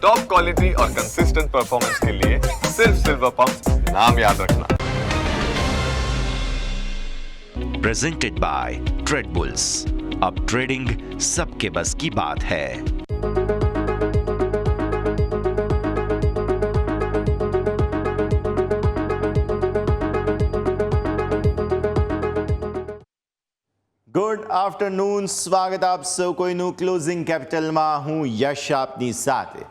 Top quality और consistent performance के लिए सिर्फ सिल्वर पंप नाम याद रखना। Presented by trade bulls. अब ट्रेडिंग सबके बस की बात है। ગુડ આફ્ટરનૂન, સ્વાગત આપ સૌ કોઈનું ક્લોઝિંગ કેપિટલમાં. હું યશ આપની સાથે.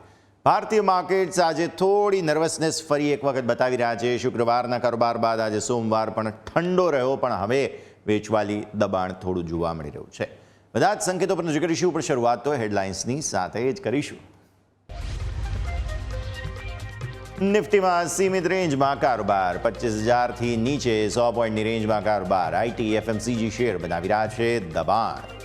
ભારતીય માર્કેટ્સ આજે થોડી નર્વસનેસ ફરી એક વખત બતાવી રહ્યા છે. શુક્રવારના કારોબાર બાદ આજે સોમવાર પણ ઠંડો રહ્યો, પણ હવે વેચવાલી દબાણ થોડું જોવા મળી રહ્યું છે. બધા જ સંકેતો પર નજર કરીશું, પણ શરૂઆત તો હેડલાઇન્સની સાથે જ કરીશું. નિફ્ટીમાં સીમિત રેન્જમાં કારોબાર, 25,000થી નીચે 100 પોઈન્ટની રેન્જમાં કારોબાર. આઈટી એફએમસીજી શેર બનાવી રહ્યા છે દબાણ.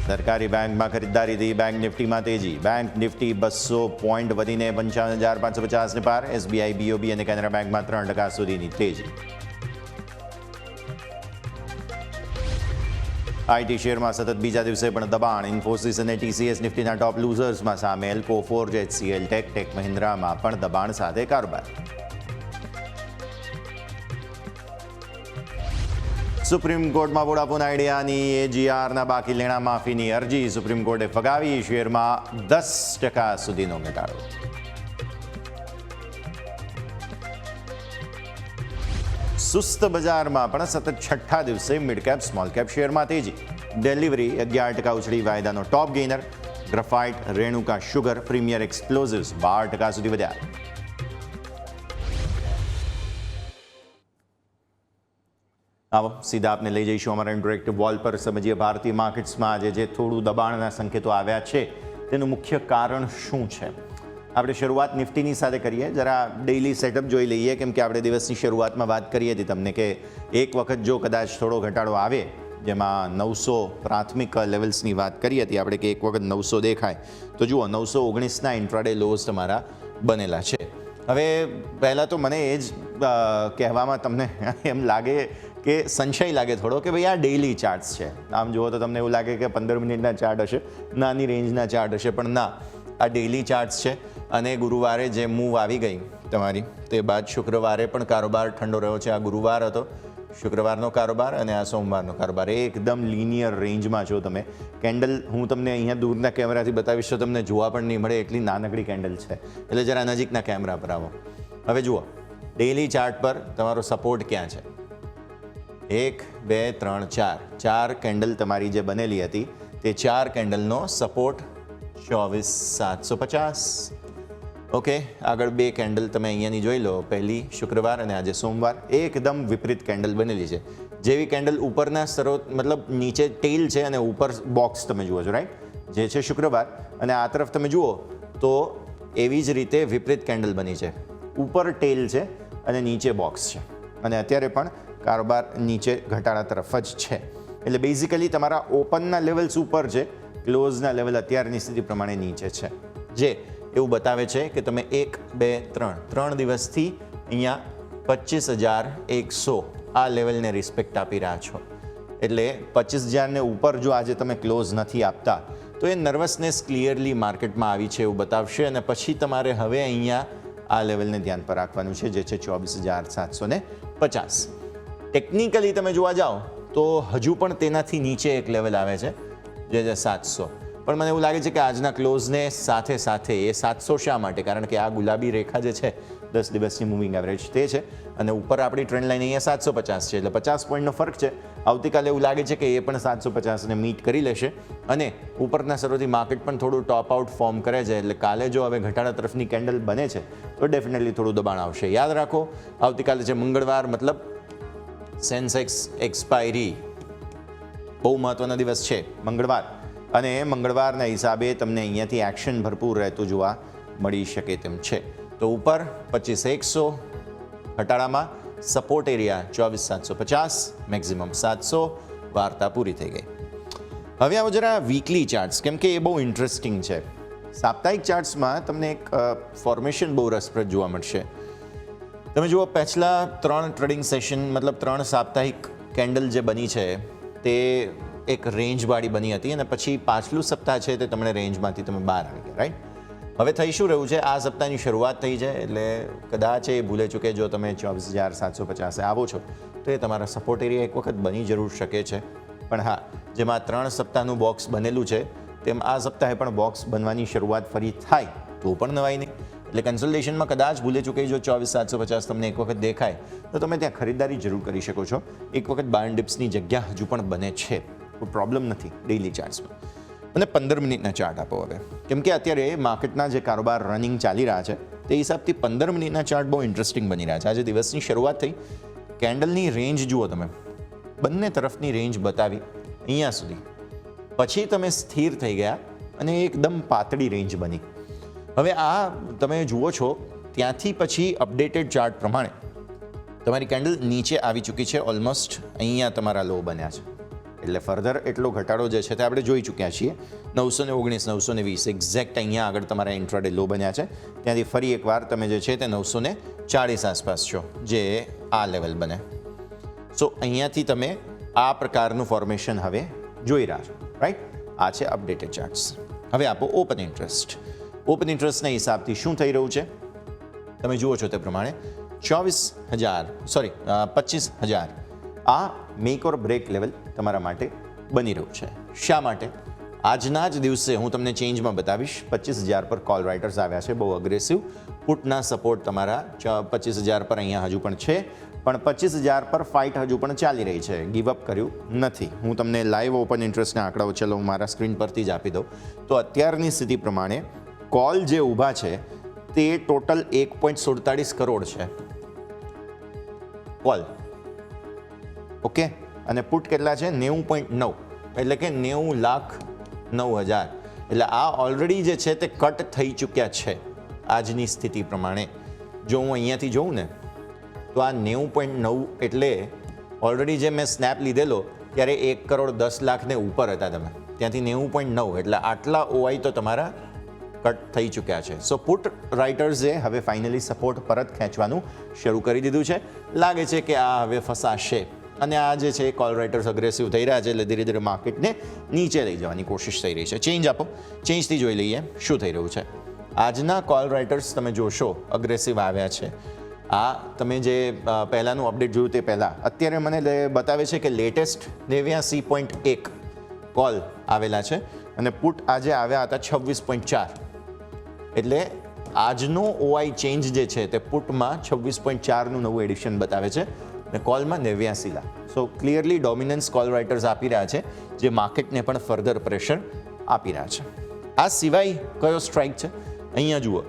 સરકારી બેંકમાં ખરીદદારીથી બેંક નિફ્ટીમાં તેજી. બેંક નિફ્ટી 200 પોઈન્ટ વધીને 55,550ને પાર. એસબીઆઈ, બીઓબી અને કેનરા બેંકમાં 3% સુધીની તેજી. આઈટી શેરમાં સતત બીજા દિવસે પણ દબાણ. ઇન્ફોસિસ અને ટીસીએસ નિફ્ટીના ટોપ લૂઝર્સમાં સામેલ. કોફોર્જ, એચસીએલ, ટેક મહિન્દ્રામાં પણ દબાણ સાથે કારોબાર. સુપ્રીમ કોર્ટમાં વોડાફોન આઈડિયાની એજીઆરના બાકી લેણા માફીની અરજી સુપ્રીમ કોર્ટે ફગાવી. શેરમાં 10% સુધીનો ઘટાડો. સુસ્ત બજારમાં પણ સતત છઠ્ઠા દિવસે મિડ કેપ સ્મોલ કેપ શેરમાં તેજી. ડિલિવરી 11% ઉછળી વાયદાનો ટોપ ગેઇનર. ગ્રેફાઇટ, રેણુકા શુગર, પ્રીમિયર એક્સપ્લોઝિવ્સ 12% સુધી વધ્યા. આવો સીધા આપને લઈ જઈશું અમારા ઇન્ટરેક્ટિવ વોલ પર. સમજીએ ભારતીય માર્કેટ્સમાં આજે જે થોડું દબાણના સંકેતો આવ્યા છે તેનું મુખ્ય કારણ શું છે. આપણે શરૂઆત નિફ્ટીની સાથે કરીએ. જરા ડેઇલી સેટઅપ જોઈ લઈએ, કેમ કે આપણે દિવસની શરૂઆતમાં વાત કરી હતી તમને કે એક વખત જો કદાચ થોડો ઘટાડો આવે, જેમાં 900 પ્રાથમિક લેવલ્સની વાત કરી હતી આપણે કે એક વખત 900 દેખાય તો જુઓ 919ના ઇન્ટ્રાડે લોઝ તમારા બનેલા છે. હવે પહેલાં તો મને એ જ કહેવામાં તમને એમ લાગે કે સંશય લાગે થોડો કે ભાઈ આ ડેઇલી ચાર્ટ્સ છે. આમ જુઓ તો તમને એવું લાગે કે 15 મિનિટના ચાર્ટ હશે, નાની રેન્જના ચાર્ટ હશે, પણ ના, આ ડેઇલી ચાર્ટ્સ છે. અને ગુરુવારે જે મૂવ આવી ગઈ તમારી, તે બાદ શુક્રવારે પણ કારોબાર ઠંડો રહ્યો છે. આ ગુરુવાર હતો, શુક્રવારનો કારોબાર, અને આ સોમવારનો કારોબાર એકદમ લિનિયર રેન્જમાં છો તમે. કેન્ડલ હું તમને અહીંયા દૂરના કેમેરાથી બતાવીશ તો તમને જોવા પણ નહીં મળે, એટલી નાનકડી કેન્ડલ છે. એટલે જરા નજીકના કેમેરા પર આવો. હવે જુઓ ડેઇલી ચાર્ટ પર તમારો સપોર્ટ ક્યાં છે. 1, 2, 3, 4 કેન્ડલ તમારી જે બનેલી હતી તે 4 કેન્ડલનો સપોર્ટ 24,750. ઓકે, આગળ 2 કેન્ડલ તમે અહીંયાની જોઈ લો, પહેલી શુક્રવાર અને આજે સોમવાર. એકદમ વિપરીત કેન્ડલ બનેલી છે. જેવી કેન્ડલ ઉપરના સ્તરો મતલબ નીચે ટેલ છે અને ઉપર બોક્સ તમે જુઓ છો, રાઈટ, જે છે શુક્રવાર, અને આ તરફ તમે જુઓ તો એવી જ રીતે વિપરીત કેન્ડલ બની છે. ઉપર ટેલ છે અને નીચે બોક્સ છે, અને અત્યારે પણ કારોબાર નીચે ઘટાડા તરફ જ છે. એટલે બેઝિકલી તમારા ઓપનના લેવલ્સ ઉપર છે, ક્લોઝના લેવલ અત્યારની સ્થિતિ પ્રમાણે નીચે છે, જે એવું બતાવે છે કે તમે 1, 2, 3 દિવસથી અહીંયા 25,100 આ લેવલને રિસ્પેક્ટ આપી રહ્યા છો. એટલે 25,000ને ઉપર જો આજે તમે ક્લોઝ નથી આપતા તો એ નર્વસનેસ ક્લિયરલી માર્કેટમાં આવી છે એવું બતાવશે. અને પછી તમારે હવે અહીંયા આ લેવલને ધ્યાન પર રાખવાનું છે, જે છે 24,750. ટેકનિકલી તમે જોવા જાઓ તો હજુ પણ તેનાથી નીચે એક લેવલ આવે છે, જે છે 700. પણ મને એવું લાગે છે કે આજના ક્લોઝને સાથે સાથે એ 700 શા માટે, કારણ કે આ ગુલાબી રેખા જે છે 10 દિવસની મૂવિંગ એવરેજ તે છે, અને ઉપર આપણી ટ્રેન્ડ લાઈન અહીંયા 750 છે, એટલે 50 પોઈન્ટનો ફરક છે. આવતીકાલે એવું લાગે છે કે એ પણ 750ને મીટ કરી લેશે, અને ઉપરના સ્તરોથી માર્કેટ પણ થોડું ટોપ આઉટ ફોર્મ કરે છે. એટલે કાલે જો હવે ઘટાડા તરફની કેન્ડલ બને છે તો ડેફિનેટલી થોડું દબાણ આવશે. યાદ રાખો, આવતીકાલે છે મંગળવાર, મતલબ સેન્સેક્સ એક્સપાયરી, બહુ મહત્વનો દિવસ છે મંગળવાર, અને મંગળવારના હિસાબે તમને અહીંયાથી એક્શન ભરપૂર રહેતું જોવા મળી શકે તેમ છે. તો ઉપર 25,100, ઘટાડામાં સપોર્ટ એરિયા 24,750, મેક્સિમમ 700. વાર્તા પૂરી થઈ ગઈ. હવે આવો જરા વીકલી ચાર્ટ્સ, કેમ કે એ બહુ ઇન્ટરેસ્ટિંગ છે. સાપ્તાહિક ચાર્ટ્સમાં તમને એક ફોર્મેશન બહુ રસપ્રદ જોવા મળશે. તમે જુઓ પહેલા 3 ટ્રેડિંગ સેશન, મતલબ 3 સાપ્તાહિક કેન્ડલ જે બની છે તે એક રેન્જવાળી બની હતી અને પછી પાછલું સપ્તાહ છે તે તમને રેન્જમાંથી તમે બહાર આવી ગયા, રાઈટ? હવે થઈ શું રહ્યું છે, આ સપ્તાહની શરૂઆત થઈ છે એટલે કદાચ એ ભૂલે ચૂકે જો તમે 24,750 આવો છો તો એ તમારા સપોર્ટ એરિયા એક વખત બની જરૂર શકે છે. પણ હા, જેમાં 3 સપ્તાહનું બોક્સ બનેલું છે તેમ આ સપ્તાહે પણ બોક્સ બનવાની શરૂઆત ફરી થાય તો પણ નવાઈ નહીં. એટલે કન્સલ્ટેશનમાં કદાચ ભૂલે ચૂકે જો 24,750 તમને એક વખત દેખાય તો તમે ત્યાં ખરીદારી જરૂર કરી શકો છો. એક વખત બાર ડિપ્સની જગ્યા હજુ પણ બને છે, કોઈ પ્રોબ્લેમ નથી ડેઇલી ચાર્ટ્સમાં. અને 15 મિનિટના ચાર્ટ આપો હવે, કેમ કે અત્યારે માર્કેટના જે કારોબાર રનિંગ ચાલી રહ્યા છે તે હિસાબથી 15 મિનિટના ચાર્ટ બહુ ઇન્ટરેસ્ટિંગ બની રહ્યા છે. આજે દિવસની શરૂઆત થઈ, કેન્ડલની રેન્જ જુઓ તમે, બંને તરફની રેન્જ બતાવી અહીંયા સુધી, પછી તમે સ્થિર થઈ ગયા અને એકદમ પાતળી રેન્જ બની. હવે આ તમે જુઓ છો ત્યાંથી પછી અપડેટેડ ચાર્ટ પ્રમાણે તમારી કેન્ડલ નીચે આવી ચૂકી છે, ઓલમોસ્ટ અહીંયા તમારા લો બન્યા છે. એટલે ફર્ધર એટલો ઘટાડો જે છે તે આપણે જોઈ ચૂક્યા છીએ. 919, 920 એક્ઝેક્ટ અહીંયા આગળ તમારા ઇન્ટ્રાડે લો બન્યા છે. ત્યાંથી ફરી એકવાર તમે જે છે તે 940 આસપાસ છો, જે આ લેવલ બને. સો અહીંયાથી તમે આ પ્રકારનું ફોર્મેશન હવે જોઈ રહ્યા છો, રાઈટ? આ છે અપડેટેડ ચાર્ટ્સ. હવે આપો ઓપન ઇન્ટરેસ્ટ. ઓપન ઇન્ટરેસ્ટના હિસાબથી શું થઈ રહ્યું છે તમે જુઓ છો તે પ્રમાણે 25,000 આ મેક ઓર બ્રેક લેવલ તમારા માટે બની રહ્યું છે. શા માટે? આજના જ દિવસે હું તમને ચેન્જમાં બતાવીશ. 25,000 પર કોલ રાઇટર્સ આવ્યા છે, બહુ અગ્રેસિવ. પુટના સપોર્ટ તમારા 25,000 પર અહીંયા હજુ પણ છે, પણ 25,000 પર ફાઇટ હજુ પણ ચાલી રહી છે, ગીવ અપ કર્યું નથી. હું તમને લાઈવ ઓપન ઇન્ટરેસ્ટના આંકડાઓ ચલો હું મારા સ્ક્રીન પરથી જ આપી દઉં તો અત્યારની સ્થિતિ પ્રમાણે કોલ જે ઊભા છે તે ટોટલ 1.47 કરોડ છે કોલ, ઓકે? અને પુટ કેટલા છે? 90.9, એટલે કે 90,09,000. એટલે આ ઓલરેડી જે છે તે કટ થઈ ચૂક્યા છે આજની સ્થિતિ પ્રમાણે. જો હું અહીંયાથી જોઉં ને તો આ 90.9 એટલે ઓલરેડી જે મેં સ્નેપ લીધેલો ત્યારે 1,10,00,000 ને ઉપર હતા તમે, ત્યાંથી 90.9 એટલે આટલા ઓઆઈ તો તમારા કટ થઈ ચૂક્યા છે. સો પુટ રાઇટર્સે હવે ફાઇનલી સપોર્ટ પરત ખેંચવાનું શરૂ કરી દીધું છે. લાગે છે કે આ હવે ફસાશે અને આ જે છે કોલ રાઇટર્સ અગ્રેસિવ થઈ રહ્યા છે એટલે ધીરે ધીરે માર્કેટને નીચે લઈ જવાની કોશિશ થઈ રહી છે. ચેન્જ આપો, ચેન્જથી જોઈ લઈએ શું થઈ રહ્યું છે. આજના કોલ રાઇટર્સ તમે જોશો અગ્રેસિવ આવ્યા છે. આ તમે જે પહેલાંનું અપડેટ જોયું તે પહેલાં અત્યારે મને બતાવે છે કે લેટેસ્ટ 89.1 કોલ આવેલા છે અને પુટ આજે આવ્યા હતા 26.4. એટલે આજનો ઓઆઈ ચેન્જ જે છે તે પુટમાં 26.4નું નવું એડિશન બતાવે છે અને કોલમાં 89 લાખ. સો ક્લિયરલી ડોમિનન્સ કોલ રાઇટર્સ આપી રહ્યા છે જે માર્કેટને પણ ફર્ધર પ્રેશર આપી રહ્યા છે. આ સિવાય કયો સ્ટ્રાઇક છે અહીંયા જુઓ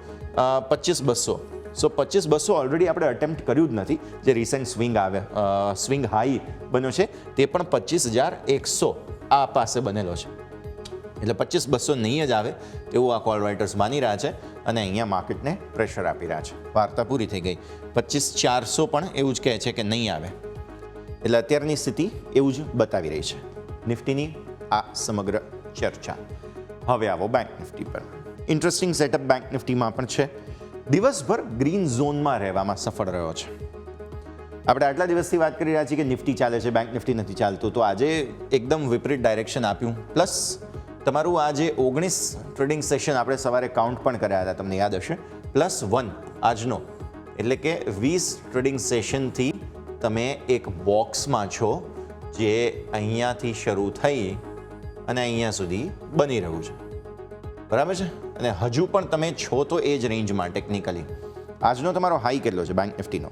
25,200. સો 25,200 ઓલરેડી આપણે અટેમ્પ્ટ કર્યું જ નથી. જે રિસેન્ટ સ્વિંગ હાઈ બન્યો છે તે પણ 25,100 આ પાસે બનેલો છે. એટલે 25,200 નહીં જ આવે તેવું આ કોલ રાઇટર્સ માની રહ્યા છે અને અહીંયા માર્કેટને પ્રેશર આપી રહ્યા છે. વાર્તા પૂરી થઈ ગઈ. 25,400 પણ એવું જ કહે છે કે નહીં આવે. એટલે અત્યારની સ્થિતિ એવું જ બતાવી રહી છે. નિફ્ટીની આ સમગ્ર ચર્ચા. હવે આવો બેંક નિફ્ટી પર. ઇન્ટરેસ્ટિંગ સેટઅપ બેંક નિફ્ટીમાં પણ છે. દિવસભર ગ્રીન ઝોનમાં રહેવામાં સફળ રહ્યો છે. આપણે આટલા દિવસથી વાત કરી રહ્યા છીએ કે નિફ્ટી ચાલે છે, બેંક નિફ્ટી નથી ચાલતું, તો આજે એકદમ વિપરીત ડાયરેક્શન આપ્યું. પ્લસ તમારું આ જે 19 ટ્રેડિંગ સેશન આપણે સવારે કાઉન્ટ પણ કર્યા હતા, તમને યાદ હશે, +1 આજનો, એટલે કે 20 ટ્રેડિંગ સેશનથી તમે એક બોક્સમાં છો જે અહીંયાથી શરૂ થઈ અને અહીંયા સુધી બની રહ્યું છે, બરાબર છે? અને હજુ પણ તમે છો તો એ જ રેન્જમાં ટેકનિકલી. આજનો તમારો હાઈ કેટલો છે બેંક નિફ્ટીનો?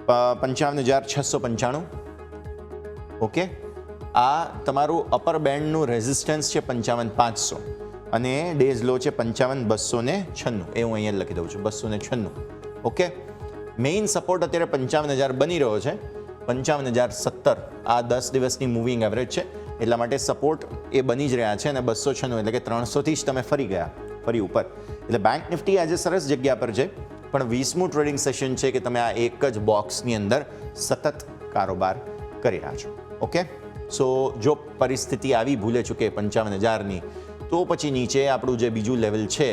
55,695. ઓકે, આ તમારું અપર બેન્ડનું રેઝિસ્ટન્સ છે 55,500 અને ડેઝ લો છે 55,296. એ હું અહીંયા લખી દઉં છું 296. ઓકે, મેઇન સપોર્ટ અત્યારે 55,000 બની રહ્યો છે. 55,070 આ 10 દિવસની મૂવિંગ એવરેજ છે, એટલા માટે સપોર્ટ એ બની જ રહ્યા છે અને 296 એટલે કે 300થી જ તમે ફરી ઉપર. એટલે બેંક નિફ્ટી આજે સરસ જગ્યા પર છે, પણ 20મું ટ્રેડિંગ સેશન છે કે તમે આ એક જ બોક્સની અંદર સતત કારોબાર કરી રહ્યા છો. ઓકે, સો જો પરિસ્થિતિ આવી ભૂલે ચૂકે 55,000ની, તો પછી નીચે આપણું જે બીજું લેવલ છે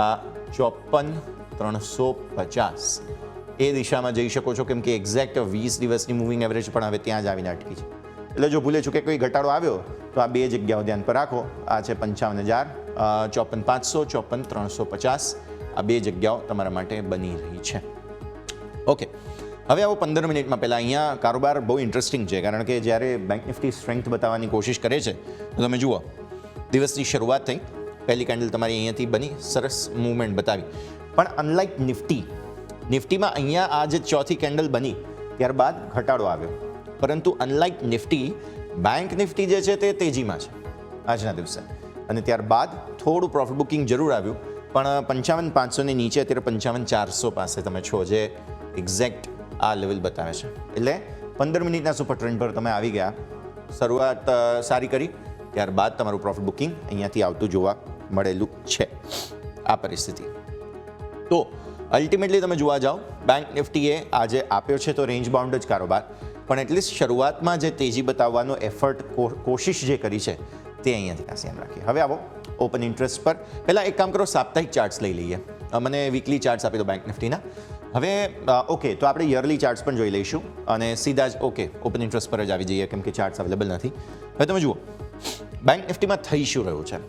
આ 54,350 એ દિશામાં જઈ શકો છો, કેમ કે એક્ઝેક્ટ 20 દિવસની મૂવિંગ એવરેજ પણ હવે ત્યાં જ આવીને અટકી છે. એટલે જો ભૂલે ચૂકે કોઈ ઘટાડો આવ્યો તો આ બે જગ્યાઓ ધ્યાન પર રાખો. આ છે 55,000, 54,500, 54,350. આ બે જગ્યાઓ તમારા માટે બની રહી છે. ઓકે, હવે આવો 15 મિનિટમાં. પહેલાં અહીંયા કારોબાર બહુ ઇન્ટરેસ્ટિંગ છે, કારણ કે જ્યારે બેંક નિફ્ટી સ્ટ્રેન્થ બતાવવાની કોશિશ કરે છે તો તમે જુઓ, દિવસની શરૂઆત થઈ, પહેલી કેન્ડલ તમારી અહીંયાથી બની, સરસ મૂવમેન્ટ બતાવી. પણ અનલાઇક નિફ્ટીમાં અહીંયા આ જે ચોથી કેન્ડલ બની ત્યારબાદ ઘટાડો આવ્યો. પરંતુ અનલાઇક નિફ્ટી, બેંક નિફ્ટી જે છે તે તેજીમાં છે આજના દિવસે, અને ત્યારબાદ થોડું પ્રોફિટ બુકિંગ જરૂર આવ્યું, પણ 55,500ની નીચે અત્યારે 55,400 પાસે તમે છો, જે એક્ઝેક્ટ આ લેવલ બતાવે છે. એટલે 15 મિનિટના સુપર ટ્રેન્ડ પર તમે આવી ગયા, શરૂઆત સારી કરી, ત્યારબાદ તમારું પ્રોફિટ બુકિંગ અહીંયાથી આવતું જોવા મળેલું છે. આ પરિસ્થિતિ તો અલ્ટિમેટલી તમે જોવા જાઓ, બેંક નિફ્ટીએ આજે આપ્યો છે તો રેન્જ બાઉન્ડ જ કારોબાર, પણ એટલીસ્ટ શરૂઆતમાં જે તેજી બતાવવાનો એફર્ટ, કોશિશ જે કરી છે તે અહીંયાથી ખાસ ધ્યાન રાખીએ. હવે આવો ઓપન ઇન્ટરેસ્ટ પર. પહેલાં એક કામ કરો, સાપ્તાહિક ચાર્ટ્સ લઈ લઈએ. મને વીકલી ચાર્ટ્સ આપી દો બેંક નિફ્ટીના. હવે ઓકે, તો આપણે યરલી ચાર્ટ્સ પણ જોઈ લઈશું અને સીધા જ ઓકે ઓપન ઇન્ટરેસ્ટ પર જ આવી જઈએ, કેમ કે ચાર્ટ્સ અવેલેબલ નથી. હવે તમે જુઓ, બેંક નિફ્ટીમાં થઈ શું રહ્યું છે.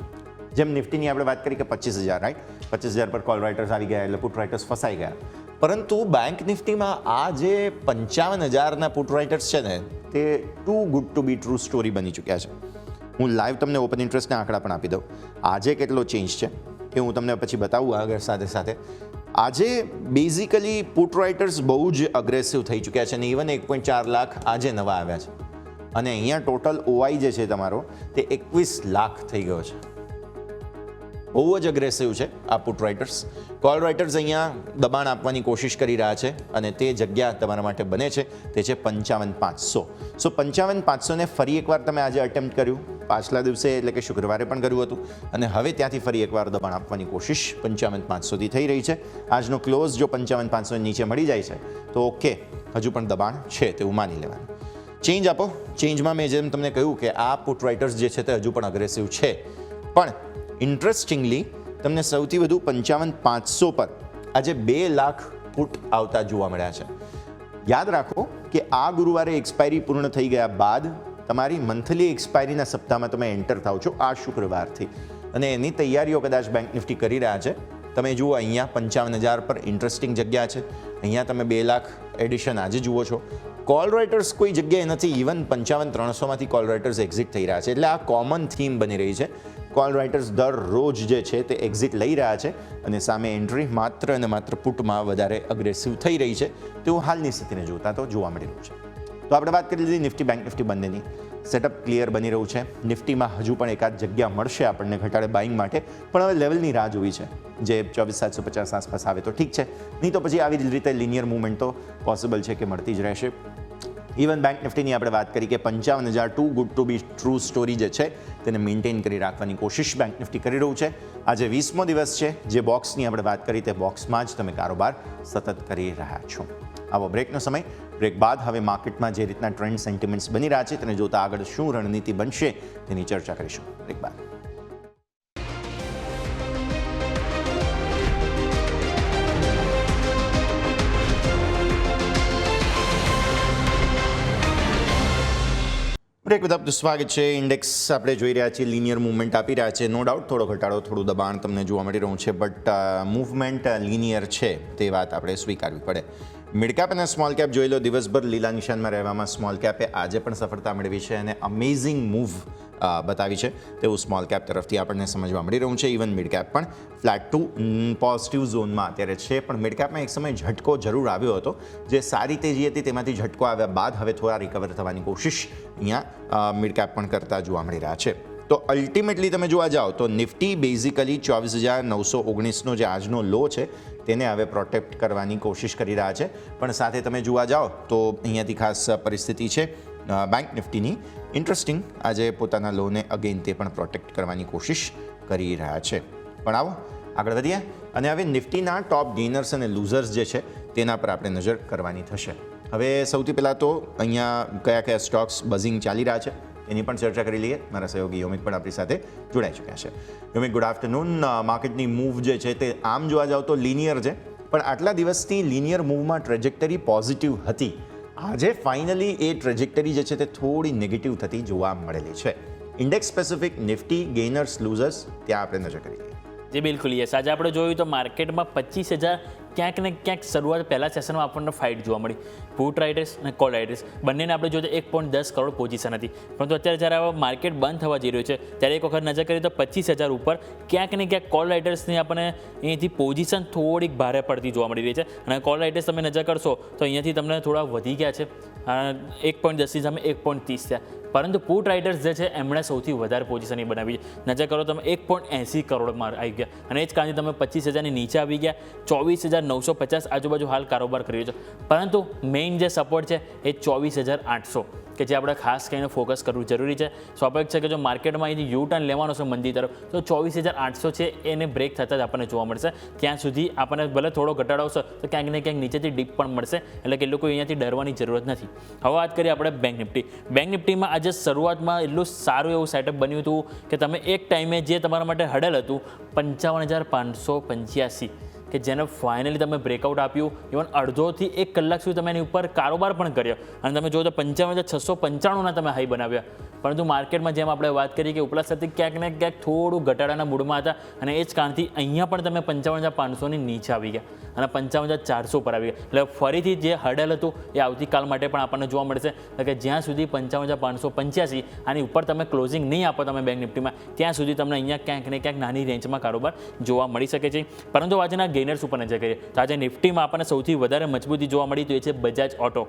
જેમ નિફ્ટીની આપણે વાત કરી કે 25,000, રાઈટ, 25,000 પર કોલ રાઇટર્સ આવી ગયા એટલે પુટ રાઇટર્સ ફસાઈ ગયા. પરંતુ બેંક નિફ્ટીમાં આ જે 55,000ના પુટ રાઇટર્સ છે ને, તે too good to be true story બની ચૂક્યા છે. હું લાઈવ તમને ઓપન ઇન્ટરેસ્ટના આંકડા પણ આપી દઉં. આજે કેટલો ચેન્જ છે એ હું તમને પછી બતાવું આગળ સાથે સાથે. આજે બેઝિકલી પુટ રાઇટર્સ બહુ જ અગ્રેસિવ થઈ ચૂક્યા છે, અને ઇવન 1.4 લાખ આજે નવા આવ્યા છે, અને અહીંયા ટોટલ ઓઆઈ જે છે તમારો તે 21 લાખ થઈ ગયો છે. બહુ જ અગ્રેસિવ છે આ પુટ રાઇટર્સ. કોલ રાઇટર્સ અહીંયા દબાણ આપવાની કોશિશ કરી રહ્યા છે, અને તે જગ્યા તમારા માટે બને છે તે છે 55,500. સો 55,500ને ફરી એકવાર તમે આજે અટેમ્પ્ટ કર્યું, પાછલા દિવસે એટલે કે શુક્રવારે પણ કર્યું હતું, અને હવે ત્યાંથી ફરી એકવાર દબાણ આપવાની કોશિશ 55,500થી થઈ રહી છે. આજનો ક્લોઝ જો 55,500 નીચે મળી જાય છે તો ઓકે, હજુ પણ દબાણ છે તેવું માની લેવાનું. ચેન્જ આપો. ચેન્જમાં મેં જેમ તમને કહ્યું કે આ પુટ રાઇટર્સ જે છે તે હજુ પણ અગ્રેસિવ છે, પણ ઇન્ટરેસ્ટિંગલી તમને સૌથી વધુ 55,500 પર આજે 2 લાખ પુટ આવતા જોવા મળ્યા છે. યાદ રાખો કે આ ગુરુવારે એક્સપાયરી પૂર્ણ થઈ ગયા બાદ તમારી મંથલી એક્સપાયરીના સપ્તાહમાં તમે એન્ટર થાવ છો આ શુક્રવારથી, અને એની તૈયારીઓ કદાચ બેંક નિફ્ટી કરી રહ્યા છે. તમે જુઓ અહીંયા 55,000 પર ઇન્ટરેસ્ટિંગ જગ્યા છે, અહીંયા તમે 2 લાખ એડિશન આજે જુઓ છો. કોલ રાઇટર્સ કોઈ જગ્યાએ નથી, ઇવન 55,300માંથી કોલ રાઇટર્સ એક્ઝિટ થઈ રહ્યા છે. એટલે આ કોમન થીમ બની રહી છે. કોલ રાઇટર્સ દરરોજ જે છે તે એક્ઝિટ લઈ રહ્યા છે, અને સામે એન્ટ્રી માત્ર અને માત્ર પુટમાં વધારે અગ્રેસિવ થઈ રહી છે, તેવું હાલની સ્થિતિને જોતા તો જોવા મળી રહ્યું છે. તો આપણે વાત કરી લીધી નિફ્ટી બેંક નિફ્ટી બંનેની. સેટઅપ ક્લિયર બની રહ્યું છે. નિફ્ટીમાં હજુ પણ એકાદ જગ્યા મળશે આપણને ઘટાડે બાઇંગ માટે, પણ હવે લેવલની રાહ જોવી છે, જે 24,750 આસપાસ આવે તો ઠીક છે, નહીં તો પછી આવી જ રીતે લિનિયર મૂવમેન્ટ તો પોસિબલ છે કે મળતી જ રહેશે. ઇવન બેંક નિફ્ટીની આપણે વાત કરી કે 55,000 too good to be true story જે છે તેને મેન્ટેન કરી રાખવાની કોશિશ બેંક નિફ્ટી કરી રહ્યું છે. આજે 20મો દિવસ છે, જે બોક્સની આપણે વાત કરી તે બોક્સમાં જ તમે કારોબાર સતત કરી રહ્યા છો. આવો બ્રેકનો સમય. બ્રેક બાદ હવે માર્કેટમાં જે રીતના ટ્રેન્ડ સેન્ટિમેન્ટ્સ બની રહ્યા છે તેને જોતા આગળ શું રણનીતિ બનશે તેની ચર્ચા કરીશું બ્રેક બાદ. બ્રેક વિથ આપનું સ્વાગત છે. ઇન્ડેક્સ આપણે જોઈ રહ્યા છીએ, લિનિયર મૂવમેન્ટ આપી રહ્યા છે. નો ડાઉટ થોડો ઘટાડો, થોડું દબાણ તમને જોવા મળી રહ્યું છે, બટ મૂવમેન્ટ લિનિયર છે તે વાત આપણે સ્વીકારવી પડે. મિડકેપ અને સ્મોલ કેપ જોઈ લો, દિવસભર લીલા નિશાનમાં રહેવામાં સ્મોલ કેપે આજે પણ સફળતા મેળવી છે, અને અમેઝિંગ મૂવ બતાવી છે તેવું સ્મોલ કેપ તરફથી આપણને સમજવા મળી રહ્યું છે. ઇવન મિડ કેપ પણ ફ્લેટ ટુ પોઝિટિવ ઝોનમાં અત્યારે છે, પણ મિડ કેપમાં એક સમય ઝટકો જરૂર આવ્યો હતો. જે સારી તેજી હતી તેમાંથી ઝટકો આવ્યા બાદ હવે થોડા રિકવર થવાની કોશિશ અહીંયા મિડ કેપ પણ કરતા જોવા મળી રહ્યા છે. તો અલ્ટિમેટલી તમે જોવા જાઓ તો નિફ્ટી બેઝિકલી 24,919નો જે આજનો લો છે તેને હવે પ્રોટેક્ટ કરવાની કોશિશ કરી રહ્યા છે, પણ સાથે તમે જોવા જાઓ તો અહીંયાથી ખાસ પરિસ્થિતિ છે બેંક નિફ્ટીની ઇન્ટરેસ્ટિંગ. આજે પોતાના લોને અગેન તે પણ પ્રોટેક્ટ કરવાની કોશિશ કરી રહ્યા છે. પણ આવો આગળ વધીએ, અને હવે નિફ્ટીના ટોપ ગેનર્સ અને લૂઝર્સ જે છે તેના પર આપણે નજર કરવાની થશે. હવે સૌથી પહેલાં તો અહીંયા કયા કયા સ્ટોક્સ બઝિંગ ચાલી રહ્યા છે એની પણ ચર્ચા કરી લઈએ. મારા સહયોગી યોમિક પણ આપણી સાથે જોડાઈ ચૂક્યા છે. યોમિક, ગુડ આફ્ટરનૂન. માર્કેટની મૂવ જે છે તે આમ જોવા જાવ તો લિનિયર છે, પણ આટલા દિવસથી લિનિયર મૂવમાં ટ્રેજેક્ટરી પોઝિટિવ હતી. આજે ફાઇનલી એ ટ્રેજેક્ટરી જે છે તે થોડી નેગેટિવ થતી જોવા મળેલી છે. ઇન્ડેક્સ સ્પેસિફિક નિફ્ટી ગેઇનર્સ લૂઝર્સ ત્યાં આપણે નજર કરીએ. જે બિલકુલ યસ, આજે આપણે જોયું તો માર્કેટમાં 25,000 ક્યાંક ને ક્યાંક શરૂઆત પહેલા સેશનમાં આપણને ફાઇટ જોવા મળી. પુટ રાઇડર્સ અને કોલ રાઇડર્સ બંનેને આપણે જોઈએ તો 1.10 કરોડ પોઝિશન હતી. પરંતુ અત્યારે જ્યારે આ માર્કેટ બંધ થવા જઈ રહ્યું છે ત્યારે એક વખત નજર કરીએ તો 25,000 ઉપર ક્યાંક ને ક્યાંક કોલ રાઇડર્સની આપણને અહીંથી પોઝિશન થોડીક ભારે પડતી જોવા મળી રહી છે. અને કોલ રાઇડર્સ તમે નજર કરશો તો અહીંયાથી તમને થોડા વધી ગયા છે, 1.10ની સામે 1.30 થયા. પરંતુ પુટ રાઇડર્સ જે છે એમણે સૌથી વધારે પોઝિશન બનાવી છે. નજર કરો તમે 1.80 કરોડમાં આવી ગયા અને એ જ કારણે તમે 25,000ની નીચે આવી ગયા. 24,950 આજુબાજુ હાલ કારોબાર કરી રહ્યો છે. પરંતુ મેઇન જે સપોર્ટ છે એ 24,800 કે જે આપણે ખાસ કરીને ફોકસ કરવું જરૂરી છે. સ્વાભાવિક છે કે જો માર્કેટમાં અહીંથી યુ ટર્ન લેવાનો છે મંદી તરફ તો 24,800 છે એને બ્રેક થતાં જ આપણને જોવા મળશે. ત્યાં સુધી આપણને ભલે થોડો ઘટાડો આવશે તો ક્યાંક ને ક્યાંક નીચેથી ડીપ પણ મળશે, એટલે કે લોકો અહીંયાથી ડરવાની જરૂરત નથી. હવે વાત કરીએ આપણે બેંક નિફ્ટી. બેંક નિફ્ટીમાં આજે શરૂઆતમાં એટલું સારું એવું સેટઅપ બન્યું હતું કે તમે એક ટાઈમે જે તમારા માટે હડલ હતું 55,585 કે જેને ફાઇનલી તમે બ્રેકઆઉટ આપ્યું. ઇવન અડધોથી 1 કલાક સુધી તમે એની ઉપર કારોબાર પણ કર્યો અને તમે જો તો 55,695ના તમે હાઈ બનાવ્યા. પરંતુ માર્કેટમાં જેમ આપણે વાત કરી કે ઉપલા સાથે ક્યાંક ને ક્યાંક થોડું ઘટાડાના મૂડમાં હતા અને એ જ કારણથી અહીંયા પણ તમે 55,500ની નીચે આવી ગયા અને 55,400 પર આવી ગયા. એટલે ફરીથી જે હર્ડલ હતું એ આવતીકાલ માટે પણ આપણને જોવા મળશે કે જ્યાં સુધી 55,585 આની ઉપર તમે ક્લોઝિંગ નહીં આપો તમે બેંક નિફ્ટીમાં ત્યાં સુધી તમને અહીંયા ક્યાંક ને ક્યાંક નાની રેન્જમાં કારોબાર જોવા મળી શકે છે. પરંતુ આજના ગેઇનર્સ ઉપર નજર કરીએ તો આજે નિફ્ટીમાં આપણને સૌથી વધારે મજબૂતી જોવા મળી તો એ છે બજાજ ઓટો.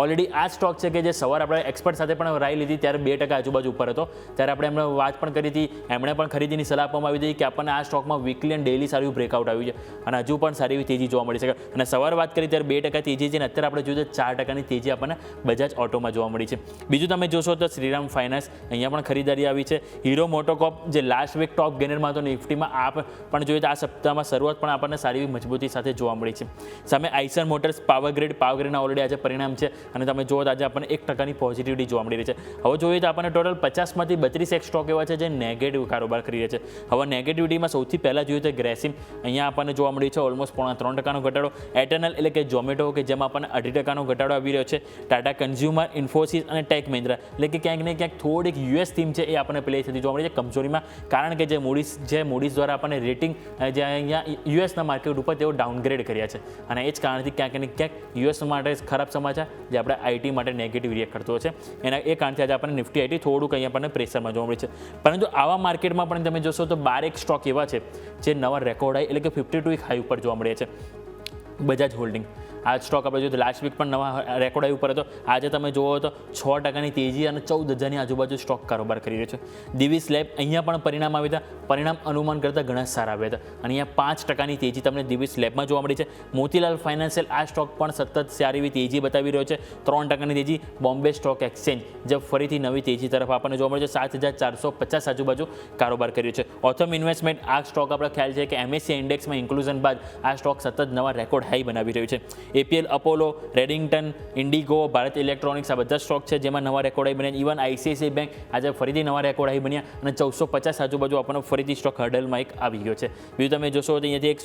ઓલરેડી આ સ્ટોક છે કે જે સવારે આપણે એક્સપર્ટ સાથે પણ રાય લીધી ત્યારે 2% આજુબાજુ ઉપર હતો. ત્યારે આપણે એમને વાત પણ કરી હતી, એમણે પણ ખરીદીની સલાહ આપવામાં આવી હતી કે આપણને આ સ્ટોકમાં વીકલી એન્ડ ડેઇલી સારું બ્રેકઆઉટ આવ્યું છે અને હજુ પણ સારી એવી તેજી જોવા મળી શકે. અને સવારે વાત કરી ત્યારે 2% તેજી છે અને અત્યારે આપણે જોઈએ તો 4%ની તેજી આપણને બજાજ ઓટોમાં જોવા મળી છે. બીજું તમે જોશો તો શ્રીરામ ફાઇનાન્સ અહીંયા પણ ખરીદારી આવી છે. હીરો મોટોકોપ જે લાસ્ટ વીક ટોપ ગેનરમાં હતો નિફ્ટીમાં આ પણ જોઈએ તો આ સપ્તાહમાં શરૂઆત પણ આપણને સારી એવી મજબૂતી સાથે જોવા મળી છે. સામે આઈસર મોટર્સ પાવરગ્રીડના ઓલરેડી આજે પરિણામ છે અને તમે જુઓ તો આજે આપણને 1%ની પોઝિટિવિટી જોવા મળી રહી છે. હવે જોઈએ તો આપણને ટોટલ 50માંથી 32 સ્ટોક એવા છે જે નેગેટિવ કારોબાર કરી રહ્યા છે. હવે નેગેટિવિટીમાં સૌથી પહેલાં જોઈએ તો ગ્રેસિમ અહીંયા આપણને જોવા મળી છે ઓલમોસ્ટ 3.5%નો ઘટાડો. એટર્નલ એટલે કે ઝોમેટો કે જેમાં આપણને 2.5%નો ઘટાડો આવી રહ્યો છે. ટાટા કન્ઝ્યુમર, ઇન્ફોસિસ અને ટેક મહિન્દ્રા એટલે કે ક્યાંક ને ક્યાંક થોડીક યુએસ થીમ છે એ આપણને પ્લે થતી જોવા મળી છે કમજોરીમાં, કારણ કે જે મૂડીઝ દ્વારા આપણને રેટિંગ જે અહીંયા યુએસના માર્કેટ ઉપર તેઓ ડાઉનગ્રેડ કર્યા છે અને એ જ કારણથી ક્યાંક ને ક્યાંક યુએસ માટે ખરાબ સમાચાર જે આપણે આઈટી માટે નેગેટિવ રિએક્ટ કરતો છે એના એ કારણથી આજે આપણને નિફ્ટી આઈટી થોડુંક અહીંયા આપણને પ્રેશરમાં જોવા મળે છે. પરંતુ આવા માર્કેટમાં પણ તમે જોશો તો 12 સ્ટોક એવા છે જે નવા રેકોર્ડ હાઈ એટલે કે 52 વીક હાઈ ઉપર જોવા મળે છે. બજાજ હોલ્ડિંગ આ સ્ટોક આપણે જોઈએ તો લાસ્ટ વીક પણ નવા રેકોર્ડ હાઈ ઉપર હતો. આજે તમે જુઓ તો 6%ની તેજી અને 14,000ની આજુબાજુ સ્ટોક કારોબાર કરી રહ્યો છે. દિવીસ લેબ અહીંયા પણ પરિણામ આવ્યા હતા, પરિણામ અનુમાન કરતાં ઘણા સારા આવ્યા હતા અને અહીંયા 5%ની તેજી તમને દિવીસ લેબમાં જોવા મળી છે. મોતીલાલ ફાઇનાન્શિયલ આ સ્ટોક પણ સતત સારી એવી તેજી બતાવી રહ્યો છે. 3%ની તેજી. બોમ્બે સ્ટોક એક્સચેન્જ જે ફરીથી નવી તેજી તરફ આપણને જોવા મળે છે, 7,450 આજુબાજુ કારોબાર કર્યો છે. ઓથમ ઇન્વેસ્ટમેન્ટ આ સ્ટોક આપણે ખ્યાલ છે કે MSCI ઇન્ડેક્સમાં ઇન્ક્લુઝન બાદ આ સ્ટોક સતત નવા રેકોર્ડ હાઈ બનાવી રહ્યું છે. APL, Apollo, Redington, Indigo, Bharat electronics આ બધા સ્ટોક છે જેમાં નવા રેકોર્ડ હાઈ બન્યા. ઇવન ICICI બેંક આજે ફરીથી નવા રેકોર્ડ હાઈ બન્યા અને 450 આજુબાજુ આપણને ફરીથી સ્ટોક હર્ડલમાં એક આવી ગયો છે. બીજું તમે જોશો તો અહીંયાથી એક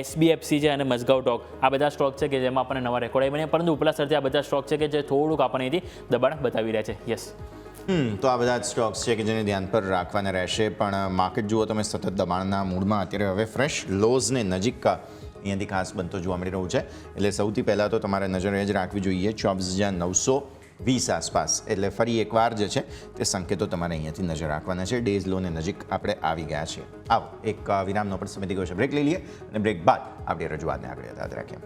SBFC છે અને મઝગાઉ ટોક આ બધા સ્ટોક છે કે જેમાં આપણને નવા રેકોર્ડ હાઈ બન્યા. પરંતુ ઉપલા સ્તરથી આ બધા સ્ટોક છે કે જે થોડુંક આપણને અહીંથી દબાણ બતાવી રહ્યા છે. યસ, તો આ બધા જ સ્ટોક્સ છે કે જેને ધ્યાન પર રાખવાના રહેશે. પણ માર્કેટ જુઓ તમે સતત દબાણના મૂડમાં અત્યારે હવે ફ્રેશ લોઝને નજીક અહીંયાથી ખાસ બનતો જોવા મળી રહ્યું છે. એટલે સૌથી પહેલાં તો તમારે નજર એ જ રાખવી જોઈએ 24,920 આસપાસ. એટલે ફરી એકવાર જે છે તે સંકેતો તમારે અહીંયાથી નજર રાખવાના છે. ડેઝ લોને નજીક આપણે આવી ગયા છીએ. આવો એક વિરામનો પણ સમય થઈ ગયો છે, બ્રેક લઈ લઈએ અને બ્રેક બાદ આપણી રજૂઆતને આગળ યાદ રાખીએ.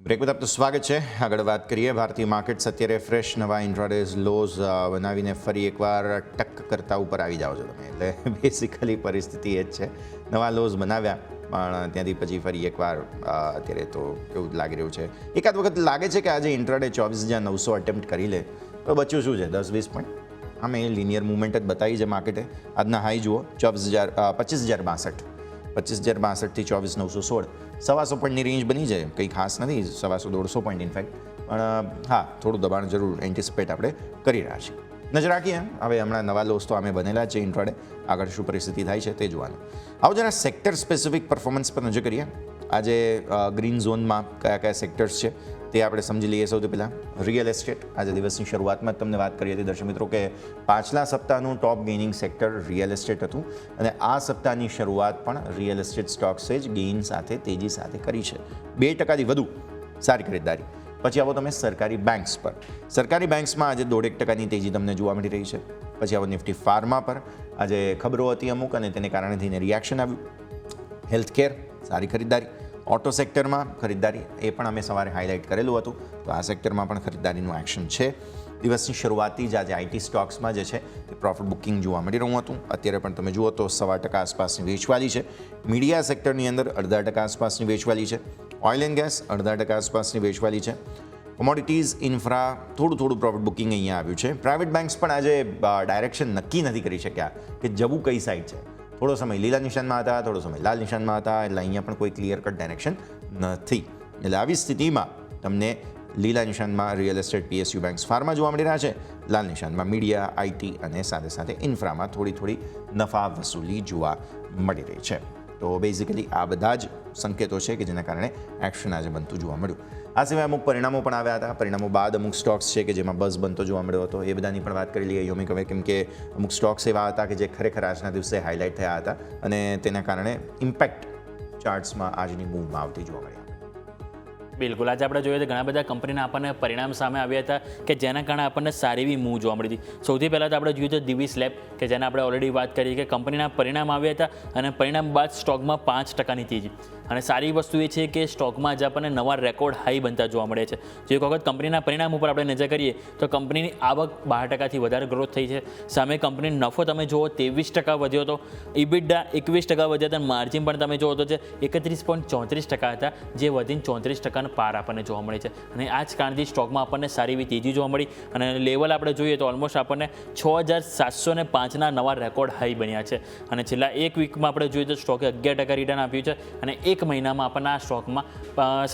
બ્રેક બાદ આપનું સ્વાગત છે. આગળ વાત કરીએ ભારતીય માર્કેટ્સ અત્યારે ફ્રેશ નવા ઇન્ટ્રાડેઝ લોઝ બનાવીને ફરી એકવાર ટક કરતા ઉપર આવી જાઓ છો તમે. એટલે બેસિકલી પરિસ્થિતિ એ જ છે. નવા લોઝ બનાવ્યા પણ ત્યાંથી પછી ફરી એકવાર અત્યારે તો કેવું લાગી રહ્યું છે, એકાદ વખત લાગે છે કે આજે ઇન્ટ્રાડે 24,900 અટેમ્પ્ટ કરી લે તો બચ્યું શું છે 10-20 પોઈન્ટ. આમ એ લિનિયર મુવમેન્ટ જ બતાવી છે માર્કેટે. આજના હાઈ જુઓ 25,062 25,062થી 24,916 125 પોઈન્ટની રેન્જ બની જાય. કંઈ ખાસ નથી, 125-150 પોઈન્ટ ઇનફેક્ટ. પણ હા, થોડું દબાણ જરૂર એન્ટિસિપેટ આપણે કરી રહ્યા છીએ. નજર રાખીએ હવે હમણાં નવા લોસ તો અમે બનેલા છે ઇન્ટ્રાડે, આગળ શું પરિસ્થિતિ થાય છે તે જોવાનું. આવો જરા સેક્ટર સ્પેસિફિક પરફોર્મન્સ પર નજર કરીએ. આજે ગ્રીન ઝોનમાં કયા કયા સેક્ટર્સ છે તે આપણે સમજી લઈએ. સૌથી પહેલાં રિયલ એસ્ટેટ. આજે દિવસની શરૂઆતમાં જ તમને વાત કરી હતી દર્શક મિત્રો કે પાછલા સપ્તાહનું ટોપ ગેઇનિંગ સેક્ટર રિયલ એસ્ટેટ હતું અને આ સપ્તાહની શરૂઆત પણ રિયલ એસ્ટેટ સ્ટોક્સે જ ગેઇન સાથે તેજી સાથે કરી છે. 2% વધુ સારી ખરીદદારી. પછી આવો તમે સરકારી બેંક્સ પર. સરકારી બેંક્સમાં આજે 1.5% તેજી તમને જોવા મળી રહી છે. પછી આવો નિફ્ટી ફાર્મા પર. આજે ખબરો હતી અમુક અને તેને કારણે થઈને રિએક્શન આવ્યું. હેલ્થકેર સારી ખરીદદારી. ઓટો સેક્ટરમાં ખરીદદારી એ પણ અમે સવારે હાઇલાઇટ કરેલું હતું, તો આ સેક્ટરમાં પણ ખરીદદારીનું એક્શન છે. દિવસની શરૂઆતથી જ આજે આઈટી સ્ટોક્સમાં જે છે તે પ્રોફિટ બુકિંગ જોવા મળી રહ્યું હતું. અત્યારે પણ તમે જુઓ તો 1.25% આસપાસની વેચવાલી છે. મીડિયા સેક્ટરની અંદર 0.5% આસપાસની વેચવાલી છે. ઓઇલ એન્ડ ગેસ 0.5% આસપાસની વેચવાલી છે. કોમોડિટીઝ ઇન્ફ્રા થોડું પ્રોફિટ બુકિંગ અહીંયા આવ્યું છે. પ્રાઇવેટ બેંક્સ પણ આજે ડાયરેક્શન નક્કી નથી કરી શક્યા કે જવું કઈ સાઈડ છે. થોડો સમય લીલા નિશાનમાં હતા, થોડો સમય લાલ નિશાનમાં હતા, એટલે અહીંયા પણ કોઈ ક્લિયર કટ ડાયરેક્શન નથી. એટલે આવી સ્થિતિમાં તમને લીલા નિશાનમાં real estate, PSU banks, pharma જોવા મળી રહ્યા છે. લાલ નિશાનમાં મીડિયા, આઈટી અને સાથે ઇન્ફ્રામાં થોડી નફા વસૂલી જોવા મળી રહી છે. તો બેઝિકલી આ બધા જ સંકેતો છે કે જેના કારણે એક્શન આજે બનતું જોવા મળ્યું. આ સિવાય અમુક પરિણામો પણ આવ્યા હતા. પરિણામો બાદ અમુક સ્ટોક્સ છે કે જેમાં બઝ બનતો જોવા મળ્યો હતો. એ બધાની પણ વાત કરી લઈએ યોમિક હવે, કેમ કે અમુક સ્ટોક્સ એવા હતા કે જે ખરેખર આજના દિવસે હાઇલાઇટ થયા હતા અને તેના કારણે ઇમ્પેક્ટ ચાર્ટ્સમાં આજની મૂવમાં આવતી જોવા મળી. બિલકુલ. આજે આપણે જોઈએ તો ઘણા બધા કંપનીના આપણને પરિણામ સામે આવ્યા હતા કે જેના કારણે આપણને સારી એવી મૂવ જોવા મળી હતી. સૌથી પહેલાં તો આપણે જોયું તો દિવીસ લેબ કે જેને આપણે ઓલરેડી વાત કરી કે કંપનીના પરિણામ આવ્યા હતા અને પરિણામ બાદ સ્ટોકમાં 5%ની તેજી. અને સારી વસ્તુ એ છે કે સ્ટોકમાં આજે આપણને નવા રેકોર્ડ હાઈ બનતા જોવા મળે છે. જે એક વખત કંપનીના પરિણામ ઉપર આપણે નજર કરીએ તો કંપનીની આવક 12%થી વધારે ગ્રોથ થઈ છે. સામે કંપનીનો નફો તમે જુઓ 23% વધ્યો હતો. ઇબિડા 21% વધ્યા હતા. માર્જિન પણ તમે જુઓ તો છે 31.34% હતા, જે વધીને 34% પાર આપણને જોવા મળે છે. અને આ જ કારણથી સ્ટોકમાં આપણને સારી એવી તેજી જોવા મળી અને લેવલ આપણે જોઈએ તો ઓલમોસ્ટ આપણને 6705ના નવા રેકોર્ડ હાઈ બન્યા છે. અને છેલ્લા એક વીકમાં આપણે જોઈએ તો સ્ટોકે 11% રિટર્ન આપ્યું છે અને એક મહિનામાં આપણને આ સ્ટોકમાં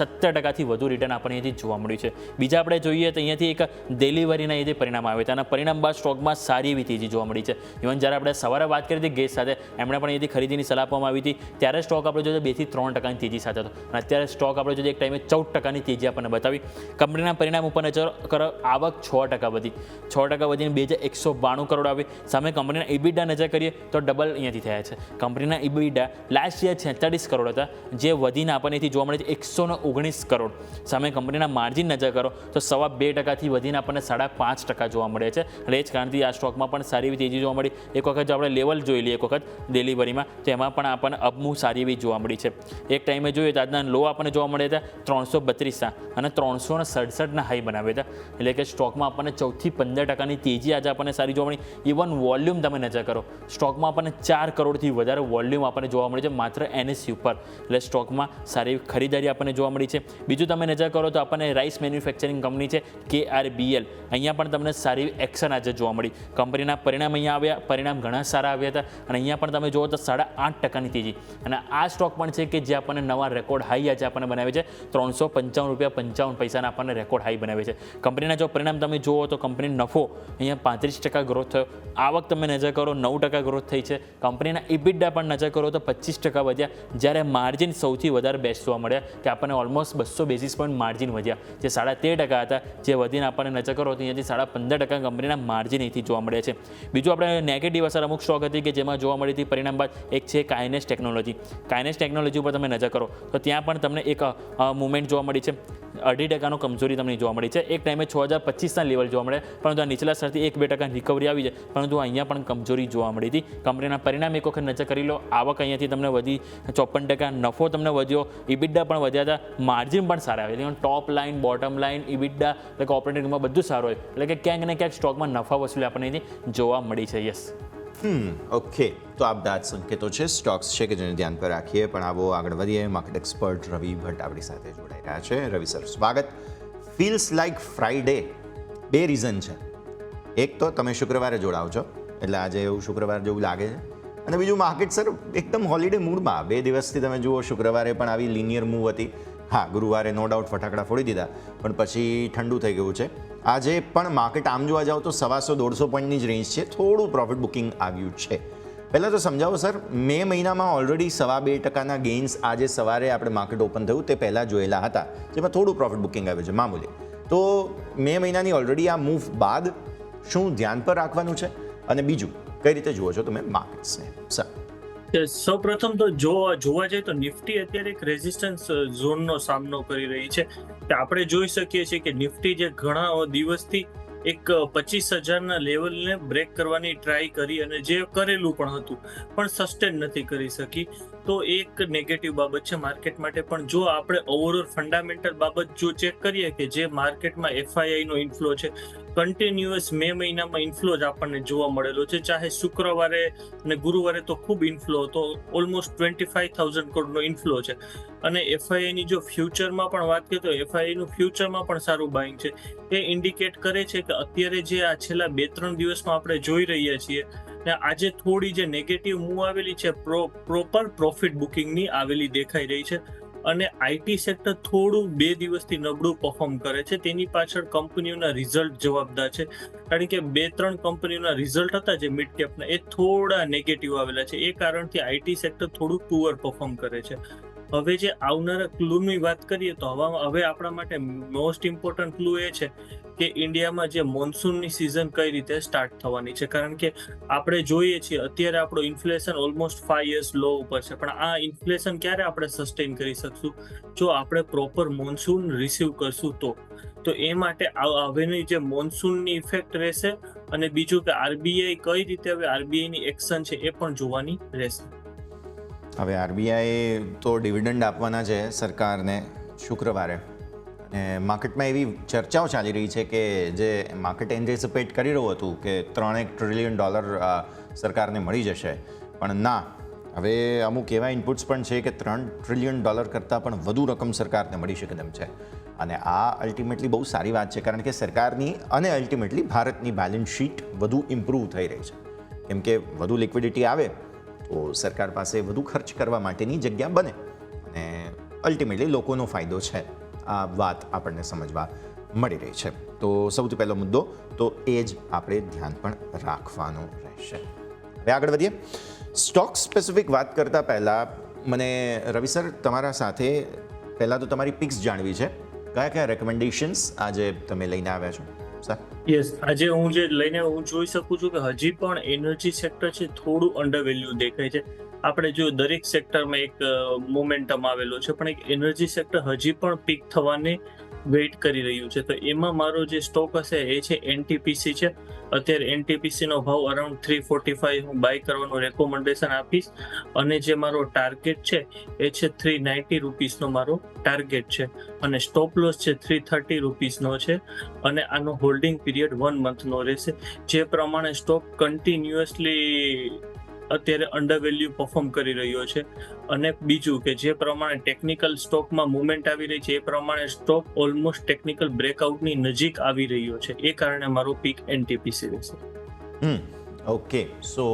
17%થી વધુ રિટર્ન આપણને અહીંથી જોવા મળ્યું છે. બીજા આપણે જોઈએ તો અહીંયાથી એક ડિલિવરીના અહીંથી પરિણામ આવે છે અને પરિણામ બાદ સ્ટોકમાં સારી એવી તેજી જોવા મળી છે. ઇવન જ્યારે આપણે સવારે વાત કરી હતી ગેસ સાથે, એમણે પણ અહીંથી ખરીદીની સલાહ આપવામાં આવી હતી, ત્યારે સ્ટોક આપણે જોઈએ 2 થી 3%ની તેજી સાથે હતો અને અત્યારે સ્ટોક આપણે જોઈએ એક ટાઈમે 14%ની તેજી આપણને બતાવી. કંપનીના પરિણામ ઉપર નજર કરો, આવક 6% વધી, 6% વધીને 2192 કરોડ આવી. સામે કંપનીના ઇબિડા નજર કરીએ તો ડબલ અહીંયાથી થયા છે. કંપનીના ઇબિડા લાસ્ટ યર 46 કરોડ હતા, જે વધીને આપણનેથી જોવા મળે છે 119 કરોડ. સામે કંપનીના માર્જિન નજર કરો તો 2.25%થી વધીને આપણને 5.5% જોવા મળે છે. એટલે એ જ કારણથી આ સ્ટોકમાં પણ સારી એવી તેજી જોવા મળી. એક વખત જો આપણે લેવલ જોઈ લઈએ એક વખત ડિલિવરીમાં, તો એમાં પણ આપણને અપમૂવ સારી એવી જોવા મળી છે. એક ટાઈમે જોઈએ તો આજના લો આપણને જોવા મળ્યા હતા 332 અને 367ના હાઈ બનાવ્યા હતા. એટલે કે સ્ટોકમાં આપણને 14 થી 15%ની તેજી આજે આપણને સારી જોવા મળી. ઇવન વોલ્યુમ તમે નજર કરો, સ્ટોકમાં આપણને 4 કરોડથી વધારે વોલ્યુમ આપણને જોવા મળે છે માત્ર NSE ઉપર. એટલે સ્ટોકમાં સારી ખરીદારી આપણને જોવા મળી છે. બીજું તમે નજર કરો તો આપણને રાઈસ મેન્યુફેક્ચરિંગ કંપની છે KRBL, અહીંયા પણ તમને સારી એક્શન આજે જોવા મળી. કંપનીના પરિણામ અહીંયા આવ્યા, પરિણામ ઘણા સારા આવ્યા હતા અને અહીંયા પણ તમે જુઓ તો 8.5%ની તેજી. અને આ સ્ટોક પણ છે કે જે આપણને નવા રેકોર્ડ હાઈ આજે આપણને બનાવે છે. ₹355.55 આપણને રેકોર્ડ હાઈ બનાવે છે. કંપનીના જો પરિણામ તમે જુઓ તો કંપની નફો અહીંયા 35% ગ્રોથ થયો. આવક તમે નજર કરો 9% ગ્રોથ થઈ છે. કંપનીના ઇબિડા પણ નજર કરો તો 25% વધ્યા, જ્યારે માર્જિન સૌથી વધારે બેસ્ટ જોવા મળ્યા કે આપણને ઓલમોસ્ટ 200 બેઝિસ પોઈન્ટ માર્જિન વધ્યા, જે 13.5% હતા, જે વધીને આપણને નજર કરો તો અહીંયાથી 15% કંપનીના માર્જિન અહીંથી જોવા મળ્યા છે. બીજું આપણે નેગેટિવ અસર અમુક સ્ટોક હતી કે જેમાં જોવા મળી હતી પરિણામ બાદ, એક છે કાઇનેસ ટેકનોલોજી. કાઇનેસ ટેકનોલોજી ઉપર તમે નજર કરો તો ત્યાં પણ તમને એક મુવમેન્ટ જોવા મળી છે. 2.5% કમજોરી તમને જોવા મળી છે. એક ટાઈમે 6025ના લેવલ જોવા મળે, પરંતુ આ નીચલા સ્તરથી 1-2% રિકવરી આવી છે, પરંતુ અહીંયા પણ કમજોરી જોવા મળી હતી. કંપનીના પરિણામ એક વખત નજર કરી લો. આવક અહીંયાથી તમને વધી 54%, નફો તમને વધ્યો, ઇબિડા પણ વધ્યા હતા, માર્જિન પણ સારા આવે. ટોપ લાઇન, બોટમ લાઇન, ઇબિડા એટલે કે ઓપરેટિંગમાં બધું સારું હોય, એટલે કે ક્યાંક ને ક્યાંક સ્ટોકમાં નફા વસૂલી આપણને અહીંથી જોવા મળી છે. યસ, ઓકે, તો આ બધા સંકેતો છે, સ્ટોક્સ છે કે જેને ધ્યાન પર રાખીએ. પણ આવો આગળ વધીએ. માર્કેટ એક્સપર્ટ રવિ ભટ્ટ આપણી સાથે જોડાઈ રહ્યા છે. રવિ સર, સ્વાગત. Feels like Friday. 2 રીઝન છે. એક તો તમે શુક્રવારે જોડાવ છો એટલે આજે એવું શુક્રવાર જેવું લાગે છે, અને બીજું માર્કેટ સર એકદમ હોલિડે મૂડમાં. 2 દિવસથી તમે જુઓ શુક્રવારે પણ આવી લિનિયર મૂવ હતી, હા, ગુરુવારે નો ડાઉટ ફટાકડા ફોડી દીધા, પણ પછી ઠંડુ થઈ ગયું છે. આજે પણ માર્કેટ આમ જોવા જાવ તો 150-150 પોઈન્ટની જ રેન્જ છે. થોડું પ્રોફિટ બુકિંગ આવ્યું છે. પહેલાં તો સમજાવો સર, મે મહિનામાં ઓલરેડી 2.5% ગેઇન્સ આજે સવારે આપણે માર્કેટ ઓપન થયું તે પહેલાં જોયેલા હતા, જેમાં થોડું પ્રોફિટ બુકિંગ આવ્યું છે મામૂલી. તો મે મહિનાની ઓલરેડી આ મૂવ બાદ શું ધ્યાન પર રાખવાનું છે, અને બીજું કઈ રીતે જુઓ છો તમે માર્કેટ્સને સર? સૌ પ્રથમ તો જોવા જઈએ તો નિફ્ટી અત્યારે એક રેઝિસ્ટન્સ ઝોનનો સામનો કરી રહી છે. આપણે જોઈ શકીએ છીએ કે નિફ્ટી જે ઘણા દિવસથી એક 25,000ના લેવલને બ્રેક કરવાની ટ્રાય કરી અને જે કરેલું પણ હતું પણ સસ્ટેન નથી કરી શકી, તો એક નેગેટિવ બાબત છે માર્કેટ માટે. પણ જો આપણે ઓવરઓલ ફંડામેન્ટલ બાબત જો ચેક કરીએ કે જે માર્કેટમાં એફઆઈઆઈનો ઇન્ફ્લો છે, કન્ટિન્યુઅસ મે મહિનામાં ઇન્ફ્લો જ આપણને જોવા મળેલો છે. ચાહે શુક્રવારે અને ગુરુવારે તો ખૂબ ઇન્ફ્લો હતો, ઓલમોસ્ટ 25,000 કરોડનો ઇન્ફ્લો છે. અને એફઆઈઆઈની જો ફ્યુચરમાં પણ વાત કરીએ તો એફઆઈઆઈનું ફ્યુચરમાં પણ સારું બાઇંગ છે. એ ઇન્ડિકેટ કરે છે કે અત્યારે જે આ છેલ્લા 2-3 દિવસમાં આપણે જોઈ રહ્યા છીએ ને આજે થોડી જે નેગેટિવ મૂવ આવેલી છે પ્રોપર પ્રોફિટ બુકિંગની આવેલી દેખાઈ રહી છે. અને આઈટી સેક્ટર થોડું 2 દિવસથી નબળું પરફોર્મ કરે છે. તેની પાછળ કંપનીઓના રિઝલ્ટ જવાબદાર છે, કારણ કે 2-3 કંપનીઓના રિઝલ્ટ હતા જે મિડ કેપના, એ થોડા નેગેટિવ આવેલા છે. એ કારણથી આઈટી સેક્ટર થોડું પુઅર પરફોર્મ કરે છે. હવે જે આવનારા ક્લૂની વાત કરીએ તો હવે આપણા માટે મોસ્ટ ઇમ્પોર્ટન્ટ ક્લુ એ છે કે ઇન્ડિયામાં જે મોન્સૂનની સિઝન કઈ રીતે સ્ટાર્ટ થવાની છે. કારણ કે આપણે જોઈએ છીએ અત્યારે આપણો ઇન્ફ્લેશન ઓલમોસ્ટ 5 years લો ઉપર છે, પણ આ ઇન્ફ્લેશન ક્યારે આપણે સસ્ટેન કરી શકશું? જો આપણે પ્રોપર મોન્સૂન રિસીવ કરશું તો એ માટે હવેની જે મોન્સૂનની ઇફેક્ટ રહેશે, અને બીજું કે આરબીઆઈ કઈ રીતે હવે આરબીઆઈની એક્શન છે એ પણ જોવાની રહેશે. હવે આરબીઆઈ તો ડિવિડન્ડ આપવાના છે સરકારને શુક્રવારે, અને માર્કેટમાં એવી ચર્ચાઓ ચાલી રહી છે કે જે માર્કેટ એન્ટિસિપેટ કરી રહ્યું હતું કે $3 ટ્રિલિયન સરકારને મળી જશે, પણ ના, હવે અમુક એવા ઇનપુટ્સ પણ છે કે $3 ટ્રિલિયન કરતાં પણ વધુ રકમ સરકારને મળી શકે તેમ છે. અને આ અલ્ટિમેટલી બહુ સારી વાત છે, કારણ કે સરકારની અને અલ્ટિમેટલી ભારતની બેલેન્સ શીટ વધુ ઇમ્પ્રૂવ થઈ રહી છે. કેમ કે વધુ લિક્વિડિટી આવે તો સરકાર પાસે વધુ ખર્ચ કરવા માટેની જગ્યા બને, અને અલ્ટિમેટલી લોકોનો ફાયદો છે. આ વાત આપણને સમજવા મળી રહી છે. તો સૌથી પહેલો મુદ્દો તો એ જ આપણે ધ્યાન પણ રાખવાનો રહેશે. હવે આગળ વધીએ. સ્ટોક સ્પેસિફિક વાત કરતાં પહેલાં મને રવિ સર તમારા સાથે પહેલાં તો તમારી પિક્સ જાણવી છે. કયા કયા રેકમેન્ડેશન્સ આજે તમે લઈને આવ્યા છો સર? યસ, આજે હું જે લઈને હું જોઈ શકું છું કે હજી પણ એનર્જી સેક્ટર છે થોડું અંડર વેલ્યુ દેખાય છે. આપણે જો દરેક સેક્ટરમાં એક મોમેન્ટમ આવેલો છે, પણ એક એનર્જી સેક્ટર હજી પણ પીક થવાને વેઇટ કરી રહ્યું છે. તો એમાં મારો જે સ્ટોક હશે એ છે એનટીપીસી છે. અત્યારે એનટીપીસીનો ભાવ અરાઉન્ડ 345 હું બાય કરવાનું રેકોમેન્ડેશન આપીશ, અને જે મારો ટાર્ગેટ છે એ છે 390 રૂપીસનો મારો ટાર્ગેટ છે, અને સ્ટોપ લોસ છે 330 રૂપીસનો છે, અને આનો હોલ્ડિંગ પીરિયડ 1 મંથનો રહેશે. જે પ્રમાણે સ્ટોક કન્ટિન્યુઅસલી અત્યારે અંડર વેલ્યુ પરફોર્મ કરી રહ્યો છે, અને બીજું કે જે પ્રમાણે ટેકનિકલ સ્ટોકમાં મુવમેન્ટ આવી રહી છે એ પ્રમાણે સ્ટોક ઓલમોસ્ટ ટેકનિકલ બ્રેકઆઉટની નજીક આવી રહ્યો છે. એ કારણે મારો પીક એનટીપીસી રહેશે. ઓકે, સો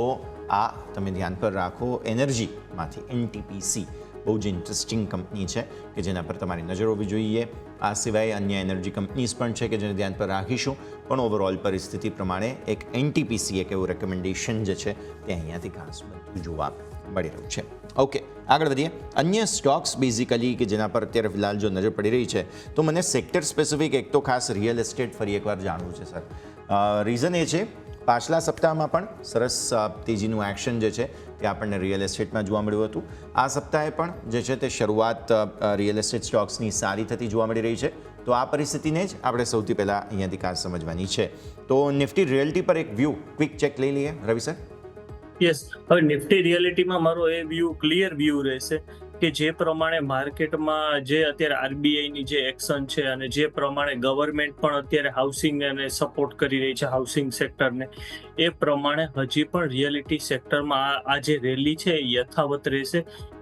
આ તમે ધ્યાન પર રાખો. એનર્જીમાંથી એનટીપીસી બહુ જ ઇન્ટરેસ્ટિંગ કંપની છે કે જેના પર તમારી નજર હોવી જોઈએ. આ સિવાય અન્ય એનર્જી કંપનીઝ પણ છે કે જેને ધ્યાન પર રાખીશું, પણ ઓવરઓલ પરિસ્થિતિ પ્રમાણે એક એનટીપીસી એક એવું રેકમેન્ડેશન જે છે તે અહીંયાથી ખાસ બધું જોવા મળી રહ્યું છે. ઓકે, આગળ વધીએ. અન્ય સ્ટોક્સ બેઝિકલી કે જેના પર અત્યારે ફિલહાલ જો નજર પડી રહી છે તો મને સેક્ટર સ્પેસિફિક એક તો ખાસ રિયલ એસ્ટેટ ફરી એકવાર જાણવું છે સર. રીઝન એ છે પાછલા સપ્તાહમાં પણ સરસ તેજીનું એક્શન જે છે તે આપણને રિયલ એસ્ટેટમાં જોવા મળ્યું હતું. આ સપ્તાહે પણ જે છે તે શરૂઆત રિયલ એસ્ટેટ સ્ટોક્સની સારી થતી જોવા મળી રહી છે. તો આ પરિસ્થિતિને જ આપણે સૌથી પહેલાં અહીંયાથી ખાસ સમજવાની છે. તો નિફ્ટી રિયલ્ટી પર એક વ્યૂ ક્વિક ચેક લઈ લઈએ રવિ સર. યસ, હવે નિફ્ટી રિયાલિટીમાં મારો એ ક્લિયર વ્યૂ રહેશે કે જે પ્રમાણે માર્કેટમાં જે અત્યારે આરબીઆઈની જે એક્શન છે, અને જે પ્રમાણે ગવર્મેન્ટ પણ અત્યારે હાઉસિંગને સપોર્ટ કરી રહી છે, હાઉસિંગ સેક્ટરને, એ પ્રમાણે હજી પણ રિયાલિટી સેક્ટરમાં આ જે રેલી છે એ યથાવત રહેશે.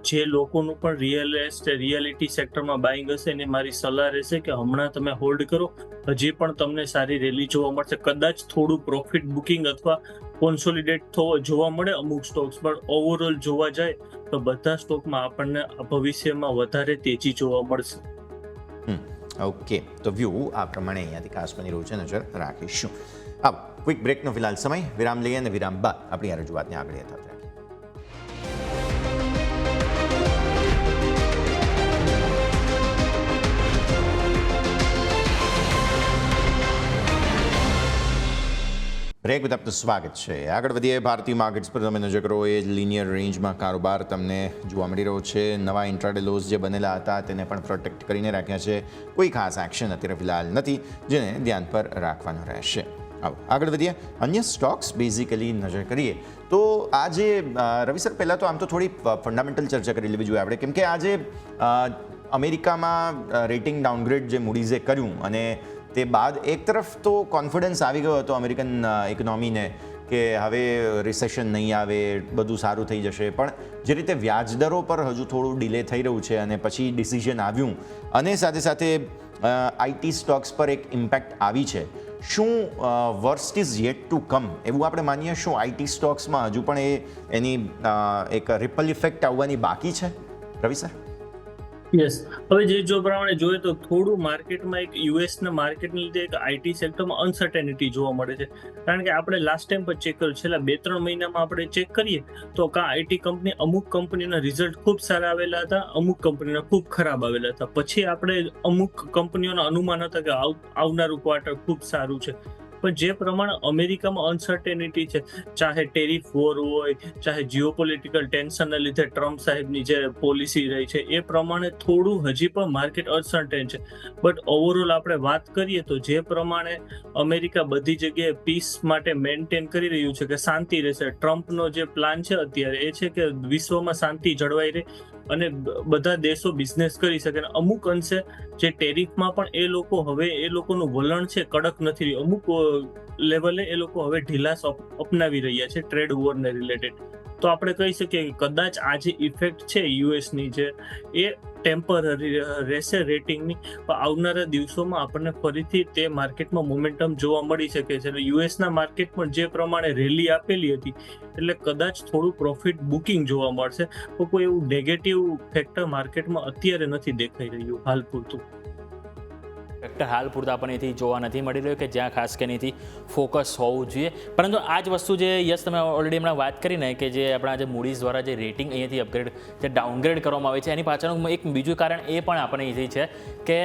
જે લોકોનું પણ રિયાલિટી સેક્ટરમાં બાઇંગ હશે એને મારી સલાહ રહેશે કે હમણાં તમે હોલ્ડ કરો, હજી પણ તમને સારી રેલી જોવા મળશે. કદાચ થોડું પ્રોફિટ બુકિંગ અથવા કોન્સોલિડેટ જોવા મળે અમુક સ્ટોક્સ, પણ ઓવરઓલ જોવા જાય તો બધા સ્ટોકમાં આપણને ભવિષ્યમાં વધારે તેજી જોવા મળશે. ઓકે, તો વ્યૂ આ પ્રમાણે અહીંયાથી ખાસ બની રહ્યું છે, નજર રાખીશું. આવો ક્વિક બ્રેકનો ફિલહાલ સમય, વિરામ લઈએ અને વિરામ બાદ આપણી આ રજૂઆતને આગળ યથાવત રાખીએ. બ્રેક બાદ આપનું સ્વાગત છે. આગળ વધીએ. ભારતીય માર્કેટ્સ પર તમે નજર કરો એ જ લિનિયર રેન્જમાં કારોબાર તમને જોવા મળી રહ્યો છે. નવા ઇન્ટ્રાડે લોસ જે બનેલા હતા તેને પણ પ્રોટેક્ટ કરીને રાખ્યા છે. કોઈ ખાસ એક્શન અત્યારે ફિલહાલ નથી જેને ધ્યાન પર રાખવાનું રહેશે. આવો આગળ વધીએ. અન્ય સ્ટોક્સ બેઝિકલી નજર કરીએ તો આજે રવિ સર, પહેલાં તો આમ તો થોડી ફંડામેન્ટલ ચર્ચા કરી લેવી જોઈએ આપણે, કેમ કે આજે અમેરિકામાં રેટિંગ ડાઉનગ્રેડ જે મૂડીઝે કર્યું અને તે બાદ એક તરફ તો કોન્ફિડન્સ આવી ગયો હતો અમેરિકન ઇકોનોમીને કે હવે રિસેશન નહીં આવે, બધું સારું થઈ જશે. પણ જે રીતે વ્યાજદરો પર હજુ થોડું ડિલે થઈ રહ્યું છે અને પછી ડિસિઝન આવ્યું અને સાથે સાથે આઈટી સ્ટોક્સ પર એક ઇમ્પેક્ટ આવી છે, શું worst is yet to come એવું આપણે માનીએ? શું આઈટી સ્ટોક્સમાં હજુ પણ એની એક રિપલ ઇફેક્ટ આવવાની બાકી છે, રવિ સર? યસ, હવે જો પ્રમાણે જોઈએ તો થોડું માર્કેટમાં એક યુએસના માર્કેટને લીધે એક આઈટી સેક્ટરમાં અનસર્ટેનિટી જોવા મળે છે. કારણ કે આપણે લાસ્ટ ટાઈમ પર ચેક કર્યું, છેલ્લા 2-3 મહિનામાં આપણે ચેક કરીએ તો આઈટી કંપની, અમુક કંપનીના રિઝલ્ટ ખૂબ સારા આવેલા હતા, અમુક કંપનીના ખૂબ ખરાબ આવેલા હતા. પછી આપણે અમુક કંપનીઓના અનુમાન હતા કે આવનારું ક્વાર્ટર ખૂબ સારું છે. પણ જે પ્રમાણે અમેરિકામાં અનસર્ટેનિટી છે, ચાહે ટેરિફ વોર હોય, ચાહે જીઓપોલિટિકલ ટેન્શનના લીધે ટ્રમ્પ સાહેબની જે પોલિસી રહી છે, એ પ્રમાણે થોડું હજી પણ માર્કેટ અનસર્ટેન છે. બટ ઓવરઓલ આપણે વાત કરીએ તો જે પ્રમાણે અમેરિકા બધી જગ્યાએ પીસ માટે મેન્ટેન કરી રહ્યું છે કે શાંતિ રહેશે. ટ્રમ્પનો જે પ્લાન છે અત્યારે એ છે કે વિશ્વમાં શાંતિ જળવાઈ રહે અને બધા દેશો બિઝનેસ કરી શકે. અમુક અંશે જે ટેરિફમાં પણ એ લોકોનું વલણ છે કડક નથી રહ્યું. અમુક લેવલે એ લોકો હવે ઢીલાસ અપનાવી રહ્યા છે ટ્રેડ વોરને રિલેટેડ. તો આપણે કહી શકીએ કે કદાચ આ જે ઇફેક્ટ છે યુએસની છે એ ટેમ્પરરી રહેશે રેટિંગની, પણ આવનારા દિવસોમાં આપણને ફરીથી તે માર્કેટમાં મોમેન્ટમ જોવા મળી શકે છે. યુએસના માર્કેટ પણ જે પ્રમાણે રેલી આપેલી હતી એટલે કદાચ થોડું પ્રોફિટ બુકિંગ જોવા મળશે. તો કોઈ એવું નેગેટિવ ફેક્ટર માર્કેટમાં અત્યારે નથી દેખાઈ રહ્યું હાલ પૂરતું. ફેક્ટર હાલ પૂરતા આપણને એથી જોવા નથી મળી રહ્યું કે જ્યાં ખાસ કરીને એથી ફોકસ હોવું જોઈએ. પરંતુ આ જ વસ્તુ જે યસ તમે ઓલરેડી હમણાં વાત કરીને કે જે આપણા જે મૂડીઝ દ્વારા જે રેટિંગ અહીંયાથી અપગ્રેડ, જે ડાઉનગ્રેડ કરવામાં આવે છે, એની પાછળનું એક બીજું કારણ એ પણ આપણને એથી છે કે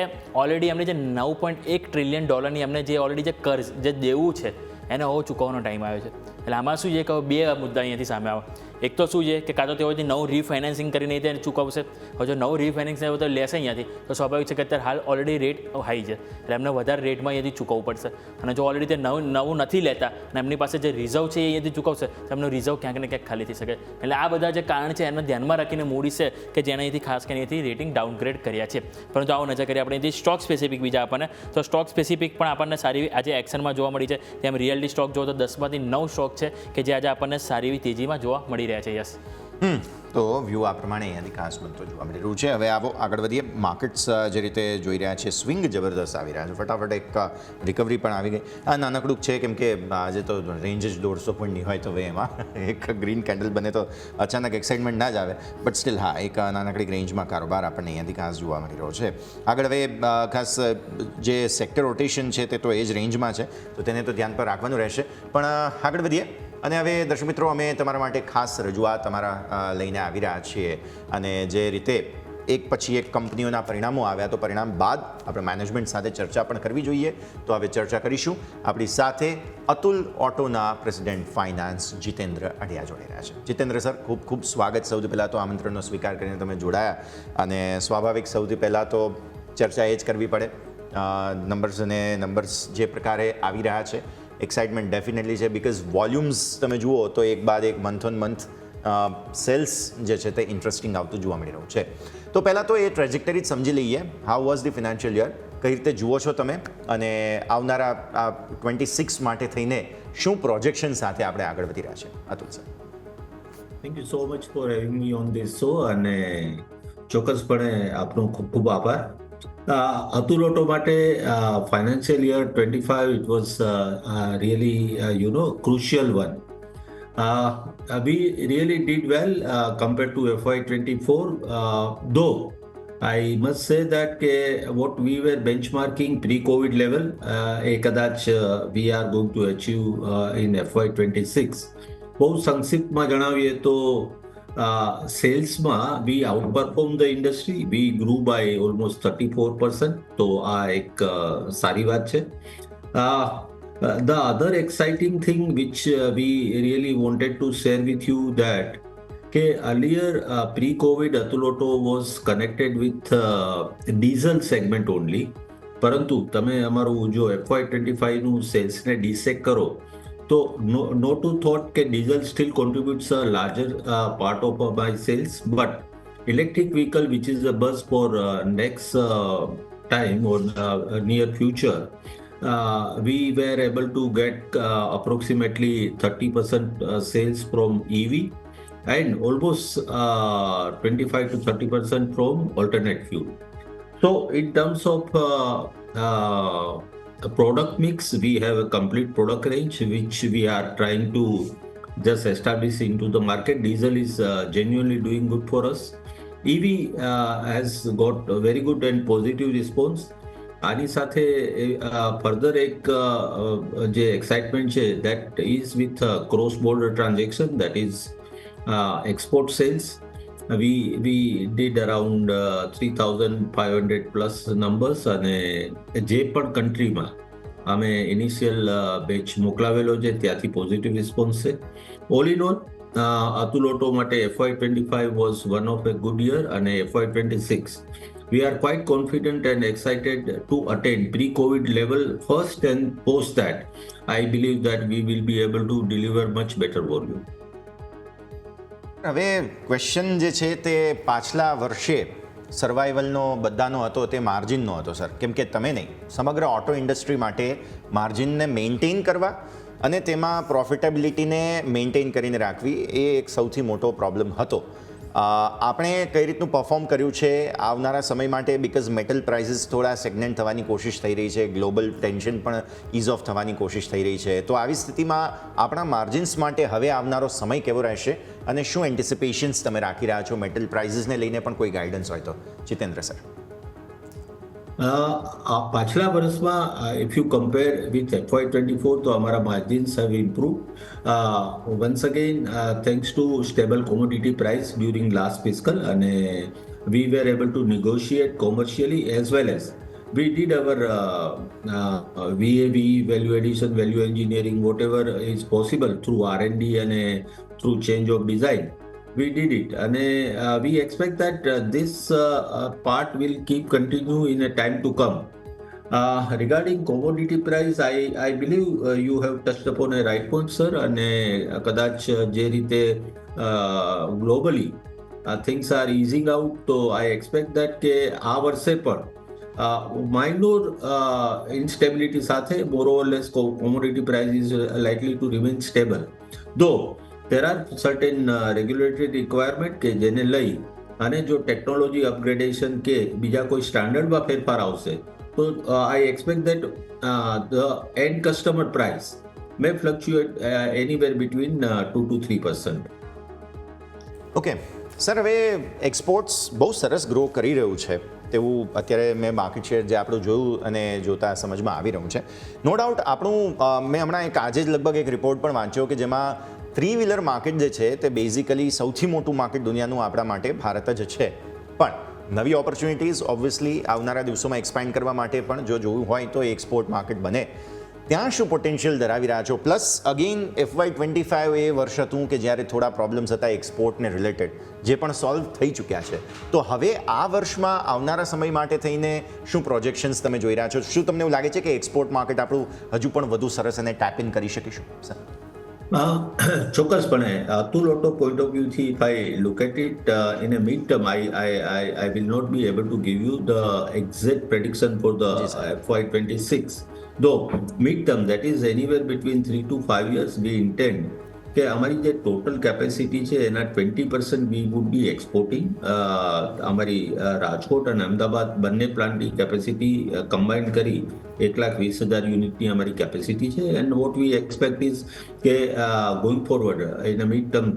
ઓલરેડી એમને જે $9.1 ટ્રિલિયન એમને જે ઓલરેડી જે કર્જ, જે દેવું છે એને હવે ચૂકવવાનો ટાઈમ આવ્યો છે. એટલે આમાં શું છે કે બે મુદ્દા અહીંયાથી સામે આવે. એક તો શું છે કે કાં તો તેઓ નવું રીફાઇનાન્સિંગ કરીને તેને ચૂકવશે. હવે જો નવું રીફાઇનાન્સિંગ તો લેશે અહીંયાથી તો સ્વાભાવિક છે કે અત્યારે હાલ ઓલરેડી રેટ હાઈ છે, એટલે એમને વધારે રેટમાં અહીંયાથી ચૂકવવું પડશે. અને જો ઓલરેડી તે નવું નથી લેતા અને એમની પાસે જે રિઝર્વ છે એ અહીંયાથી ચૂકવશે તો એમનું રિઝર્વ ક્યાંક ને ક્યાંક ખાલી થઈ શકે. એટલે આ બધા જે કારણ છે એને ધ્યાનમાં રાખીને મૂડી છે કે જેને અહીંથી ખાસ કરીને અહીંથી રેટિંગ ડાઉનગ્રેડ કર્યા છે. પરંતુ આવો નજર કરીએ આપણે અહીંથી સ્ટોક સ્પેસિફિક બીજા આપણને, તો સ્ટોક સ્પેસિફિક પણ આપણને સારી આજે એક્શનમાં જોવા મળી છે. તેમ રિયલ્ટી સ્ટોક જો તો 10માંથી 9 સ્ટોક છે કે જે આજે આપણને સારી એવી તેજીમાં જોવા મળી રહ્યા છે. યસ, તો વ્યૂ આ પ્રમાણે અહીંયાથી ખાસ બનતો જોવા મળી રહ્યું છે. હવે આવો આગળ વધીએ. માર્કેટ્સ જે રીતે જોઈ રહ્યા છે સ્વિંગ જબરદસ્ત આવી રહ્યા છે, ફટાફટ એક રિકવરી પણ આવી ગઈ. આ નાનકડું છે કેમ કે આજે તો રેન્જ જ 150 પોઈન્ટની હોય તો હવે એમાં એક ગ્રીન કેન્ડલ બને તો અચાનક એક્સાઇટમેન્ટ ના જ આવે. બટ સ્ટીલ હા, એક નાનકડી રેન્જમાં કારોબાર આપણને અહીંયાથી ખાસ જોવા મળી રહ્યો છે. આગળ હવે ખાસ જે સેક્ટર રોટેશન છે તે તો એ જ રેન્જમાં છે, તો તેને તો ધ્યાન પર રાખવાનું રહેશે. પણ આગળ વધીએ અને હવે દર્શક મિત્રો, અમે તમારા માટે ખાસ રજૂઆત અમારા લઈને આવી રહ્યા છીએ. અને જે રીતે એક પછી એક કંપનીઓના પરિણામો આવ્યા, તો પરિણામ બાદ આપણે મેનેજમેન્ટ સાથે ચર્ચા પણ કરવી જોઈએ. તો હવે ચર્ચા કરીશું. આપણી સાથે અતુલ ઓટોના પ્રેસિડેન્ટ ફાઇનાન્સ જીતેન્દ્ર અઢિયા જોડાઈ રહ્યા છે. જીતેન્દ્ર સર, ખૂબ ખૂબ સ્વાગત. સૌથી પહેલાં તો આમંત્રણનો સ્વીકાર કરીને તમે જોડાયા, અને સ્વાભાવિક સૌથી પહેલાં તો ચર્ચા એ જ કરવી પડે. નંબર્સ જે પ્રકારે આવી રહ્યા છે, એક્સાઇટમેન્ટ ડેફિનેટલી છે, બિકોઝ વોલ્યુમ્સ તમે જુઓ તો એક બાદ એક મંથ ઓન મંથ સેલ્સ જે છે તે ઇન્ટરેસ્ટિંગ આવતું જોવા મળી રહ્યું છે. તો પહેલાં તો એ ટ્રેજેક્ટરી જ સમજી લઈએ. How was the financial year? કઈ રીતે જુઓ છો તમે, અને આવનારા 26 માટે થઈને શું પ્રોજેક્શન સાથે આપણે આગળ વધી રહ્યા છે? Atul sir, thank you so much for having me on this show, અને ચોક્કસપણે આપનો ખૂબ ખૂબ આભાર. Atul Auto માટે financial year 25 it was really crucial one. We really did well compared to FY24, though I must say that what we were benchmarking pre-COVID level, we are going to achieve in FY26. બહુ સંક્ષિપ્તમાં જણાવીએ તો સેલ્સમાં we outperform the industry. We grew by almost 34%. તો આ એક સારી વાત છે. The other exciting thing which we really wanted to share with you that earlier pre-COVID Atul Auto was connected with diesel segment only. પરંતુ તમે અમારું જો FY25 નું સેલ્સને ડિસેક કરો તો no to thought કે diesel still contributes a larger part of my sales, but electric vehicle which is a buzz for next time or near future, we were able to get approximately 30% sales from EV and almost 25 to 30% from alternate fuel. So in terms of product mix, we have a complete product range which we are trying to just establish into the market. Diesel is genuinely doing good for us. EV has got a very good and positive response. આની સાથે further એક જે excitement છે that is with cross border transaction, that is export sales. We did around 3,500 plus numbers અને જે પણ કન્ટ્રીમાં અમે ઇનિશિયલ બેચ મોકલાવેલો છે ત્યાંથી પોઝિટિવ રિસ્પોન્સ છે. All in all Atul auto માટે FY25 was one of a good year અને FY26 we are quite confident and excited to attain pre-COVID level first, and post that I believe that we will be able to deliver much better volume. હવે question જે છે તે પાછલા વર્ષે સર્વાઈવલનો બધાનો હતો તે માર્જિનનો હતો સર, કેમ કે તમે નહીં સમગ્ર ઓટો ઇન્ડસ્ટ્રી માટે માર્જિનને મેન્ટેન કરવા અને તેમાં પ્રોફિટેબિલિટીને મેન્ટેન કરીને રાખવી એ એક સૌથી મોટો પ્રોબ્લેમ હતો. આપણે કઈ રીતનું પરફોર્મ કર્યું છે આવનારા સમય માટે, બિકોઝ મેટલ પ્રાઇસીસ થોડા સેગ્નેન્ટ થવાની કોશિશ થઈ રહી છે, ગ્લોબલ ટેન્શન પણ ઇઝ ઓફ થવાની કોશિશ થઈ રહી છે, તો આવી સ્થિતિમાં આપણા માર્જિન્સ માટે હવે આવનારો સમય કેવો રહેશે અને શું એન્ટિસિપેશન્સ તમે રાખી રહ્યા છો મેટલ પ્રાઇસીસને લઈને પણ કોઈ ગાઈડન્સ હોય તો? જીતેન્દ્ર સર. પાછલા વર્ષમાં if you compare with FY24 તો અમારા margins have improved. Once again, thanks to stable commodity price during last fiscal and we were able to negotiate commercially as well as we did our VAV, value addition, value engineering, whatever is possible through R&D and through change of design. We did it and we expect that this part will keep continue in a time to come. Regarding commodity price, I believe you have touched upon a right point, sir, and કદાચ જે રીતે globally things are easing out, so I expect that કે આ વર્ષે પણ minor instability સાથે more or less commodity price is likely to remain stable. Though there are certain regulatory requirement કે જેને લઈ અને જો ટેકનોલોજી અપગ્રેડેશન કે બીજા કોઈ સ્ટાન્ડર્ડમાં ફેરફાર આવશે તો I expect that the end customer price may fluctuate anywhere between 2 to 3%. Okay sir, હવે એક્સપોર્ટ્સ બહુ સરસ ગ્રો કરી રહ્યું છે તેવું અત્યારે મેં માર્કેટ શેર જે આપણું જોયું અને જોતા સમજમાં આવી રહ્યું છે. નો ડાઉટ આપણું મેં હમણાં એક આજે જ લગભગ એક રિપોર્ટ પણ વાંચ્યો કે જેમાં 3-વ્હીલર માર્કેટ જે છે તે બેઝિકલી સૌથી મોટું માર્કેટ દુનિયાનું આપણા માટે ભારત જ છે, પણ નવી ઓપોર્ચ્યુનિટીઝ ઓબ્વિયસલી આવનારા દિવસોમાં એક્સપાન્ડ કરવા માટે પણ જો જોવું હોય તો એક્સપોર્ટ માર્કેટ બને ત્યાં શું પોટેન્શિયલ ધરાવી રહ્યા છો? પ્લસ અગેન FY25 એ વર્ષ હતું કે જ્યારે થોડા પ્રોબ્લેમ્સ હતા એક્સપોર્ટને રિલેટેડ જે પણ સોલ્વ થઈ ચૂક્યા છે, તો હવે આ વર્ષમાં આવનારા સમય માટે થઈને શું પ્રોજેક્શન્સ તમે જોઈ રહ્યા છો? શું તમને એવું લાગે છે કે એક્સપોર્ટ માર્કેટ આપણું હજુ પણ વધુ સરસ અને ટેપ ઇન કરી શકીશું સર? ચોક્કસપણે Atul Auto point of view થી if I look at it in a mid term, I will not be able to give you the exact prediction for the FY26. Though mid term, that is anywhere between 3 to 5 years, we intend કે અમારી જે total capacity છે એના 20% વી would be exporting. અમારી રાજકોટ અને અમદાવાદ બંને પ્લાન્ટની capacity combine કરી 1,20,000 યુનિટની અમારી કેપેસિટી છે. And what we expect is કે going forward in a mid term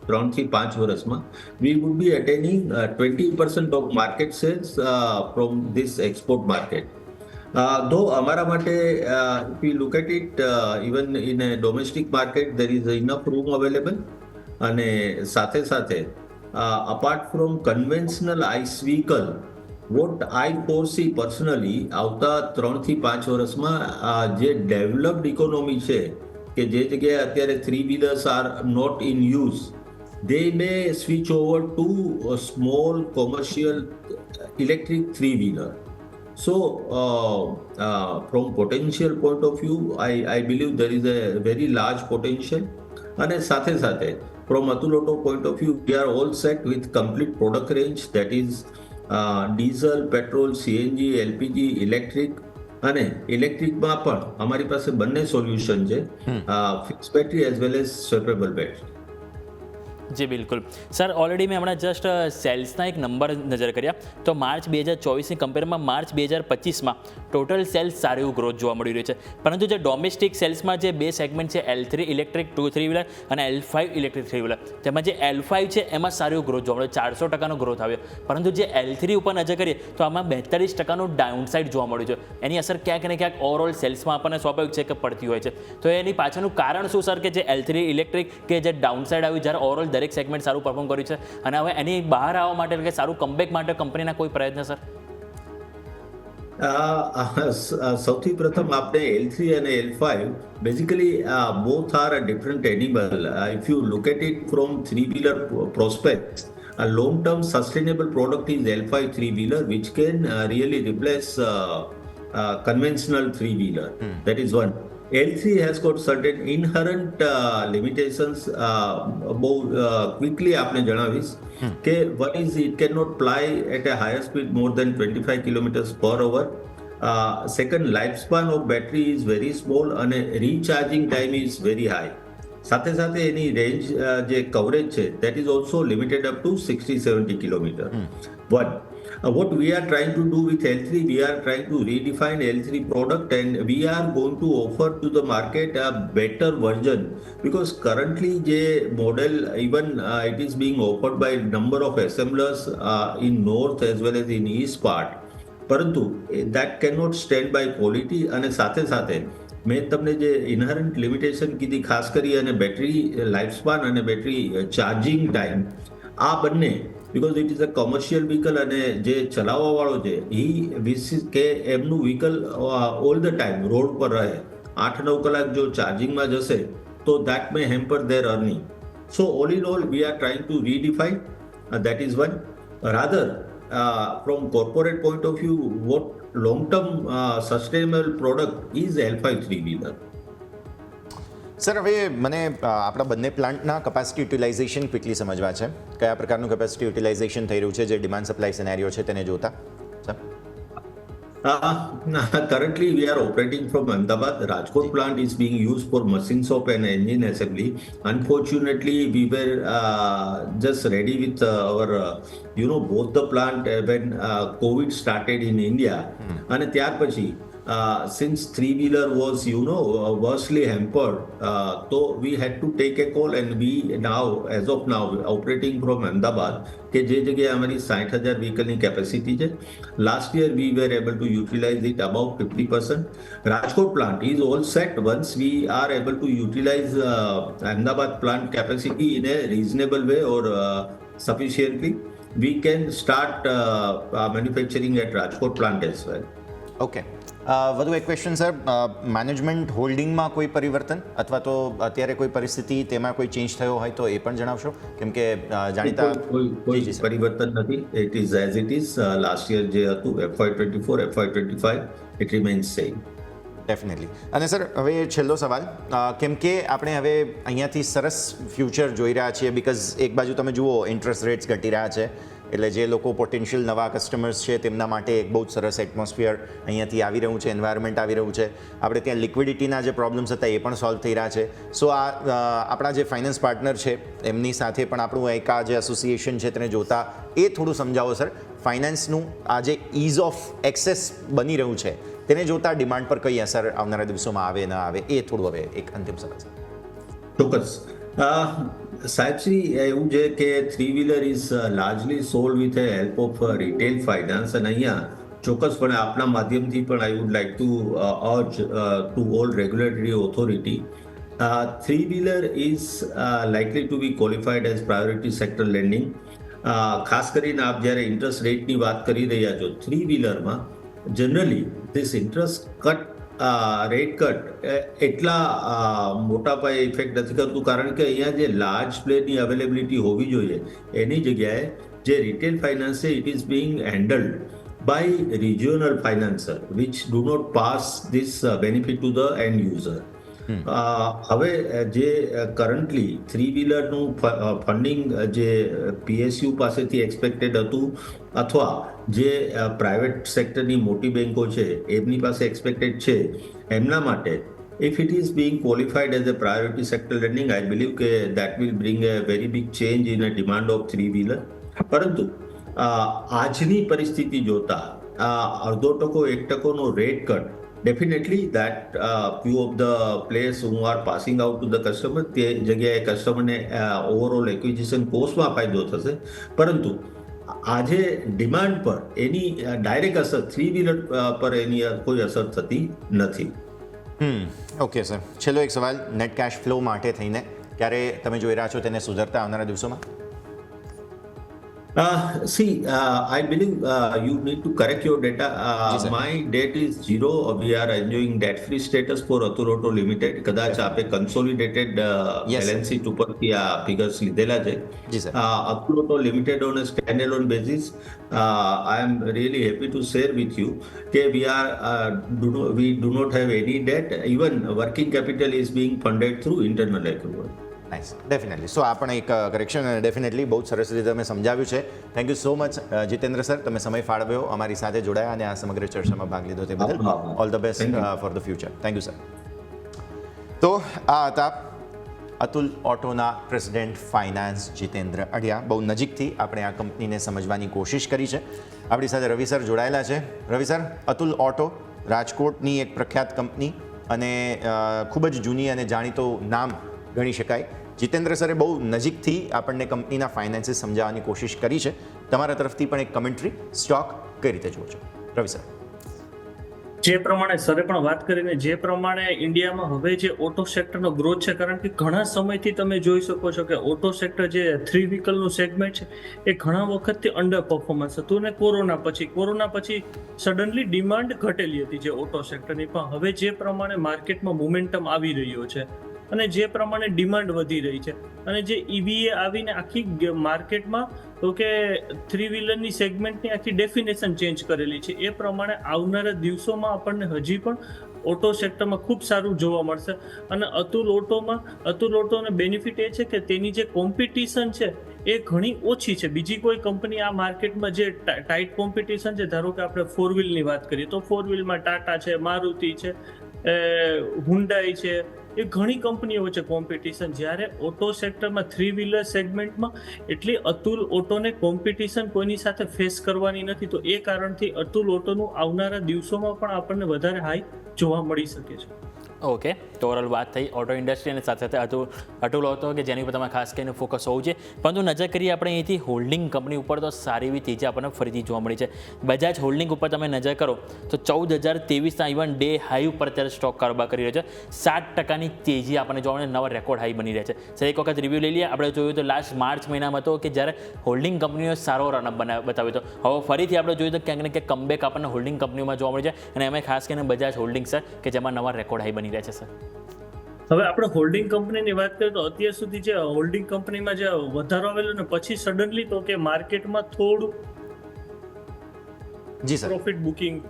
3 થી 5 વર્ષમાં we would be attaining 20% of market sales from this export market. Though અમારા માટે if we look at it even in a domestic market there is enough room available અને સાથે સાથે apart from conventional ICE vehicle what I foresee personally આવતા 3 થી 5 વર્ષમાં જે developed economy છે કે જે જગ્યાએ અત્યારે 3-wheelers are not in use they may switch over to a small commercial electric 3-wheeler. So, from potential point of view, I believe there is a very large potential. And સાથે from Atul Auto point of view, we are all set with complete product range that is diesel, petrol, CNG, LPG, electric. અને ઇલેક્ટ્રિકમાં પણ અમારી પાસે બંને solution છે fix battery as well as swappable battery. જી બિલકુલ sir, already મેં હમણાં જસ્ટ સેલ્સના એક નંબર નજર કર્યા તો માર્ચ 2024ની કમ્પેરમાં માર્ચ 2025માં ટોટલ સેલ્સ સારું એવું ગ્રોથ જોવા મળી રહ્યું છે. પરંતુ જે ડોમેસ્ટિક સેલ્સમાં જે બે સેગમેન્ટ છે L3 ઇલેક્ટ્રિક 2 3-wheeler અને L5 ઇલેક્ટ્રિક 3-wheeler, તેમાં જે L5 છે એમાં સારું એવું ગ્રોથ જોવા મળ્યો, 400% ગ્રોથ આવ્યો. પરંતુ જે L3 ઉપર નજર કરીએ તો આમાં 42% ડાઉન સાઇડ જોવા મળ્યું છે. એની અસર ક્યાંક ને ક્યાંક ઓવરઓલ સેલ્સમાં આપણને સ્વાભાવિક છે કે પડતી હોય છે. તો એની પાછળનું કારણ શું સર કે જે L3 ઇલેક્ટ્રિક કે જે ડાઉન સાઇડ આવ્યું જ્યારે ઓવરઓલ દરેક સેગમેન્ટ સારું પરફોર્મ કર્યું છે અને હવે એની બહાર આવવા માટે એટલે કે સારું કમબેક માટે કંપનીના કોઈ પ્રયત્ન સર? સૌથી પ્રથમ આપણે L3 અને L5 basically both are a different animal. If you look at it from 3-wheeler prospects, a long-term sustainable product is L5 3-wheeler which can really replace conventional 3-wheeler. That is one. L3 has got certain inherent limitations. Quickly आपने जणावीश कि one is it cannot fly at a higher speed more than 25 kilometers per hour. Second, lifespan of battery is very small and recharging time is very high. સાથે સાથે એની range જે coverage છે that is also limited up to 60-70 kilometer. One. What we are trying to do with L3, we are trying to redefine L3 product and we are going to offer to the market a better version because currently the model even it is being offered by number of assemblers in north as well as in east part. પરંતુ that cannot stand by quality અને સાથે સાથે મેં તમને જે ઇનહરન્ટ limitation કીધી ખાસ કરી અને બેટરી લાઈફ સ્પાન અને બેટરી ચાર્જિંગ ટાઈમ આ બંને because it is a commercial vehicle અને જે ચલાવવાવાળો છે એ કે એમનું vehicle all the time road પર રહે 8-9 કલાક જો ચાર્જિંગમાં જશે તો that may hamper their earning. So all in all we are trying to redefine that is one. Rather from corporate point of view what long term sustainable product is L5 3-wheeler. Sir હવે મને આપણા બંને પ્લાન્ટના capacity utilization quickly સમજવા છે. કયા પ્રકારનું capacity utilization થઈ રહ્યું છે જે ડિમાન્ડ સપ્લાય સિનેરિયો છે તેને જોતા? Sir currently we are operating from Ahmedabad. Rajkot plant is being used for machine shop and engine assembly. Unfortunately we were just ready with our both the plant when COVID started in India and ત્યાર પછી since 3-wheeler was worstly hampered so we had to take a call and we now as of now operating from Ahmedabad કે જે જગ્યાએ અમારી 60,000 વ્હીકલની capacity છે. Last year we were able to utilize it about 50%. Rajkot plant is all set. Once we are able to utilize Ahmedabad plant capacity in a reasonable way or sufficiently we can start manufacturing at Rajkot plant as well. Okay, વધુ એક question sir, management હોલ્ડિંગમાં કોઈ પરિવર્તન અથવા તો અત્યારે કોઈ પરિસ્થિતિ તેમાં કોઈ ચેન્જ થયો હોય તો એ પણ જણાવશો કેમ કે જાણીતા કોઈ પરિવર્તન નથી. It is as it is. Last year જે હતું FY24 FY25 it remains same. Definitely. અને સર હવે છેલ્લો સવાલ, કેમ કે આપણે હવે અહીંયાથી સરસ ફ્યુચર જોઈ રહ્યા છીએ બિકોઝ એક બાજુ તમે જુઓ ઇન્ટરેસ્ટ રેટ્સ ઘટી રહ્યા છે એટલે જે લોકો પોટેન્શિયલ નવા કસ્ટમર્સ છે તેમના માટે એક બહુ જ સરસ એટમોસ્ફિયર અહીંયાથી આવી રહ્યું છે, એન્વાયરમેન્ટ આવી રહ્યું છે. આપણે ત્યાં લિક્વિડિટીના જે પ્રોબ્લેમ્સ હતા એ પણ સોલ્વ થઈ રહ્યા છે. સો આપણા જે ફાઇનાન્સ પાર્ટનર છે એમની સાથે પણ આપણું એક આ જે એસોસિએશન છે તેને જોતા એ થોડું સમજાવો સર. ફાઇનાન્સનું આ જે ઇઝ ઓફ એક્સેસ બની રહ્યું છે તેને જોતા ડિમાન્ડ પર કઈ અસર આવનારા દિવસોમાં આવે ન આવે એ થોડું હવે એક અંતિમ સવાલ. ચોક્કસ. સાહેબશ્રી એવું છે કે three wheeler is largely sold with help of retail finance, અને અહીંયા ચોક્કસપણે આપના માધ્યમથી પણ I would like to urge to all regulatory authority, three wheeler is likely to be qualified as priority sector lending. ખાસ કરીને આપ જ્યારે ઇન્ટરેસ્ટ રેટની વાત કરી રહ્યા છો, થ્રી વ્હીલરમાં generally this interest cut rate cut એટલા મોટા પાયે ઇફેક્ટ નથી કરતું, કારણ કે અહીંયા જે લાર્જ પ્લેની અવેલેબિલિટી હોવી જોઈએ એની જગ્યાએ જે રિટેલ ફાઇનાન્સ છે it is being handled by regional financier which do not pass this benefit to the end user. હવે જે કરન્ટલી થ્રી વ્હીલરનું ફંડિંગ જે PSU પાસેથી એક્સપેક્ટેડ હતું અથવા જે પ્રાઇવેટ સેક્ટરની મોટી બેન્કો છે એમની પાસે એક્સપેક્ટેડ છે, એમના માટે if it is being qualified as a priority sector lending, I believe કે that will bring a very big change in a demand of three wheeler. પરંતુ આજની પરિસ્થિતિ જોતા 0.5% rate cut definitely that few of the players who are passing out to the customer, તે જગ્યાએ કસ્ટમરને overall acquisition કોસ્ટમાં ફાયદો થશે, પરંતુ આજે ડિમાન્ડ પર એની ડાયરેક્ટ અસર થ્રી વ્હીલર પર એની કોઈ અસર થતી નથી. ઓકે સર, છેલ્લો એક સવાલ નેટ કેશ ફ્લો માટે થઈને, ક્યારે તમે જોઈ રહ્યા છો તેને સુધરતા આવનારા દિવસોમાં? I believe you need to correct your data. My debt is zero. We are enjoying debt-free status for Atul Auto Limited. કદાચ આપે consolidated balance sheet ઉપરથી આ figures લીધેલા છે. Atul Auto Limited on a standalone basis, I am really happy to share with you કે we do not have any debt. Even working capital is being funded through internal accrual. Nice, definitely. So આ પણ એક correction અને definitely બહુ સરસ રીતે તમે સમજાવ્યું છે. Thank you so much Jitendra sir, તમે સમય ફાળવ્યો, અમારી સાથે જોડાયા અને આ સમગ્ર ચર્ચામાં ભાગ લીધો તે બદલ. All the best for the future. Thank you sir. તો આ હતા અતુલ ઓટોના પ્રેસિડેન્ટ ફાઇનાન્સ જીતેન્દ્ર અઢિયા. બહુ નજીકથી આપણે આ કંપનીને સમજવાની કોશિશ કરી છે. આપણી સાથે રવિ સર જોડાયેલા છે. રવિ સર, અતુલ ઓટો રાજકોટની એક પ્રખ્યાત કંપની અને ખૂબ જ જૂની અને જાણીતો નામ ગણી શકાય. જીતેન્દ્ર સરે બહુ નજીકથી આપણને કંપનીના ફાઇનાન્સીસ સમજાવવાની કોશિશ કરી છે. તમારા તરફથી પણ એક કમેન્ટ્રી, સ્ટોક કઈ રીતે જુઓ છો રવિ સર? જે પ્રમાણે સરે પણ વાત કરીને, જે પ્રમાણે ઇન્ડિયામાં હવે જે ઓટો સેક્ટરનો ગ્રોથ છે, કારણ કે ઘણા સમયથી તમે જોઈ શકો છો કે ઓટો સેક્ટર જે થ્રી વ્હીકલનું સેગમેન્ટ છે એ ઘણા વખતથી અંડર પરફોર્મન્સ હતું, અને કોરોના પછી સડનલી ડિમાન્ડ ઘટેલી હતી જે ઓટો સેક્ટરની. પણ હવે જે પ્રમાણે માર્કેટમાં મોમેન્ટમ આવી રહ્યો છે અને જે પ્રમાણે ડિમાન્ડ વધી રહી છે, અને જે EVA આવીને આખી માર્કેટમાં તો કે થ્રી વ્હીલરની સેગમેન્ટની આખી ડેફિનેશન ચેન્જ કરેલી છે, એ પ્રમાણે આવનારા દિવસોમાં આપણને હજી પણ ઓટો સેક્ટરમાં ખૂબ સારું જોવા મળશે. અને અતુલ ઓટોને બેનિફિટ એ છે કે તેની જે કોમ્પિટિશન છે એ ઘણી ઓછી છે. બીજી કોઈ કંપની આ માર્કેટમાં જે ટાઈટ કોમ્પિટિશન છે, ધારો કે આપણે ફોર વ્હીલની વાત કરીએ તો ફોર વ્હીલમાં ટાટા છે, મારુતિ છે, હુન્ડાઈ છે, એ ઘણી કંપનીઓ વચ્ચે કોમ્પિટિશન. જ્યારે ઓટો સેક્ટરમાં થ્રી વ્હીલર સેગમેન્ટમાં એટલી અતુલ ઓટોને કોમ્પિટિશન કોઈની સાથે ફેસ કરવાની નથી, તો એ કારણથી અતુલ ઓટોનું આવનારા દિવસોમાં પણ આપણને વધારે હાઈ જોવા મળી શકે છે. ઓકે, તો ઓવરઓલ વાત થઈ ઓટો ઇન્ડસ્ટ્રી અને સાથે સાથે અતુલ ઓટો કે જેની ઉપર તમારે ખાસ કરીને ફોકસ હોવું છે. પરંતુ નજર કરીએ આપણે અહીંથી હોલ્ડિંગ કંપની ઉપર તો સારી એવી તેજી આપણને ફરીથી જોવા મળી છે. બજાજ હોલ્ડિંગ ઉપર તમે નજર કરો તો 14,023ના ઇવન ડે હાઈ ઉપર અત્યારે સ્ટોક કારોબાર કરી રહ્યો છે. 7% તેજી આપણને જોવા મળે, નવા રેકોર્ડ હાઈ બની રહ્યા છે. સર, એક વખત રિવ્યૂ લઈ લઈએ. આપણે જોયું તો લાસ્ટ માર્ચ મહિનામાં હતો કે જ્યારે હોલ્ડિંગ કંપનીઓ સારો રનઅપ બતાવ્યો હતો. હવે ફરીથી આપણે જોયું તો ક્યાંક ને ક્યાંક કમબેક આપણને હોલ્ડિંગ કંપનીઓમાં જોવા મળે છે, અને એમાં ખાસ કરીને બજાજ હોલ્ડિંગ સર કે જેમાં નવા રેકોર્ડ હાઈ બની રહ્યા છે. સર, હવે આપણે હોલ્ડિંગ કંપનીની વાત કરીએ તો અત્યાર સુધી જે હોલ્ડિંગ કંપનીમાં જે વધારો આવેલો ને પછી સડનલી તો કે માર્કેટમાં થોડું પ્રોફિટ બુકિંગ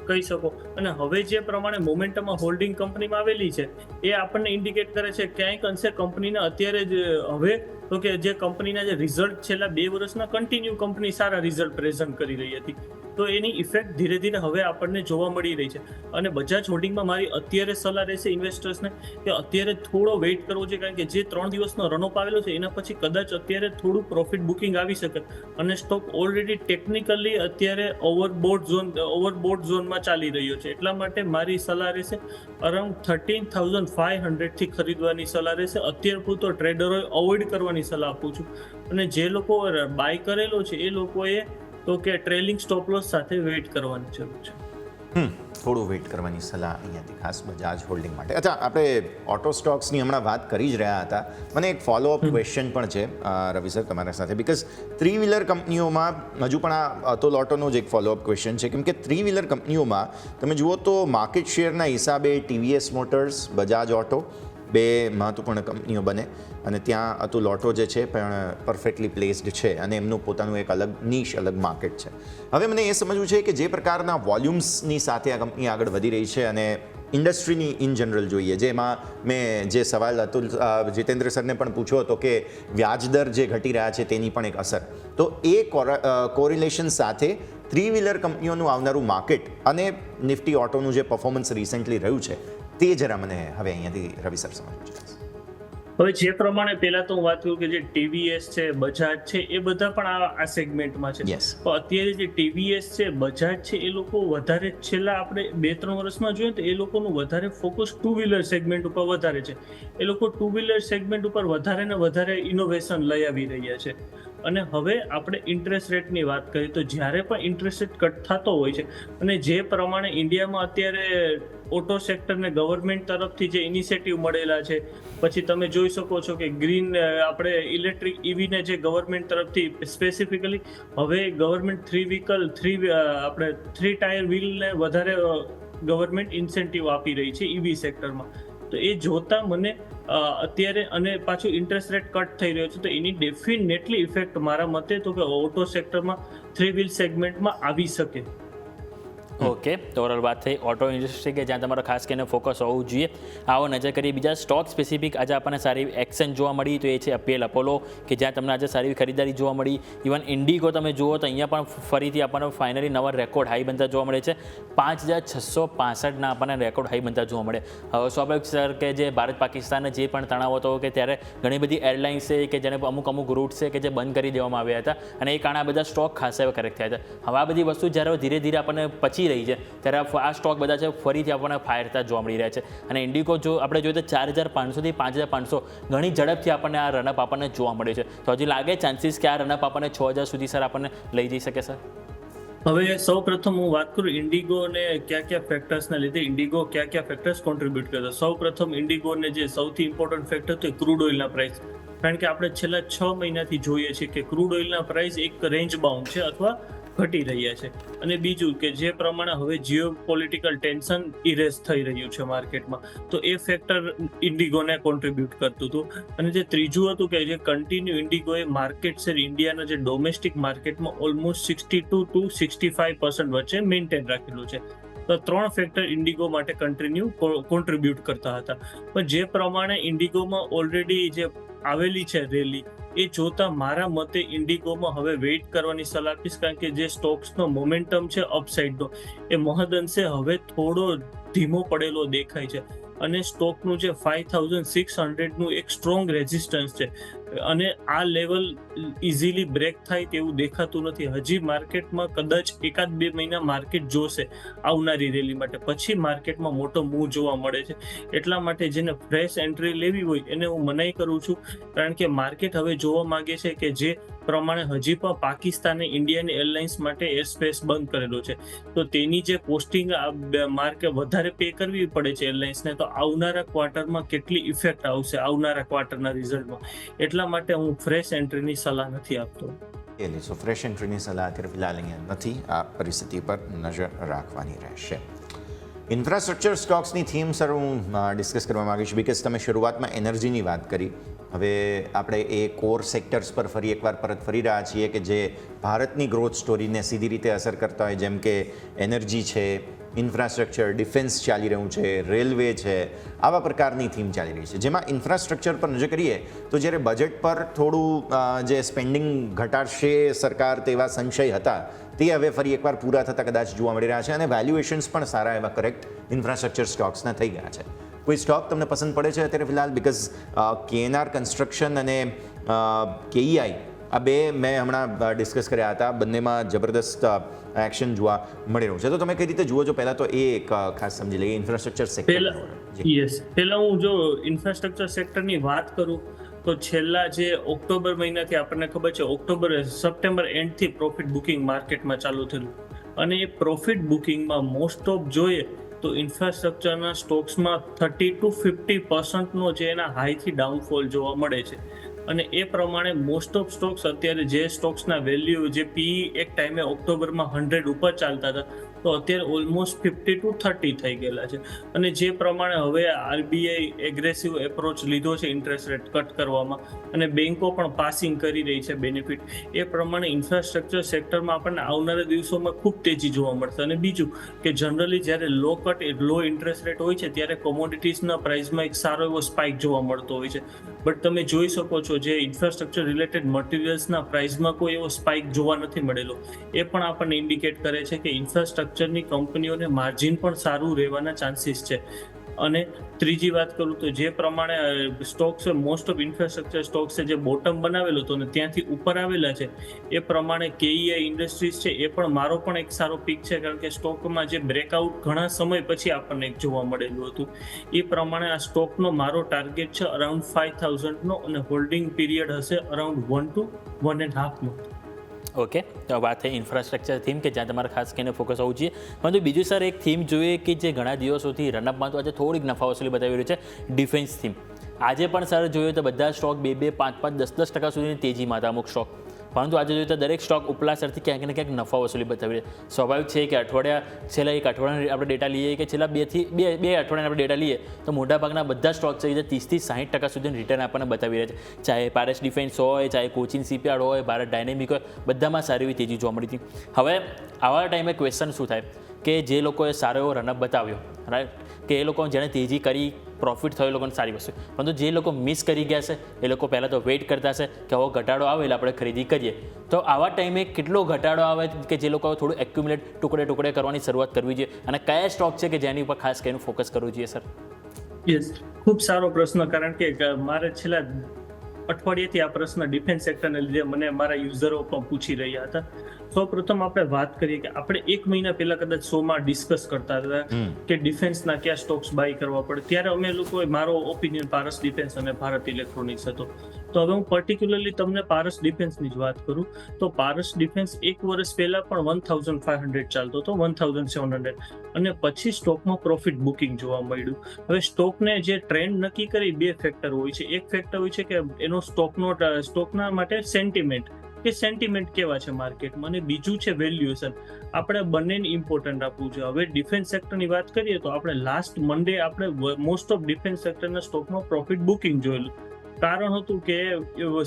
કહી શકો, અને હવે જે પ્રમાણે મોમેન્ટમમાં હોલ્ડિંગ કંપનીમાં આવેલી છે એ આપણને ઇન્ડિકેટ કરે છે ક્યાંક અંશે કંપનીના અત્યારે જ હવે તો કે જે કંપનીના જે રિઝલ્ટ છેલ્લા 2 વર્ષના કન્ટિન્યુ કંપની સારા રિઝલ્ટ પ્રેઝન્ટ કરી રહી હતી, તો એની ઇફેક્ટ ધીરે ધીરે હવે આપણને જોવા મળી રહી છે. અને બજાજ હોલ્ડિંગમાં મારી અત્યારે સલાહ રહેશે ઇન્વેસ્ટર્સને કે અત્યારે થોડો વેઇટ કરવો છે, કારણ કે જે 3 દિવસનો રનઅપ આવેલો છે એના પછી કદાચ અત્યારે થોડું પ્રોફિટ બુકિંગ આવી શકે, અને સ્ટોક ઓલરેડી ટેકનિકલી અત્યારે ઓવરબોટ ઝોનમાં ચાલી રહ્યો છે. એટલા માટે મારી સલાહ રહેશે અરાઉન્ડ 13,500 થી ખરીદવાની સલાહ રહેશે. અત્યારે પૂરતો ટ્રેડરોએ અવોઇડ કરવાની રાખવાની સલાહ આપું છું. અને જે લોકો બાય કરેલો છે એ લોકોએ તો કે ટ્રેલિંગ સ્ટોપ લોસ સાથે વેઇટ કરવાની જરૂર છે. થોડું વેઇટ કરવાની સલાહ અહીંયાથી ખાસ બજાજ હોલ્ડિંગ માટે. અચ્છા, આપણે ઓટો સ્ટોક્સની હમણાં વાત કરી જ રહ્યા હતા. મને એક ફોલોઅપ ક્વેશ્ચન પણ છે રવિ સર તમારા સાથે, બિકોઝ થ્રી વ્હીલર કંપનીઓમાં હજુ પણ આ અતુલ ઓટોનો જ એક ફોલોઅપ ક્વેશ્ચન છે, કેમ કે થ્રી વ્હીલર કંપનીઓમાં તમે જુઓ તો માર્કેટ શેરના હિસાબે ટીવીએસ મોટર્સ, બજાજ ઓટો બે મહત્વપૂર્ણ કંપનીઓ બને અને ત્યાં અતુલ ઓટો જે છે પણ પરફેક્ટલી પ્લેસ્ડ છે અને એમનું પોતાનું એક અલગ નીશ, અલગ માર્કેટ છે. હવે મને એ સમજવું છે કે જે પ્રકારના વોલ્યુમ્સની સાથે આ કંપની આગળ વધી રહી છે અને ઇન્ડસ્ટ્રીની ઇન જનરલ જોઈએ, જેમાં મેં જે સવાલ જીતેન્દ્ર સરને પણ પૂછ્યો હતો કે વ્યાજદર જે ઘટી રહ્યા છે તેની પણ એક અસર, તો એ કોરિલેશન સાથે થ્રી વ્હીલર કંપનીઓનું આવનારું માર્કેટ અને નિફ્ટી ઓટોનું જે પરફોર્મન્સ રિસેન્ટલી રહ્યું છે તે જરા મને હવે અહીંયાથી રવિ સર સમજવું છે. હવે જે પ્રમાણે પહેલા તો હું વાત કરું કે જે ટીવીએસ છે, બજાજ છે, એ બધા પણ આ સેગમેન્ટમાં છે. Yes. તો અત્યારે જે ટીવીએસ છે, બજાજ છે, એ લોકો વધારે છેલ્લા આપણે 2-3 વર્ષમાં જોઈએ તો એ લોકોનું વધારે ફોકસ ટુ વ્હીલર સેગમેન્ટ ઉપર વધારે છે. એ લોકો ટુ વ્હીલર સેગમેન્ટ ઉપર વધારે ને વધારે ઇનોવેશન લઈ આવી રહ્યા છે. અને હવે આપણે ઇન્ટરેસ્ટ રેટની વાત કરીએ તો જ્યારે પણ ઇન્ટરેસ્ટ રેટ કટ થતો હોય છે અને જે પ્રમાણે ઇન્ડિયામાં અત્યારે ઓટો સેક્ટરને ગવર્મેન્ટ તરફથી જે ઇનિશિયેટિવ મળેલા છે, પછી તમે જોઈ શકો છો કે ગ્રીન આપણે ઇલેક્ટ્રિક ઇવીને જે ગવર્મેન્ટ તરફથી સ્પેસિફિકલી હવે ગવર્મેન્ટ આપણે 3 ટાયર વ્હીલને વધારે ગવર્મેન્ટ ઇન્સેન્ટિવ આપી રહી છે ઇવી સેક્ટરમાં. તો એ જોતા મને અત્યારે અને પાછું ઇન્ટરેસ્ટ રેટ કટ થઈ રહ્યો છે તો એની ડેફિનેટલી ઇફેક્ટ મારા મતે તો કે ઓટો સેક્ટરમાં થ્રી વ્હીલ સેગમેન્ટમાં આવી શકે. ઓકે, તો ઓવરઓલ વાત થઈ ઓટો ઇન્ડસ્ટ્રી કે જ્યાં તમારો ખાસ કરીને ફોકસ હોવું જોઈએ. આવો નજર કરીએ બીજા સ્ટોક સ્પેસિફિક. આજે આપણને સારી એક્શન જોવા મળી તો એ છે અપીએલ અપોલો, કે જ્યાં તમને આજે સારી ખરીદારી જોવા મળી. ઇવન ઇન્ડિગો તમે જુઓ તો અહીંયા પણ ફરીથી આપણને ફાઇનલી નવા રેકોર્ડ હાઈ બનતા જોવા મળે છે. 5,665ના આપણને રેકોર્ડ હાઈ બનતા જોવા મળે. હવે સ્વાભાવિક સર કે જે ભારત પાકિસ્તાનને જે પણ તણાવ હતો કે ત્યારે ઘણી બધી એરલાઇન્સ છે કે જેને અમુક રૂટ છે કે જે બંધ કરી દેવામાં આવ્યા હતા અને એ કારણે આ બધા સ્ટોક ખાસ એવા કરેક્ટ થયા હતા. હવે આ બધી વસ્તુ જ્યારે ધીરે ધીરે આપણને પચી રહી છે ત્યારે આ સ્ટોક બધા છે ફરીથી આપણને ફાયરતા જોવા મળી રહ્યા છે. અને ઇન્ડિગો જો આપણે જોઈએ તો 4,500થી 5,500 ઘણી ઝડપથી આપણને આ રનઅપ આપણને જોવા મળે છે. તો હજી લાગે ચાન્સીસ કે આ રનઅપ આપણને 6,000 સુધી સર આપણને લઈ જઈ શકે સર? હવે સૌ પ્રથમ હું વાત કરું ઇન્ડિગો ને કયા ફેક્ટર્સના લીધે ઇન્ડિગો કયા ફેક્ટર્સ કોન્ટ્રીબ્યુટ કરતા. સૌ પ્રથમ ઇન્ડિગોને જે સૌથી ઇમ્પોર્ટન્ટ ફેક્ટર તો ક્રૂડ ઓઇલના પ્રાઇસ, કારણ કે આપણે છેલ્લા 6 મહિનાથી જોઈએ છીએ કે ક્રૂડ ઓઇલના પ્રાઇસ એક રેન્જ બાઉન્ડ છે અથવા ઘટી રહ્યા છે. અને બીજું કે જે પ્રમાણે હવે જીઓ પોલિટિકલ ટેન્શન ઇરેઝ થઈ રહ્યું છે માર્કેટમાં, તો એ ફેક્ટર ઇન્ડિગોને કોન્ટ્રીબ્યુટ કરતું હતું. અને જે ત્રીજું હતું કે જે કન્ટિન્યુ ઇન્ડિગોએ માર્કેટ શેર ઇન્ડિયાના જે ડોમેસ્ટિક માર્કેટમાં ઓલમોસ્ટ 62 to 65% વચ્ચે મેન્ટેન રાખેલું છે. તો 3 ફેક્ટર ઇન્ડિગો માટે કન્ટિન્યુ કોન્ટ્રીબ્યુટ કરતા હતા. પણ જે પ્રમાણે ઇન્ડિગોમાં ઓલરેડી જે આવેલી છે રેલી, એ જોતા મારા મતે ઇન્ડિગોમાં હવે વેઇટ કરવાની સલાહ આપીશ, કારણ કે જે સ્ટોક્સનો મોમેન્ટમ છે અપસાઇડનો એ મહદઅંશે હવે થોડો ધીમો પડેલો દેખાય છે. અને સ્ટોકનું જે 5,600નું એક સ્ટ્રોંગ રેઝિસ્ટન્સ છે અને આ લેવલ ઇઝીલી બ્રેક થાય તેવું દેખાતું નથી. હજી માર્કેટમાં કદાચ 1-2 મહિના માર્કેટ જોશે આવનારી રેલી માટે, પછી માર્કેટમાં મોટો મૂવ જોવા મળે છે. એટલા માટે જેને ફ્રેશ એન્ટ્રી લેવી હોય એને હું મનાઈ કરું છું, કારણ કે માર્કેટ હવે જોવા માંગે છે કે જે પ્રમાણે હજી પણ પાકિસ્તાને ઇન્ડિયાની એરલાઇન્સ માટે એર સ્પેસ બંધ કરેલો છે, તો તેની જે કોસ્ટિંગ માર્કેટ વધારે પે કરવી પડે છે એરલાઇન્સને, તો આવનારા ક્વાર્ટરમાં કેટલી ઇફેક્ટ આવશે આવનારા ક્વાર્ટરના રિઝલ્ટમાં. એટલા માટે હું ફ્રેશ એન્ટ્રીની સલાહ નથી આપતો. સો ફ્રેશ એન્ટ્રીની સલાહ અત્યારે ફિલહાલ અહીંયા નથી. આ પરિસ્થિતિ પર નજર રાખવાની રહેશે. ઇન્ફ્રાસ્ટ્રક્ચર સ્ટોક્સની થીમ સર હું ડિસ્કસ કરવા માગીશ, બિકોઝ તમે શરૂઆતમાં એનર્જીની વાત કરી. હવે આપણે એ કોર સેક્ટર્સ પર ફરી એકવાર પરત ફરી રહ્યા છીએ કે જે ભારતની ગ્રોથ સ્ટોરીને સીધી રીતે અસર કરતા હોય, જેમ કે એનર્જી છે, ઇન્ફ્રાસ્ટ્રક્ચર, ડિફેન્સ ચાલી રહ્યું છે, રેલવે છે, આવા પ્રકારની થીમ ચાલી રહી છે. જેમાં ઇન્ફ્રાસ્ટ્રક્ચર પર નજર કરીએ તો જ્યારે બજેટ પર થોડું જે સ્પેન્ડિંગ ઘટાડશે સરકાર તેવા સંશય હતા, તે હવે ફરી એકવાર પૂરા થતા કદાચ જોવા મળી રહ્યા છે અને વેલ્યુએશન્સ પણ સારા એવા કરેક્ટ ઇન્ફ્રાસ્ટ્રક્ચર સ્ટોક્સના થઈ ગયા છે. કોઈ સ્ટોક તમને પસંદ પડે છે અત્યારે ફિલહાલ? બિકોઝ કેએનઆર કન્સ્ટ્રક્શન અને કેઈઆઈ આ બે મેં હમણાં ડિસ્કસ કર્યા હતા, બંનેમાં જબરદસ્ત એક્શન જોવા મળી રહ્યું છે. તો તમે કઈ રીતે જુઓ છો? પહેલાં તો એ એક ખાસ સમજી લઈએ ઇન્ફ્રાસ્ટ્રક્ચર સેક્ટર. પહેલા હું જો ઇન્ફ્રાસ્ટ્રક્ચર સેક્ટરની વાત કરું તો છેલ્લા જે ઓક્ટોબર મહિનાથી આપણને ખબર છે, સપ્ટેમ્બર એન્ડથી પ્રોફિટ બુકિંગ માર્કેટમાં ચાલુ થયેલું, અને એ પ્રોફિટ બુકિંગમાં મોસ્ટ ઓફ જોઈએ તો ઇન્ફ્રાસ્ટ્રક્ચરના સ્ટોક્સમાં 30-50% જે એના હાઈથી ડાઉનફોલ જોવા મળે છે. અને એ પ્રમાણે મોસ્ટ ઓફ સ્ટોક્સ અત્યારે જે સ્ટોક્સના વેલ્યુ જે પીઈ એક ટાઈમે ઓક્ટોબરમાં 100 ઉપર ચાલતા હતા, તો અત્યારે ઓલમોસ્ટ 50-30 થઈ ગયેલા છે. અને જે પ્રમાણે હવે આરબીઆઈ એગ્રેસિવ એપ્રોચ લીધો છે ઇન્ટરેસ્ટ રેટ કટ કરવામાં, અને બેન્કો પણ પાસિંગ કરી રહી છે બેનિફિટ, એ પ્રમાણે ઇન્ફ્રાસ્ટ્રક્ચર સેક્ટરમાં આપણને આવનારા દિવસોમાં ખૂબ તેજી જોવા મળશે. અને બીજું કે જનરલી જ્યારે લો ઇન્ટરેસ્ટ રેટ હોય છે ત્યારે કોમોડિટીઝના પ્રાઇસમાં એક સારો એવો સ્પાઇક જોવા મળતો હોય છે. બટ તમે જોઈ શકો છો જે ઇન્ફ્રાસ્ટ્રક્ચર રિલેટેડ મટીરિયલ્સના પ્રાઇસમાં કોઈ એવો સ્પાઇક જોવા નથી મળેલો. એ પણ આપણને ઇન્ડિકેટ કરે છે કે ઇન્ફ્રાસ્ટ્રક્ચરની કંપનીઓને માર્જિન પણ સારું રહેવાના ચાન્સીસ છે. અને ત્રીજી વાત કરું તો જે પ્રમાણે સ્ટોક્સ મોસ્ટ ઓફ ઇન્ફ્રાસ્ટ્રક્ચર સ્ટોક્સે જે બોટમ બનાવેલો હતો ને ત્યાંથી ઉપર આવેલા છે, એ પ્રમાણે કેઈઆઈ ઇન્ડસ્ટ્રીઝ છે એ પણ મારો પણ એક સારો પીક છે, કારણ કે સ્ટોકમાં જે બ્રેકઆઉટ ઘણા સમય પછી આપણને એક જોવા મળેલું હતું. એ પ્રમાણે આ સ્ટોકનો મારો ટાર્ગેટ છે અરાઉન્ડ 5000નો, અને હોલ્ડિંગ પીરિયડ હશે અરાઉન્ડ 1 to 1.5 month. ઓકે, તો વાત થઈ ઇન્ફ્રાસ્ટ્રક્ચર થીમ કે જ્યાં તમારે ખાસ કરીને ફોકસ હોવું જોઈએ. પરંતુ બીજું સર એક થીમ જોઈએ કે જે ઘણા દિવસોથી રનઅપમાં તો આજે થોડીક નફા વસૂલી બતાવી રહ્યું છે, ડિફેન્સ થીમ. આજે પણ સર જોઈએ તો બધા સ્ટોક 2-2, 5-5, 10-10% સુધીની તેજીમાં હતા અમુક સ્ટોક, પરંતુ આજે જોઈએ તો દરેક સ્ટોક ઉપલા સ્તરથી ક્યાંક ને ક્યાંક નફા વસૂલી બતાવી રહી. સ્વાભાવિક છે કે છેલ્લા એક અઠવાડિયાના આપણે ડેટા લઈએ કે છેલ્લા બે અઠવાડિયાના આપણે ડેટા લઈએ તો મોટાભાગના બધા સ્ટોક છે જે 30-60% સુધીનું રિટર્ન આપણને બતાવી રહ્યા છે. ચાહે પારસ ડિફેન્સ હોય, ચાહે કોચિન શિપયાર્ડ હોય, ભારત ડાયનેમિક હોય, બધામાં સારી એવી તેજી જોવા મળી હતી. હવે આવા ટાઈમે ક્વેશ્ચન શું થાય કે જે લોકોએ સારો એવો રનઅપ બતાવ્યો, રાઈટ, કે એ લોકો જેણે તેજી કરી પ્રોફિટ થયો એ લોકોને સારી વસ્તુ, પરંતુ જે લોકો મિસ કરી ગયા છે એ લોકો પહેલાં તો વેઇટ કરતા છે કે આવો ઘટાડો આવે એટલે આપણે ખરીદી કરીએ. તો આવા ટાઈમે કેટલો ઘટાડો આવે કે જે લોકો થોડું એક્યુમ્યુલેટ ટુકડે કરવાની શરૂઆત કરવી જોઈએ, અને કયા સ્ટોક છે કે જેની ઉપર ખાસ કરીને ફોકસ કરવું જોઈએ સર? યસ, ખૂબ સારો પ્રશ્ન, કારણ કે મારે છેલ્લા અઠવાડિયેથી આ પ્રશ્ન ડિફેન્સ સેક્ટરને લીધે મને મારા યુઝરો પણ પૂછી રહ્યા હતા. સૌપ્રથમ આપણે વાત કરીએ કે આપણે 1 મહિના પહેલા કદાચ શોમાં ડિસ્કસ કરતા હતા કે ડિફેન્સના કયા સ્ટોક્સ બાય કરવા પડે, ત્યારે અમે લોકોએ મારો ઓપિનિયન પારસ ડિફેન્સ અને ભારત ઇલેક્ટ્રોનિક્સ હતો. તો હવે હું પર્ટિક્યુલરલી તમને પારસ ડિફેન્સની જ વાત કરું તો પારસ ડિફેન્સ 1 વર્ષ પહેલા પણ 1500 ચાલતો હતો, 1700, અને પછી સ્ટોકમાં પ્રોફિટ બુકિંગ જોવા મળ્યું. હવે સ્ટોકને જે ટ્રેન્ડ નક્કી કરી 2 ફેક્ટર હોય છે. એક ફેક્ટર હોય છે કે એનો સ્ટોકના માટે સેન્ટિમેન્ટ કેવા છે માર્કેટમાં, અને બીજું છે વેલ્યુએશન. આપણે બંનેને ઇમ્પોર્ટન્ટ આપવું છે. હવે ડિફેન્સ સેક્ટરની વાત કરીએ તો આપણે લાસ્ટ મંડે આપણે મોસ્ટ ઓફ ડિફેન્સ સેક્ટરના સ્ટોકમાં પ્રોફિટ બુકિંગ જોયેલું. કારણ હતું કે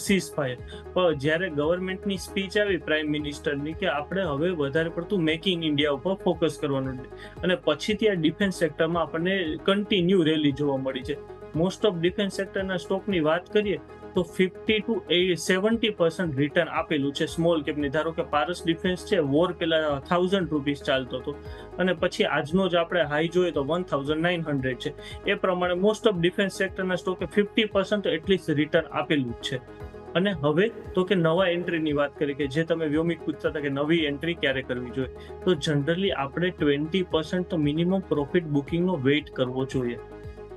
સીઝ ફાયર, પણ જ્યારે ગવર્મેન્ટની સ્પીચ આવી પ્રાઇમ મિનિસ્ટરની કે આપણે હવે વધારે પડતું મેક ઇન ઇન્ડિયા ઉપર ફોકસ કરવાનું, અને પછીથી આ ડિફેન્સ સેક્ટરમાં આપણને કન્ટિન્યુ રેલી જોવા મળી છે. મોસ્ટ ઓફ ડિફેન્સ સેક્ટરના સ્ટોકની વાત કરીએ તો 50-70% રિટર્ન આપેલું છે સ્મોલ કેપની. ધારો કે પારસ ડિફેન્સ છે, વોર પહેલા ₹1000 ચાલતો હતો, અને પછી આજનો જ આપણે હાઈ જોઈએ તો 1900 છે. એ પ્રમાણે મોસ્ટ ઓફ ડિફેન્સ સેક્ટરના સ્ટોકે 50% એટલીસ્ટ રિટર્ન આપેલું જ છે. અને હવે તો કે નવા એન્ટ્રીની વાત કરી કે જે તમે વ્યોમિક પૂછતા હતા કે નવી એન્ટ્રી ક્યારે કરવી જોઈએ, તો જનરલી આપણે 20% તો મિનિમમ પ્રોફિટ બુકિંગનો વેઇટ કરવો જોઈએ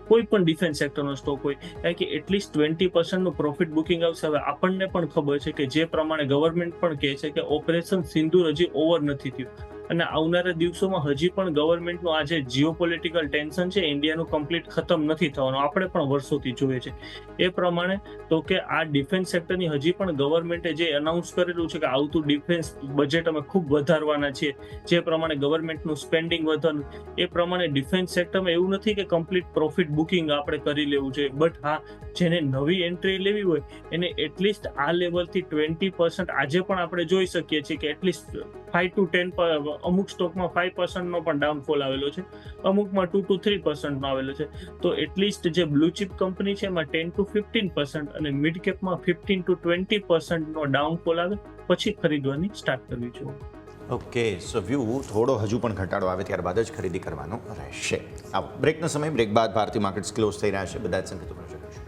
કોઈ પણ ડિફેન્સ સેક્ટરનો સ્ટોક હોય, કારણ કે એટલીસ્ટ 20% પ્રોફિટ બુકિંગ આવશે. હવે આપણને પણ ખબર છે કે જે પ્રમાણે ગવર્મેન્ટ પણ કહે છે કે ઓપરેશન સિંદૂર હજી ઓવર નથી થયું, અને આવનારા દિવસોમાં હજી પણ ગવર્મેન્ટનું આ જે જીઓપોલિટિકલ ટેન્શન છે ઇન્ડિયાનું કમ્પ્લીટ ખતમ નથી થવાનું, આપણે પણ વર્ષોથી જોઈએ છે. એ પ્રમાણે તો કે આ ડિફેન્સ સેક્ટરની હજી પણ ગવર્મેન્ટે જે અનાઉન્સ કરેલું છે કે આવતું ડિફેન્સ બજેટ અમે ખૂબ વધારવાના છીએ, જે પ્રમાણે ગવર્મેન્ટનું સ્પેન્ડિંગ વધવાનું, એ પ્રમાણે ડિફેન્સ સેક્ટરમાં એવું નથી કે કમ્પ્લીટ પ્રોફિટ બુકિંગ આપણે કરી લેવું જોઈએ. બટ હા, જેને નવી એન્ટ્રી લેવી હોય એને એટલીસ્ટ આ લેવલથી 20% આજે પણ આપણે જોઈ શકીએ છીએ કે એટલીસ્ટ 5 to 10%, અમુક સ્ટોકમાં 5%નો પણ ડાઉનફોલ આવેલો છે, અમુકમાં 2 to 3%નો આવેલો છે. તો એટલીસ્ટ જે બ્લુ ચિપ કંપની છે એમાં 10 to 15% અને મિડ કેપમાં 15 to 20%નો ડાઉનફોલ આવે પછી ખરીદવાની સ્ટાર્ટ કરવી જોઈએ. ઓકે, સો વ્યૂ થોડો હજુ પણ ઘટાડો આવે ત્યારબાદ જ ખરીદી કરવાનો રહેશે. આવો બ્રેકનો સમય, બ્રેક બાદ ભારતીય માર્કેટ્સ ક્લોઝ થઈ રહ્યા છે. બધા જ સંકેતો પણ જોઈશું.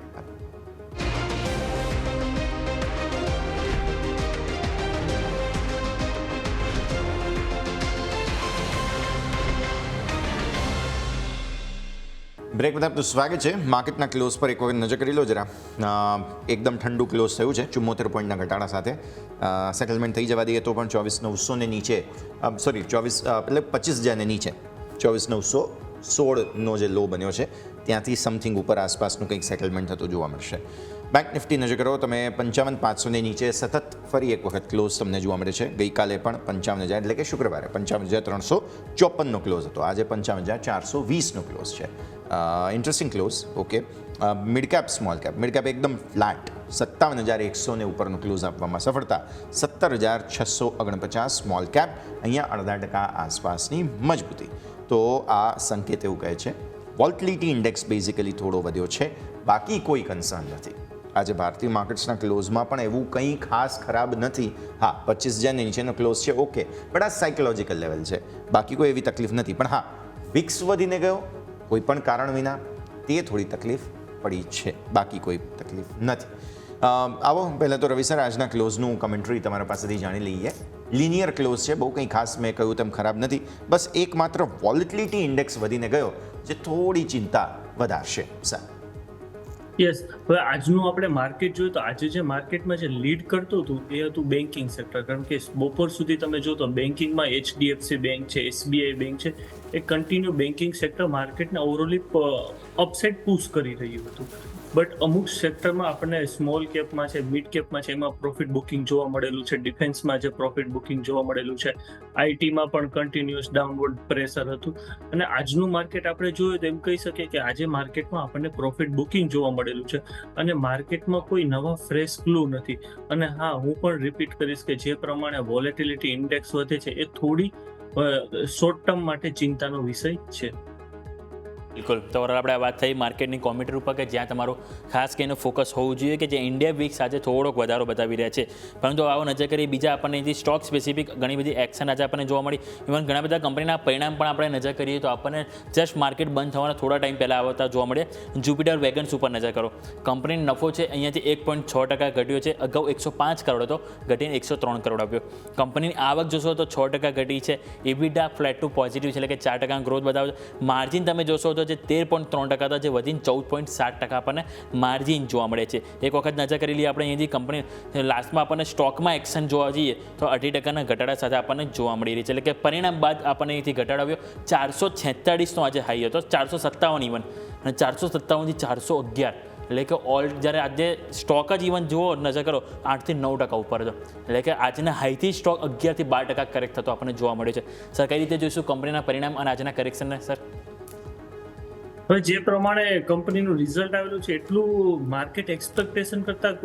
બ્રેક બધા આપનું સ્વાગત છે. માર્કેટના ક્લોઝ પર એક વખત નજર કરી લો જરા. એકદમ ઠંડુ ક્લોઝ થયું છે 74 પોઈન્ટના ઘટાડા સાથે. સેટલમેન્ટ થઈ જવા દઈએ તો પણ 24,900 ને નીચે, સોરી 25,000 ને નીચે 24,916નો જે લો બન્યો છે ત્યાંથી સમથિંગ ઉપર આસપાસનું કંઈક સેટલમેન્ટ થતું જોવા મળશે. બેંક નિફ્ટી નજર કરો તમે 55,500 ની નીચે સતત ફરી એક વખત ક્લોઝ તમને જોવા મળે છે. ગઈકાલે પણ 55,000 એટલે કે શુક્રવારે 55,354નો ક્લોઝ હતો. આજે 55,420નો ક્લોઝ છે. Interesting close. Okay. Mid cap small cap, mid cap એકદમ ફ્લેટ 57,100 ને ઉપરનો ક્લોઝ આપવામાં સફળતા. 17,649 સ્મોલ કેપ, અહીંયા 0.5% આસપાસની મજબૂતી. તો આ સંકેત એવું કહે છે વોલ્ટિલિટી ઇન્ડેક્સ બેઝિકલી થોડો વધ્યો છે, બાકી કોઈ કન્સર્ન નથી. આજે ભારતીય માર્કેટ્સના ક્લોઝમાં પણ એવું કંઈ ખાસ ખરાબ નથી. હા, 25,000 નીચેનો ક્લોઝ છે, ઓકે, બટ આ સાયકોલોજીકલ લેવલ છે, બાકી કોઈ એવી તકલીફ નથી. પણ હા, વિક્સ વધીને ગયો કોઈ પણ કારણ વિના, તે થોડી તકલીફ પડી છે, બાકી કોઈ તકલીફ નથી. આવો પહેલાં તો રવિ સર આજના ક્લોઝનું કમેન્ટ્રી તમારા પાસેથી જાણી લઈએ. લિનિયર ક્લોઝ છે, બહુ કંઈ ખાસ મેં કહ્યું તેમ ખરાબ નથી, બસ એકમાત્ર વોલેટિલિટી ઇન્ડેક્સ વધીને ગયો જે થોડી ચિંતા વધારશે. સર યસ, હવે આજનું આપણે માર્કેટ જોઈએ તો આજે જે માર્કેટમાં જે લીડ કરતું હતું એ હતું બેન્કિંગ સેક્ટર. કારણ કે બપોર સુધી તમે જો તો બેન્કિંગમાં એચડીએફસી બેંક છે, એસબીઆઈ બેંક છે, એ કન્ટિન્યુ બેન્કિંગ સેક્ટર માર્કેટને ઓવરઓલી અપસાઇડ પુશ કરી રહ્યું હતું. બટ અમુક સેક્ટરમાં આપણને સ્મોલ કેપમાં છે, મિડ કેપમાં છે, એમાં પ્રોફિટ બુકિંગ જોવા મળેલું છે. ડિફેન્સમાં જે પ્રોફિટ બુકિંગ જોવા મળેલું છે, આઈટીમાં પણ કન્ટિન્યુઅસ ડાઉનવર્ડ પ્રેશર હતું. અને આજનું માર્કેટ આપણે જોયું તો એમ કહી શકીએ કે આજે માર્કેટમાં આપણને પ્રોફિટ બુકિંગ જોવા મળેલું છે અને માર્કેટમાં કોઈ નવા ફ્રેશ ક્લુ નથી. અને હા, હું પણ રિપીટ કરીશ કે જે પ્રમાણે વોલેટિલિટી ઇન્ડેક્સ વધે છે એ થોડી શોર્ટ ટર્મ માટે ચિંતાનો વિષય છે. બિલકુલ. તો આપણે આ વાત થઈ માર્કેટની કોમેન્ટ્રી ઉપર કે જ્યાં તમારું ખાસ કરીને ફોકસ હોવું જોઈએ કે જે ઇન્ડિયા વીક્સ આજે થોડોક વધારો બતાવી રહ્યા છે. પરંતુ આવો નજર કરીએ બીજા આપણને જે સ્ટોક સ્પેસિફિક ઘણી બધી એક્શન આજે આપણને જોવા મળી. ઇવન ઘણા બધા કંપનીના પરિણામ પણ આપણે નજર કરીએ તો આપણને જસ્ટ માર્કેટ બંધ થવાના થોડા ટાઈમ પહેલાં આવતા જોવા મળે. જુપિટર વેગન્સ ઉપર નજર કરો. કંપનીનો નફો છે અહીંયાથી 1.6% ઘટ્યો છે. અગાઉ 105 કરોડ હતો, ઘટીને 103 કરોડ આવ્યો. કંપનીની આવક જોશો તો 6% ઘટી છે. એબીડા ફ્લેટ ટુ પોઝિટિવ છે, એટલે કે 4% ગ્રોથ બતાવે છે. માર્જિન તમે જોશો તો જે 13.3% હતા જે વધીને 14.7% આપણને માર્જિન જોવા મળે છે. એક વખત નજર કરી લઈએ આપણે અહીંયાથી કંપની લાસ્ટમાં આપણને સ્ટોકમાં એક્શન જોવા જઈએ તો 18% ઘટાડા સાથે આપણને જોવા મળી રહી છે. એટલે કે પરિણામ બાદ આપણને અહીંથી ઘટાડો આવ્યો. 446નો આજે હાઈ હતો, 457 ઇવન, અને 457થી 411, એટલે કે ઓલ જ્યારે આજે સ્ટોક જ ઇવન જુઓ નજર કરો 8 થી 9% ઉપર હતો. એટલે કે આજના હાઈથી સ્ટોક 11 થી 12% કરેક્ટ થતો આપણને જોવા મળ્યો છે. સર, કઈ રીતે જોઈશું કંપનીના પરિણામ અને આજના કરેક્શનને? સર, હવે જે પ્રમાણે કંપનીનું રિઝલ્ટ આવેલું છે એટલું માર્કેટ એક્સપેક્ટેશન કરતાં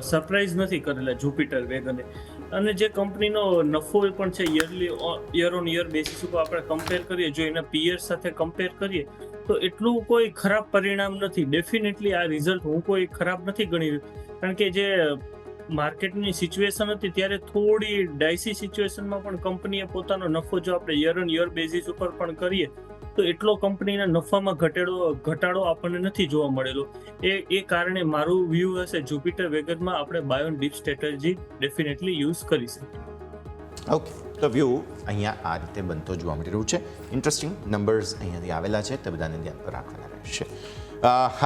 સરપ્રાઇઝ નથી કરેલા જુપિટર વેગને. અને જે કંપનીનો નફો પણ છે યર ઓન યર બેસિસ ઉપર આપણે કમ્પેર કરીએ, જો એના પિયર સાથે કમ્પેર કરીએ તો એટલું કોઈ ખરાબ પરિણામ નથી. ડેફિનેટલી આ રિઝલ્ટ હું કોઈ ખરાબ નથી ગણી રહ્યું, કારણ કે જે માર્કેટની સિચ્યુએશન હતી ત્યારે થોડી ડાયસી સિચ્યુએશનમાં પણ કંપનીએ પોતાનો નફો જો આપણે યર ઓન યર બેસિસ ઉપર પણ કરીએ તો એટલો કંપનીના નફામાં ઘટાડો આપણને નથી જોવા મળેલો. એ કારણે મારું વ્યૂ હશે જુપિટર વેગનમાં આપણે buy on dip strategy definitely use કરી શકીએ. ઓકે, તો વ્યૂ અહીંયા આ રીતે બનતો જોવા મળી રહ્યું છે. ઇન્ટરેસ્ટિંગ નંબર્સ અહીંયાથી આવેલા છે, તે બધાને ધ્યાન પર રાખવાના રહેશે.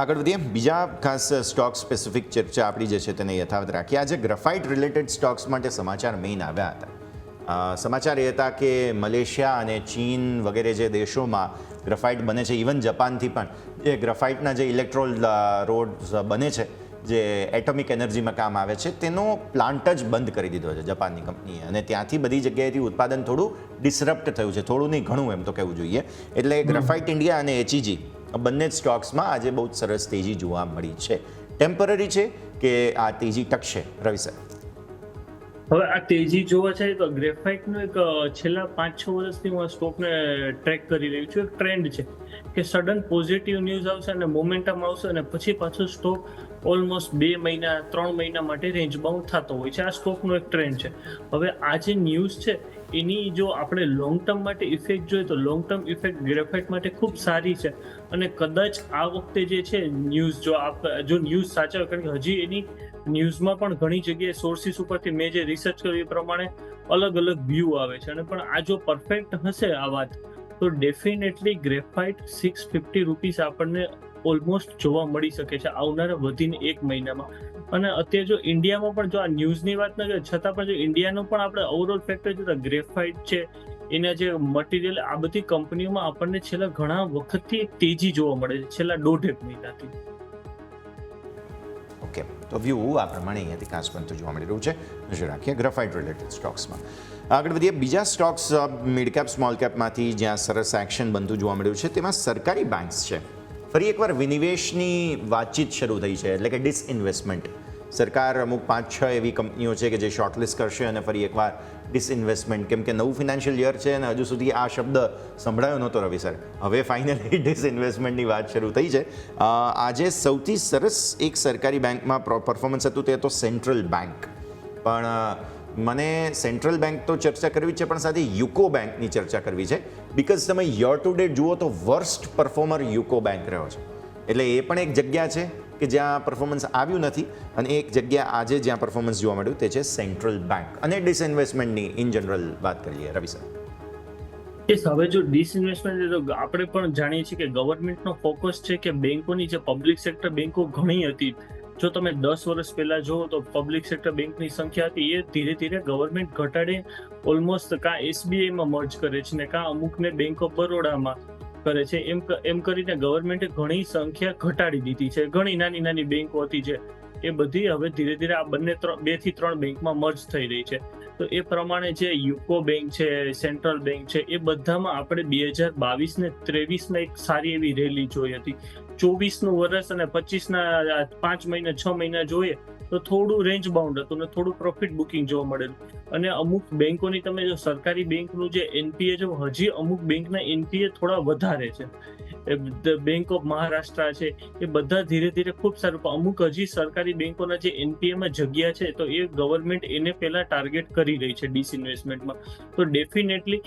આગળ વધીએ. બીજા ખાસ સ્ટોક સ્પેસિફિક ચર્ચા આપણી જે છે તેને યથાવત રાખીએ. આજે ગ્રેફાઇટ રિલેટેડ સ્ટોક્સ માટે સમાચાર મેઇન આવ્યા હતા. સમાચાર એ હતા કે મલેશિયા અને ચીન વગેરે જે દેશોમાં ગ્રેફાઇટ બને છે, ઇવન જાપાનથી પણ જે ગ્રેફાઇટના જે ઇલેક્ટ્રોલ રોડ્સ બને છે જે એટોમિક એનર્જીમાં કામ આવે છે તેનો પ્લાન્ટ જ બંધ કરી દીધો છે જાપાનની કંપનીએ. અને ત્યાંથી બધી જગ્યાએથી ઉત્પાદન થોડું ડિસરપ્ટ થયું છે, થોડું નહીં ઘણું એમ તો કહેવું જોઈએ. એટલે ગ્રેફાઇટ ઇન્ડિયા અને એચઈજી બંને જ સ્ટોક્સમાં આજે બહુ જ સરસ તેજી જોવા મળી છે. ટેમ્પરરી છે કે આ તેજી ટકશે? રવિ સર, હવે આ તેજી જોવા જાય તો ગ્રેફાઇટનો એક છેલ્લા 5-6 વર્ષથી હું આ સ્ટોકને ટ્રેક કરી રહ્યું છું. એક ટ્રેન્ડ છે કે સડન પોઝિટિવ ન્યૂઝ આવશે અને મોમેન્ટમ આવશે અને પછી પાછો સ્ટોક ઓલમોસ્ટ 2 મહિના 3 મહિના માટે રેન્જ બાઉન્ડ થતો હોય છે. આ સ્ટોકનો એક ટ્રેન્ડ છે. હવે આ જે ન્યૂઝ છે એની જો આપણે લોંગ ટર્મ માટે ઇફેક્ટ જોઈએ તો લોંગ ટર્મ ઇફેક્ટ ગ્રેફાઇટ માટે ખૂબ સારી છે. અને કદાચ આ વખતે જે છે ન્યૂઝ જો ન્યૂઝ સાચા હોય, કારણ કે હજી એની ન્યૂઝમાં પણ ઘણી જગ્યાએ સોર્સિસ ઉપરથી મેં જે રિસર્ચ કર્યું એ પ્રમાણે અલગ અલગ વ્યૂ આવે છે. અને પણ આ જો પરફેક્ટ હશે આ વાત તો ડેફિનેટલી ગ્રેફાઇટ 650 રૂપીસ આપણને ઓલમોસ્ટ જોવા મળી શકે છે આવનારા વધીને 1 મહિનામાં. અને અત્યારે જો ઇન્ડિયામાં પણ જો આ ન્યૂઝની વાત ન કરીએ છતાં પણ જો ઇન્ડિયાનો પણ આપણે ઓવરઓલ ફેક્ટર જોતા ગ્રેફાઇટ છે એના જે મટીરિયલ આ બધી કંપનીઓમાં આપણને છેલ્લા ઘણા વખતથી એક તેજી જોવા મળે છે છેલ્લા 1.5 મહિનાથી. ઓકે, તો વ્યૂ આ પ્રમાણે અહીંયાથી ખાસ બનતું જોવા મળી રહ્યું છે. નજર રાખીએ ગ્રેફાઇટ રિલેટેડ સ્ટોક્સમાં. આગળ વધીએ બીજા સ્ટોક્સ મિડ કેપ સ્મોલ કેપમાંથી જ્યાં સરસ એક્શન બનતું જોવા મળ્યું છે તેમાં સરકારી બેંક્સ છે. ફરી એકવાર વિનિવેશની વાતચીત શરૂ થઈ છે, એટલે કે ડિસઇન્વેસ્ટમેન્ટ. સરકાર અમુક 5-6 એવી કંપનીઓ છે કે જે શોર્ટલિસ્ટ કરશે અને ફરી એકવાર ડિસઇન્વેસ્ટમેન્ટ, કેમ કે નવું ફિનાન્શિયલ યર છે અને હજુ સુધી આ શબ્દ સંભળાયો નહોતો રવિ સર. હવે ફાઇનલી ડિસઇન્વેસ્ટમેન્ટની વાત શરૂ થઈ છે. આજે સૌથી સરસ એક સરકારી બેંકમાં પરફોર્મન્સ હતું તે તો સેન્ટ્રલ બેંક. પણ મને સેન્ટ્રલ બેંક તો ચર્ચા કરવી છે પણ સાથે યુકો બેંકની ચર્ચા કરવી છે, બિકોઝ તમે યર ટુ ડેટ જુઓ તો વર્સ્ટ પરફોર્મર યુકો બેંક રહ્યો છે. એટલે એ પણ એક જગ્યા છે કે જ્યાં પરફોર્મન્સ આવ્યું નથી, અને એક જગ્યા આજે જ્યાં પરફોર્મન્સ જોવા મળ્યું તે છે સેન્ટ્રલ બેંક. અને ડિસઇન્વેસ્ટમેન્ટની ઇન જનરલ વાત કરીએ રવિ સર. હવે જો ડિસઇન્વેસ્ટમેન્ટ તો આપણે પણ જાણીએ છીએ કે ગવર્મેન્ટનો ફોકસ છે કે બેંકોની જે પબ્લિક સેક્ટર બેંકો ઘણી હતી. જો તમે 10 વર્ષ પહેલા જુઓ તો પબ્લિક સેક્ટર બેંકની સંખ્યા હતી એ ધીરે ધીરે ગવર્મેન્ટ ઘટાડે ઓલમોસ્ટ કાં એસબીઆઈમાં મર્જ કરે છે ને કાં અમુકને બેંક ઓફ બરોડામાં કરે છે. એમ કરીને ગવર્મેન્ટે ઘણી સંખ્યા ઘટાડી દીધી છે. ઘણી નાની નાની બેંકો હતી જે એ બધી હવે ધીરે ધીરે આ 2 થી 3 બેંકમાં મર્જ થઈ રહી છે. તો એ પ્રમાણે જે યુકો બેંક છે, સેન્ટ્રલ બેંક છે, એ બધામાં આપણે 2022 ને 23માં એક સારી એવી રેલી જોઈ હતી. 24નું વર્ષ અને 25ના 5 મહિના 6 મહિના જોઈએ તો થોડું રેન્જ બાઉન્ડ હતું ને થોડું પ્રોફિટ બુકિંગ જોવા મળેલું. અને અમુક બેંકોની તમે જો સરકારી બેંકનું જે એનપીએ જો હજી અમુક બેંકના એનપીએ થોડા વધારે છે. બેંક ઓફ મહારાષ્ટ્ર છે એ બધા ધીરે ધીરે ખૂબ સારું, પણ અમુક હજી સરકારી બેંકોના જે એનપીએમાં જગ્યા છે તો એ ગવર્મેન્ટ એને પહેલા ટાર્ગેટ કરી રહી છે ડિસઇન્વેસ્ટમેન્ટમાં. તો ડેફિનેટલી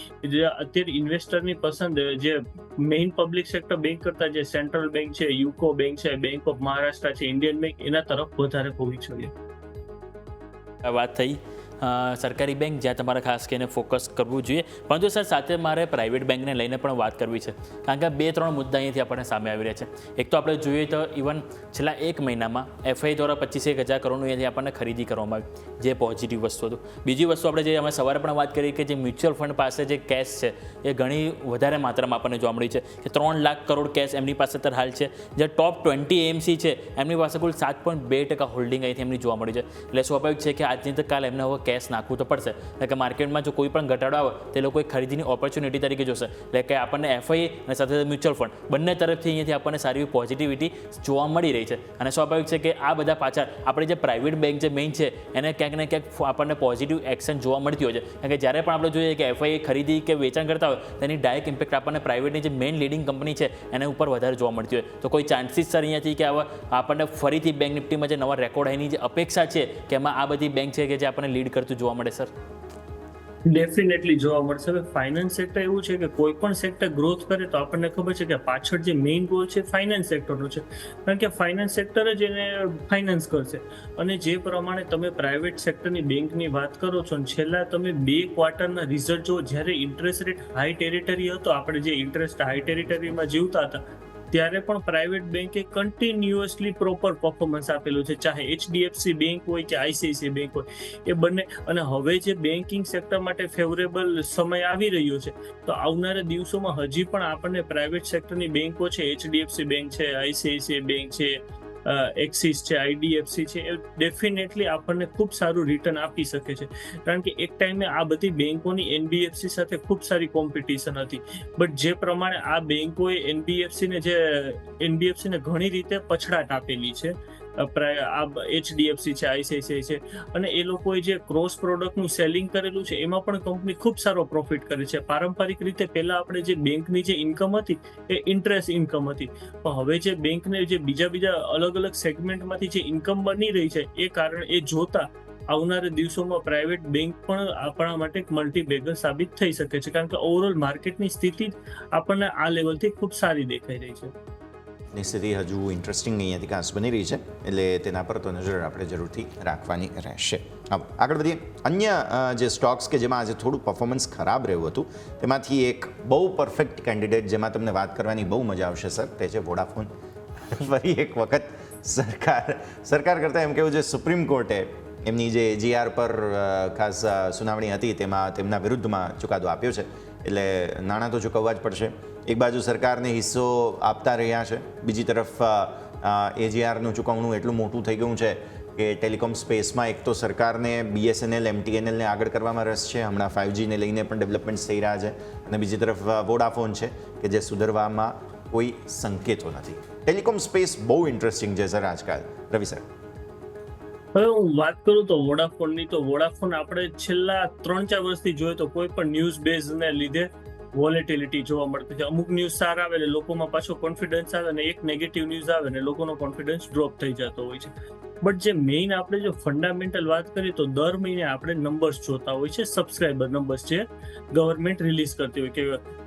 અત્યારે ઇન્વેસ્ટરની પસંદ જે મેઇન પબ્લિક સેક્ટર બેંક કરતા જે સેન્ટ્રલ બેંક છે, યુકો બેંક છે, બેંક ઓફ મહારાષ્ટ્ર છે, ઇન્ડિયન બેંક એના તરફ વધારે હોવી જોઈએ. આ વાત થઈ સરકારી બેંક જ્યાં તમારે ખાસ કરીને ફોકસ કરવું જોઈએ. પરંતુ સર સાથે મારે પ્રાઇવેટ બેંકને લઈને પણ વાત કરવી છે, કારણ કે 2-3 મુદ્દા અહીંયાથી આપણને સામે આવી રહ્યા છે. એક તો આપણે જોઈએ તો ઇવન છેલ્લા 1 મહિનામાં એફઆઈ દ્વારા 25,000 કરોડનું અહીંયાથી આપણને ખરીદી કરવામાં આવી, જે પોઝિટિવ વસ્તુ હતું. બીજી વસ્તુ આપણે જે અમે સવારે પણ વાત કરી કે જે મ્યુચ્યુઅલ ફંડ પાસે જે કેશ છે એ ઘણી વધારે માત્રામાં આપણને જોવા મળી છે કે 3 લાખ કરોડ કેશ એમની પાસે અત્યારે હાલ છે. જે ટોપ 20 એએમસી છે એમની પાસે કુલ 7.2% હોલ્ડિંગ અહીંથી એમની જોવા મળી છે. એટલે સ્વાભાવિક છે કે આજની તો કાલ એમને હવે કેશ નાખવું તો પડશે. એટલે કે માર્કેટમાં જો કોઈ પણ ઘટાડો આવે તે લોકો ખરીદીની ઓપોર્ચ્યુનિટી તરીકે જોશે. એટલે કે આપણને એફઆઈ અને સાથે મ્યુચ્યુઅલ ફંડ બંને તરફથી અહીંયાથી આપણને સારી એવી પોઝિટિવિટી જોવા મળી રહી છે. અને સ્વાભાવિક છે કે આ બધા પાછળ આપણે જે પ્રાઇવેટ બેંક જે મેઇન છે એને ક્યાંક ને ક્યાંક આપણને પોઝિટિવ એક્શન જોવા મળતી હોય છે. કારણ કે જ્યારે પણ આપણે જોઈએ કે એફઆઈ ખરીદી કે વેચાણ કરતા હોય તેની ડાયરેક્ટ ઇમ્પેક્ટ આપણને પ્રાઇવેટની જે મેઇન લીડિંગ કંપની છે એના ઉપર વધારે જોવા મળતી હોય. તો કોઈ ચાન્સીસ સર અહીંયાથી કે હવે આપણને ફરીથી બેંક નિફ્ટીમાં જે નવા રેકોર્ડ એની જે અપેક્ષા છે કે એમાં આ બધી બેંક છે કે જે આપણને લીડ કરતું જોવા મળે સર? ડેફિનેટલી જોવા મળશે. હવે ફાઇનાન્સ સેક્ટર એવું છે કે કોઈ પણ સેક્ટર ગ્રોથ કરે તો આપણને ખબર છે કે પાછળ જે મેઇન રોલ છે ફાઇનાન્સ સેક્ટરનો છે, કારણ કે ફાઇનાન્સ સેક્ટર જ એને ફાઇનાન્સ કરશે. અને જે પ્રમાણે તમે પ્રાઇવેટ સેક્ટરની બેંકની વાત કરો છો, છેલ્લા તમે 2 ક્વાર્ટરના રિઝલ્ટ જો જ્યારે ઇન્ટરેસ્ટ રેટ હાઈ ટેરિટરી હતો, આપણે જે ઇન્ટરેસ્ટ હાઈ ટેરિટરીમાં જીવતા હતા ત્યારે પણ પ્રાઇવેટ બેંકે કન્ટિન્યુઅસલી પ્રોપર પરફોર્મન્સ આપેલું છે, ચાહે એચડીએફસી બેંક હોય કે આઈસીઆઈસીઆઈ બેંક હોય એ બંને. અને હવે જે બેન્કિંગ સેક્ટર માટે ફેવરેબલ સમય આવી રહ્યો છે તો આવનારા દિવસોમાં હજી પણ આપણને પ્રાઇવેટ સેક્ટરની બેંકો છે, એચડીએફસી બેંક છે, આઈસીઆઈસીઆઈ બેંક છે, એક્સિસ છે, આઈડીએફસી છે, એ ડેફિનેટલી આપણને ખૂબ સારું રિટર્ન આપી શકે છે. કારણ કે એક ટાઈમે આ બધી બેંકોની એનબીએફસી સાથે ખૂબ સારી કોમ્પિટિશન હતી, બટ જે પ્રમાણે આ બેંકોએ એનબીએફસીને ઘણી રીતે પછડાટ આપેલી છે, આ એચડીએફસી છે, આઈસીઆઈસીઆઈ છે, અને એ લોકોએ જે ક્રોસ પ્રોડક્ટનું સેલિંગ કરેલું છે એમાં પણ કંપની ખૂબ સારો પ્રોફિટ કરે છે. પારંપરિક રીતે પહેલા આપણે જે બેંકની જે ઇન્કમ હતી એ ઇન્ટરેસ્ટ ઇન્કમ હતી, પણ હવે જે બેંકને જે બીજા અલગ અલગ સેગમેન્ટમાંથી જે ઇન્કમ બની રહી છે એ કારણ એ જોતા આવનારા દિવસોમાં પ્રાઇવેટ બેંક પણ આપણા માટે એક મલ્ટીબેગર સાબિત થઈ શકે છે, કારણ કે ઓવરઓલ માર્કેટની સ્થિતિ આપણને આ લેવલથી ખૂબ સારી દેખાઈ રહી છે. ની સ્થિતિ હજુ ઇન્ટરેસ્ટિંગ અહીંયાથી ખાસ બની રહી છે, એટલે તેના પર તો નજર આપણે જરૂરથી રાખવાની રહેશે. હવે આગળ વધીએ. અન્ય જે સ્ટોક્સ કે જેમાં આજે થોડું પરફોર્મન્સ ખરાબ રહ્યું હતું, તેમાંથી એક બહુ પરફેક્ટ કેન્ડિડેટ જેમાં તમને વાત કરવાની બહુ મજા આવશે સર, તે છે વોડાફોન. ફરી એક વખત સરકાર કરતાં એમ કહેવું છે સુપ્રીમ કોર્ટે એમની જે એજીઆર પર ખાસ સુનાવણી હતી તેમાં તેમના વિરુદ્ધમાં ચુકાદો આપ્યો છે, એટલે નાણાં તો ચૂકવવા જ પડશે. એક બાજુ સરકારને હિસ્સો આપતા રહ્યા છે, બીજી તરફ એજીઆરનું ચૂકવણું એટલું મોટું થઈ ગયું છે કે ટેલિકોમ સ્પેસમાં એક તો સરકારને BSNL MTNLને આગળ કરવામાં રસ છે, હમણાં 5Gને લઈને પણ ડેવલપમેન્ટ્સ થઈ રહ્યા છે, અને બીજી તરફ વોડાફોન છે કે જે સુધરવામાં કોઈ સંકેતો નથી. ટેલિકોમ સ્પેસ બહુ ઇન્ટરેસ્ટિંગ છે સર આજકાલ. રવિ સર, હવે હું વાત કરું તો વોડાફોનની, તો વોડાફોન આપણે છેલ્લા 3-4 વર્ષથી જોઈએ તો કોઈ પણ ન્યૂઝ બેઝને લીધે વોલેટિલિટી જોવા મળતી છે. અમુક ન્યૂઝ સારા આવે એટલે લોકોમાં પાછો કોન્ફિડન્સ આવે, અને એક નેગેટિવ ન્યૂઝ આવે ને લોકોનો કોન્ફિડન્સ ડ્રોપ થઈ જતો હોય છે. બટ જે મેઇન આપણે જો ફંડામેન્ટલ વાત કરીએ તો દર મહિને આપણે નંબર્સ જોતા હોય છે, સબસ્ક્રાઇબર નંબર્સ જે ગવર્મેન્ટ રિલીઝ કરતી હોય કે,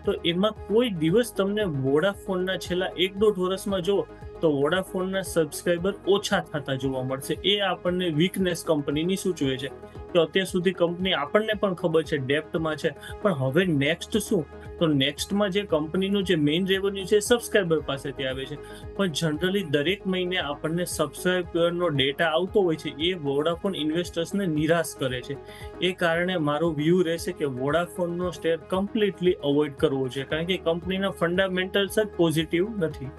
તો એમાં કોઈ દિવસ તમને વોડાફોનના છેલ્લા 1-1.5 વર્ષમાં જો તો વોડાફોનના સબસ્ક્રાઇબર ઓછા થતા જોવા મળશે. એ આપણને વીકનેસ કંપનીની સૂચવે છે કે અત્યાર સુધી કંપની આપણને પણ ખબર છે ડેપ્ટમાં છે, પણ હવે નેક્સ્ટ શું, તો નેક્સ્ટમાં જે કંપનીનું જે મેઇન રેવન્યુ છે સબસ્ક્રાઇબર પાસેથી આવે છે, પણ જનરલી દરેક મહિને આપણને સબસ્ક્રાઇબરનો ડેટા આવતો હોય છે, એ વોડાફોન ઇન્વેસ્ટર્સને નિરાશ કરે છે. એ કારણે મારો વ્યૂ રહેશે કે વોડાફોનનો શેર કમ્પ્લીટલી અવોઇડ કરવો છે, કારણ કે કંપનીના ફંડામેન્ટલ્સ જ પોઝિટિવ નથી.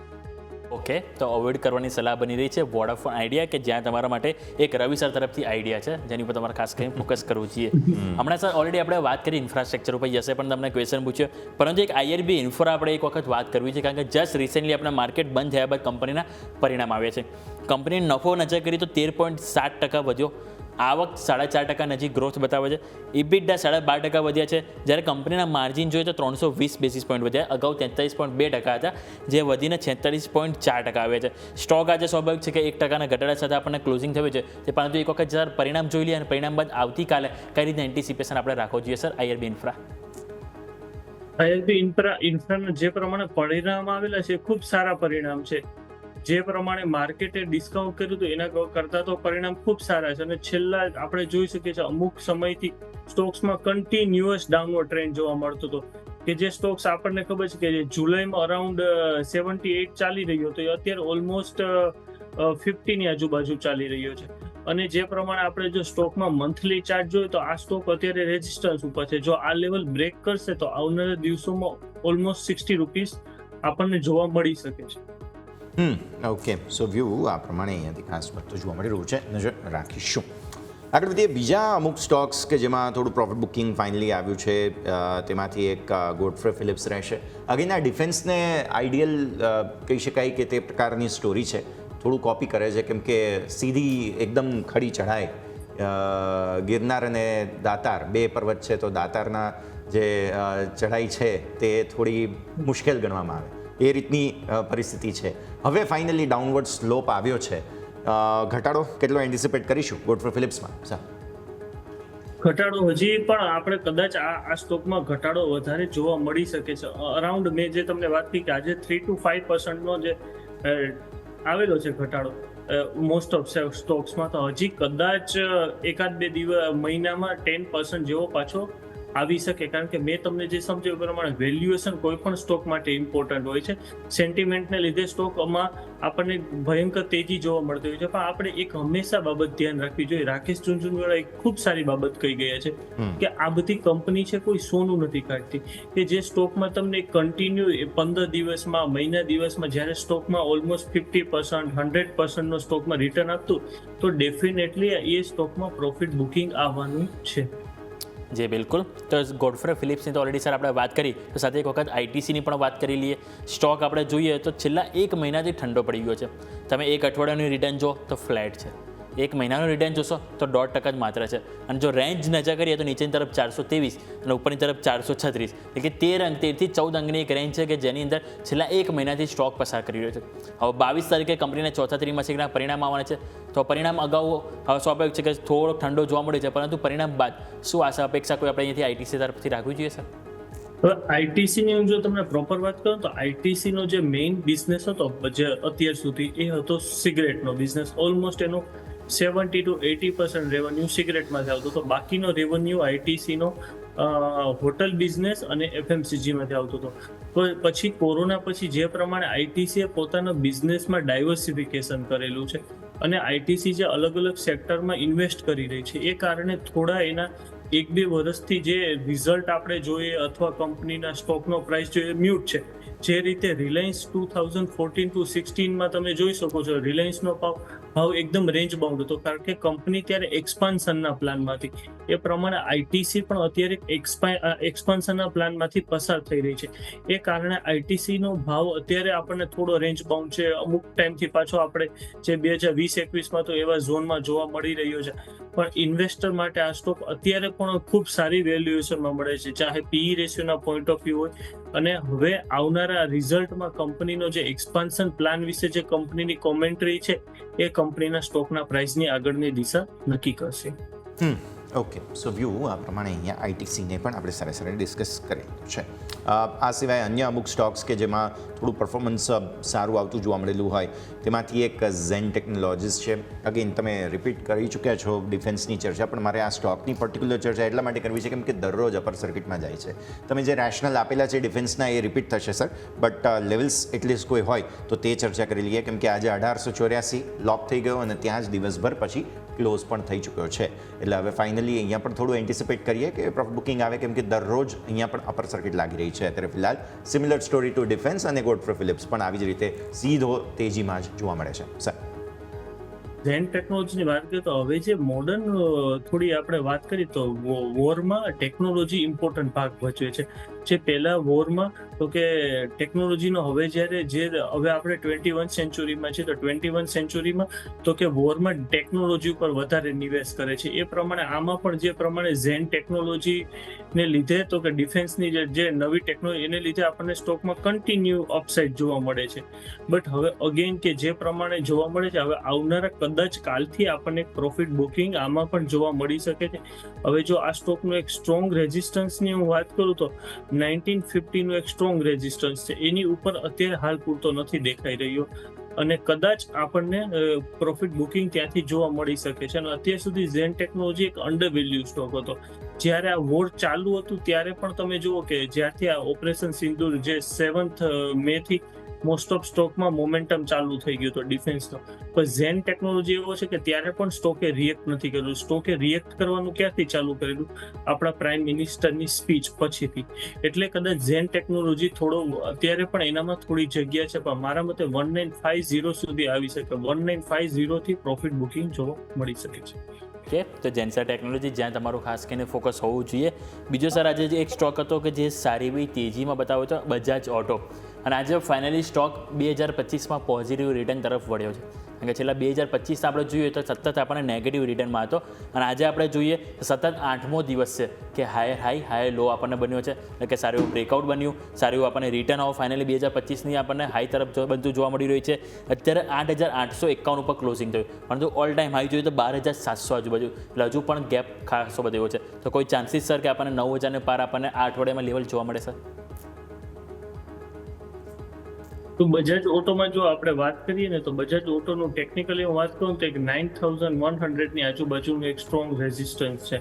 ઓકે, તો અવોઇડ કરવાની સલાહ બની રહી છે વોડાફોન આઈડિયા, કે જ્યાં તમારા માટે એક રવિ સર તરફથી આઈડિયા છે જેની પર તમારે ખાસ કરીને ફોકસ કરવું જોઈએ. હમણાં સર ઓલરેડી આપણે વાત કરી ઇન્ફ્રાસ્ટ્રક્ચર ઉપર, જશે પણ તમને ક્વેશ્ચન પૂછ્યો, પરંતુ એક IRB ઇન્ફ્રા આપણે એક વખત વાત કરવી છે, કારણ કે જસ્ટ રિસેન્ટલી આપણા માર્કેટ બંધ થયા બાદ કંપનીના પરિણામ આવ્યા છે. કંપનીનો નફો નજર કરી તો 13.7% વધ્યો, આવક 4.5% નજીક ગ્રોથ બતાવે છે, ઇબિટડા 12.5% વધ્યા છે, જ્યારે કંપનીના માર્જિન જોઈએ તો 320 બેસિસ પોઈન્ટ વધ્યા, અગાઉ 43.2% હતા, જે વધીને 46.4% આવ્યા છે. સ્ટોક આજે સ્વાભાવિક છે કે 1%ના ઘટાડા સાથે આપણને ક્લોઝિંગ થયું છે, પરંતુ એક વખત જ્યારે પરિણામ જોઈ લઈએ અને પરિણામ બાદ આવતીકાલે કઈ રીતે એન્ટિસિપેશન આપણે રાખવું જોઈએ સર IRB ઇન્ફ્રા? IRB ઇન્ફ્રાના જે પ્રમાણે પરિણામ આવેલા છે ખૂબ સારા પરિણામ છે. જે પ્રમાણે માર્કેટે ડિસ્કાઉન્ટ કર્યું હતું એના કરતાં તો પરિણામ ખૂબ સારા છે, અને છેલ્લા આપણે જોઈ શકીએ છીએ અમુક સમયથી સ્ટોક્સમાં કન્ટિન્યુઅસ ડાઉનવર્ડ ટ્રેન્ડ જોવા મળતો હતો, કે જે સ્ટોક્સ આપણને ખબર છે કે જુલાઈમાં અરાઉન્ડ 78 ચાલી રહ્યો હતો, એ અત્યારે ઓલમોસ્ટ 50 ની આજુબાજુ ચાલી રહ્યો છે. અને જે પ્રમાણે આપણે જો સ્ટોકમાં મંથલી ચાર્ટ જોઈએ તો આ સ્ટોક અત્યારે રેઝિસ્ટન્સ ઉપર છે. જો આ લેવલ બ્રેક કરશે તો આવનારા દિવસોમાં ઓલમોસ્ટ 60 રૂપીસ આપણને જોવા મળી શકે છે. ઓકે, સો વ્યૂ આ પ્રમાણે અહીંયાથી ખાસ બધું જોવા મળી રહ્યું છે, નજર રાખીશું. આગળ વધીએ. બીજા અમુક સ્ટોક્સ કે જેમાં થોડું પ્રોફિટ બુકિંગ ફાઇનલી આવ્યું છે, તેમાંથી એક ગોડફ્રે ફિલિપ્સ રહેશે. અગેન આ ડિફેન્સને આઈડિયલ કહી શકાય કે તે પ્રકારની સ્ટોરી છે, થોડું કોપી કરે છે, કેમ કે સીધી એકદમ ખડી ચઢાઈ ગિરનાર અને દાતાર 2 પર્વત છે, તો દાતારના જે ચઢાઈ છે તે થોડી મુશ્કેલ ગણવામાં આવે એ રીતની પરિસ્થિતિ છે. હવે ફાઇનલી ડાઉનવર્ડ સ્લોપ આવ્યો છે, ઘટાડો કેટલો એન્ટિસિપેટ કરીશું ગોડફ્રે ફિલિપ્સમાં સર? ઘટાડો હજી પણ આપણે કદાચ આ સ્ટોકમાં ઘટાડો વધારે જોવા મળી શકે છે. અરાઉન્ડ મેં જે તમને વાત કરી કે આજે 3 to 5% જે આવેલો છે ઘટાડો મોસ્ટ ઓફ સ્ટોક્સમાં, તો હજી કદાચ 1-2 મહિનામાં 10% જેવો પાછો આવી શકે, કારણ કે મેં તમને જે સમજાવ્યું પ્રમાણે વેલ્યુએશન કોઈ પણ સ્ટોક માટે ઇમ્પોર્ટન્ટ હોય છે. સેન્ટિમેન્ટને લીધે સ્ટોકમાં આપણને ભયંકર તેજી જોવા મળતી હોય છે, પણ આપણે એક હંમેશા બાબત ધ્યાન રાખવી જોઈએ. રાકેશ ઝુનઝુનવાળા એક ખૂબ સારી બાબત કહી ગયા છે કે આ બધી કંપની છે કોઈ સોનું નથી કાઢતી, કે જે સ્ટોકમાં તમને કન્ટિન્યુ 15 દિવસમાં, મહિના દિવસમાં જ્યારે સ્ટોકમાં ઓલમોસ્ટ 50%, 100% સ્ટોકમાં રિટર્ન આપતું, તો ડેફિનેટલી એ સ્ટોકમાં પ્રોફિટ બુકિંગ આવવાનું છે. જી બિલકુલ. તો ગોડફ્રે ફિલિપ્સની તો ઓલરેડી સર આપણે વાત કરી, તો સાથે એક વખત ITCની પણ વાત કરી લઈએ. સ્ટોક આપણે જોઈએ તો છેલ્લા 1 મહિનાથી ઠંડો પડી ગયો છે. તમે 1 અઠવાડિયાનું રિટર્ન જો તો ફ્લેટ છે, 1 મહિનાનું રિટર્ન જોશો તો 0.5% જ માત્ર છે, અને જો રેન્જ નજર કરીએ તો નીચેની તરફ 423 અને ઉપરની તરફ 436, એટલે કે 13 થી 14 અંકની એક રેન્જ છે કે જેની અંદર છેલ્લા 1 મહિનાથી સ્ટોક પસાર કરી રહ્યો છે. હવે 22 તારીખે કંપનીને ચોથા ત્રિમાસિકના પરિણામ આવવાના છે, તો પરિણામ અગાઉ સ્વાભાવિક છે કે થોડો ઠંડો જોવા મળે છે, પરંતુ પરિણામ બાદ શું આશા અપેક્ષા કોઈ આપણે અહીંયાથી ITC તરફથી રાખવી જોઈએ સર? હવે આઈટીસી ની હું જો તમને પ્રોપર વાત કરું તો આઈટીસી નો જે મેઇન બિઝનેસ હતો જે અત્યાર સુધી એ હતો સિગરેટનો બિઝનેસ. ઓલમોસ્ટ એનો 70 to 80% રેવન્યુ સિગરેટમાંથી આવતો હતો. બાકીનો રેવન્યુ આઈટીસી નો હોટલ બિઝનેસ અને એફએમસીજી માંથી આવતો હતો. પછી કોરોના પછી જે પ્રમાણે આઈટીસીએ પોતાના બિઝનેસમાં ડાયવર્સિફિકેશન કરેલું છે અને આઈટીસી જે અલગ અલગ સેક્ટરમાં ઇન્વેસ્ટ કરી રહી છે એ કારણે થોડા એના 1-2 વર્ષથી જે રિઝલ્ટ આપણે જોઈએ અથવા કંપનીના સ્ટોકનો પ્રાઇસ જોઈએ મ્યુટ છે. જે રીતે રિલાયન્સ 2014 to 16માં તમે જોઈ શકો છો રિલાયન્સનો ભાવ એકદમ રેન્જ બાઉન્ડ હતો કારણ કે કંપની ત્યારે એક્સપાન્શનના પ્લાનમાંથી એ પ્રમાણે આઈટીસી પણ અત્યારે એક્સપાન્શનના પ્લાનમાંથી પસાર થઈ રહી છે. એ કારણે આઈટીસીનો ભાવ અત્યારે આપણને થોડો રેન્જ બાઉન્ડ છે. અમુક ટાઈમથી પાછો આપણે જે 2020-21માં તો એવા ઝોનમાં જોવા મળી રહ્યો છે. પણ ઇન્વેસ્ટર માટે આ સ્ટોક અત્યારે પણ ખૂબ સારી વેલ્યુએશનમાં મળે છે, ચાહે પીઈ રેશિયોના પોઈન્ટ ઓફ વ્યૂ હોય અને હવે આવનારા રિઝલ્ટમાં કંપનીનો જે એક્સપાન્શન પ્લાન વિશે જે કંપનીની કોમેન્ટ્રી છે એ કંપનીના સ્ટોકના પ્રાઇસની આગળની દિશા નક્કી કરશે. ઓકે, સો વ્યૂ આ પ્રમાણે અહીંયા આઈટીસીને પણ આપણે સારી ડિસ્કસ કરેલું છે. આ સિવાય અન્ય અમુક સ્ટોક્સ કે જેમાં થોડું પરફોર્મન્સ સારું આવતું જોવા મળેલું હોય તેમાંથી એક ઝેન ટેકનોલોજીસ છે. અગેન તમે રિપીટ કરી ચૂક્યા છો ડિફેન્સની ચર્ચા, પણ મારે આ સ્ટોકની પર્ટિક્યુલર ચર્ચા એટલા માટે કરવી છે કેમ કે દરરોજ અપર સર્કિટમાં જાય છે. તમે જે રેશનલ આપેલા છે ડિફેન્સના એ રિપીટ થશે સર, બટ લેવલ્સ એટલીસ્ટ કોઈ હોય તો તે ચર્ચા કરી લઈએ કેમ કે આજે 1884 લોક થઈ ગયો અને ત્યાં જ દિવસભર પછી ક્લોઝ પણ થઈ ચૂક્યો છે. એટલે હવે ફાઇનલી અહીંયા પણ થોડું એન્ટિસિપેટ કરીએ કે પ્રોફિટ બુકિંગ આવે કેમ કે દરરોજ અહીંયા પણ અપર સર્કિટ લાગી રહી છે. અત્યારે ફિલહાલ સિમિલર સ્ટોરી ટુ ડિફેન્સ અને ગોડફ્રે ફિલિપ્સ પણ આવી જ રીતે સીધો તેજીમાં જ જોવા મળે છે. સર, ઝેન ટેકનોલોજીની વાત કરીએ તો હવે જે મોડર્ન થોડી આપણે વાત કરીએ તો વોરમાં ટેકનોલોજી ઇમ્પોર્ટન્ટ ભાગ ભજવે છે. જે પહેલા વોરમાં તો કે ટેકનોલોજીનો હવે આપણે 21 સેન્ચુરીમાં છે તો 21 સેન્ચુરીમાં તો કે વોરમાં ટેકનોલોજી ઉપર વધારે નિવેશ કરે છે. એ પ્રમાણે આમાં પણ જે પ્રમાણે ઝેન ટેકનોલોજીને લીધે તો કે ડિફેન્સની જે નવી ટેકનોલોજી એને લીધે આપણને સ્ટોકમાં કન્ટિન્યુ અપસાઇડ જોવા મળે છે. બટ હવે અગેન કે જે પ્રમાણે જોવા મળે છે હવે આવનારા કદાચ કાલથી આપણને પ્રોફિટ બુકિંગ આમાં પણ જોવા મળી શકે છે. હવે જો આ સ્ટોકનું એક સ્ટ્રોંગ રેઝિસ્ટન્સની હું વાત કરું તો 1950 નું એક સ્ટ્રોંગ રેઝિસ્ટન્સ છે, એની ઉપર અત્યારે હાલ પૂરતો નથી દેખાઈ રહ્યો અને કદાચ આપણને પ્રોફિટ બુકિંગ ત્યાંથી જોવા મળી શકે છે. અને અત્યાર સુધી ઝેન ટેકનોલોજી એક અંડર વેલ્યુ સ્ટોક હતો. જ્યારે આ વોર ચાલુ હતું ત્યારે પણ તમે જુઓ કે જ્યારથી આ ઓપરેશન સિંદૂર જે 7th મે થી મોસ્ટ ઓફ સ્ટોકમાં મોમેન્ટમ ચાલુ થઈ ગયું હતું ડિફેન્સનો. પણ ઝેન ટેકનોલોજી એવો છે કે ત્યારે પણ સ્ટોકે રિએક્ટ નથી કર્યું. સ્ટોકે રિએક્ટ કરવાનું ક્યાંથી ચાલુ કરેલું? આપણા પ્રાઇમ મિનિસ્ટરની સ્પીચ પછીથી. એટલે કદાચ ઝેન ટેકનોલોજી થોડો અત્યારે પણ એનામાં થોડી જગ્યા છે, પણ મારા મતે 1950 સુધી આવી શકે. 1950 થી પ્રોફિટ બુકિંગ જોવા મળી શકે છે. ઓકે, તો જેન્સા ટેકનોલોજી જ્યાં તમારું ખાસ કરીને ફોકસ હોવું જોઈએ. બીજો સર આજે જે એક સ્ટોક હતો કે જે સારી એવી તેજીમાં બતાવ્યો હતો બજાજ ઓટો, અને આજે ફાઇનલી સ્ટોક 2025માં પોઝિટિવ રિટર્ન તરફ વળ્યો છે. કારણ કે છેલ્લા 2025 આપણે જોઈએ તો સતત આપણને નેગેટિવ રિટર્નમાં હતો અને આજે આપણે જોઈએ તો સતત 8મો દિવસ છે કે હાયર હાઈ હાયર લો આપણને બન્યો છે. એટલે કે સારું એવું બ્રેકઆઉટ બન્યું, સારું એવું આપણને રિટર્ન આવો ફાઇનલી 2025ની આપણને હાઈ તરફ બધું જોવા મળી રહ્યું છે. અત્યારે 8,851 ઉપર ક્લોઝિંગ થયું, પરંતુ ઓલ ટાઈમ હાઈ જોઈએ તો 12,700 આજુબાજુ, એટલે હજુ પણ ગેપ ખાસો બધો એવો છે. તો કોઈ ચાન્સીસ સર કે આપણને 9,000 પાર આપણને આ અઠવાડિયામાં લેવલ જોવા મળે સર? તો બજાજ ઓટોમાં જો આપણે વાત કરીએ ને તો બજાજ ઓટોનું ટેકનિકલી હું વાત કરું તો એક 9,100ની આજુબાજુનું એક સ્ટ્રોંગ રેઝિસ્ટન્સ છે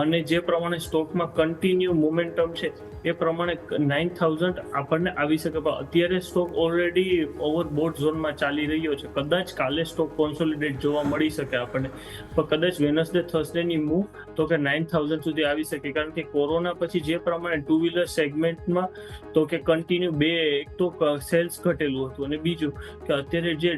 અને જે પ્રમાણે સ્ટોકમાં કન્ટિન્યુ મોમેન્ટમ છે એ પ્રમાણે 9,000 આપણને આવી શકે. પણ અત્યારે સ્ટોક ઓલરેડી ઓવરબોટ ઝોનમાં ચાલી રહ્યો છે. કદાચ કાલે સ્ટોક કોન્સોલિડેટ જોવા મળી શકે આપણને, પણ કદાચ વેનસડે થર્સડેની મૂવ તો કે 9,000 સુધી આવી શકે. કારણ કે કોરોના પછી જે પ્રમાણે ટુ વ્હીલર સેગમેન્ટમાં તો કે કન્ટિન્યુ એક તો સેલ્સ ઘટેલું હતું અને બીજું કે અત્યારે જે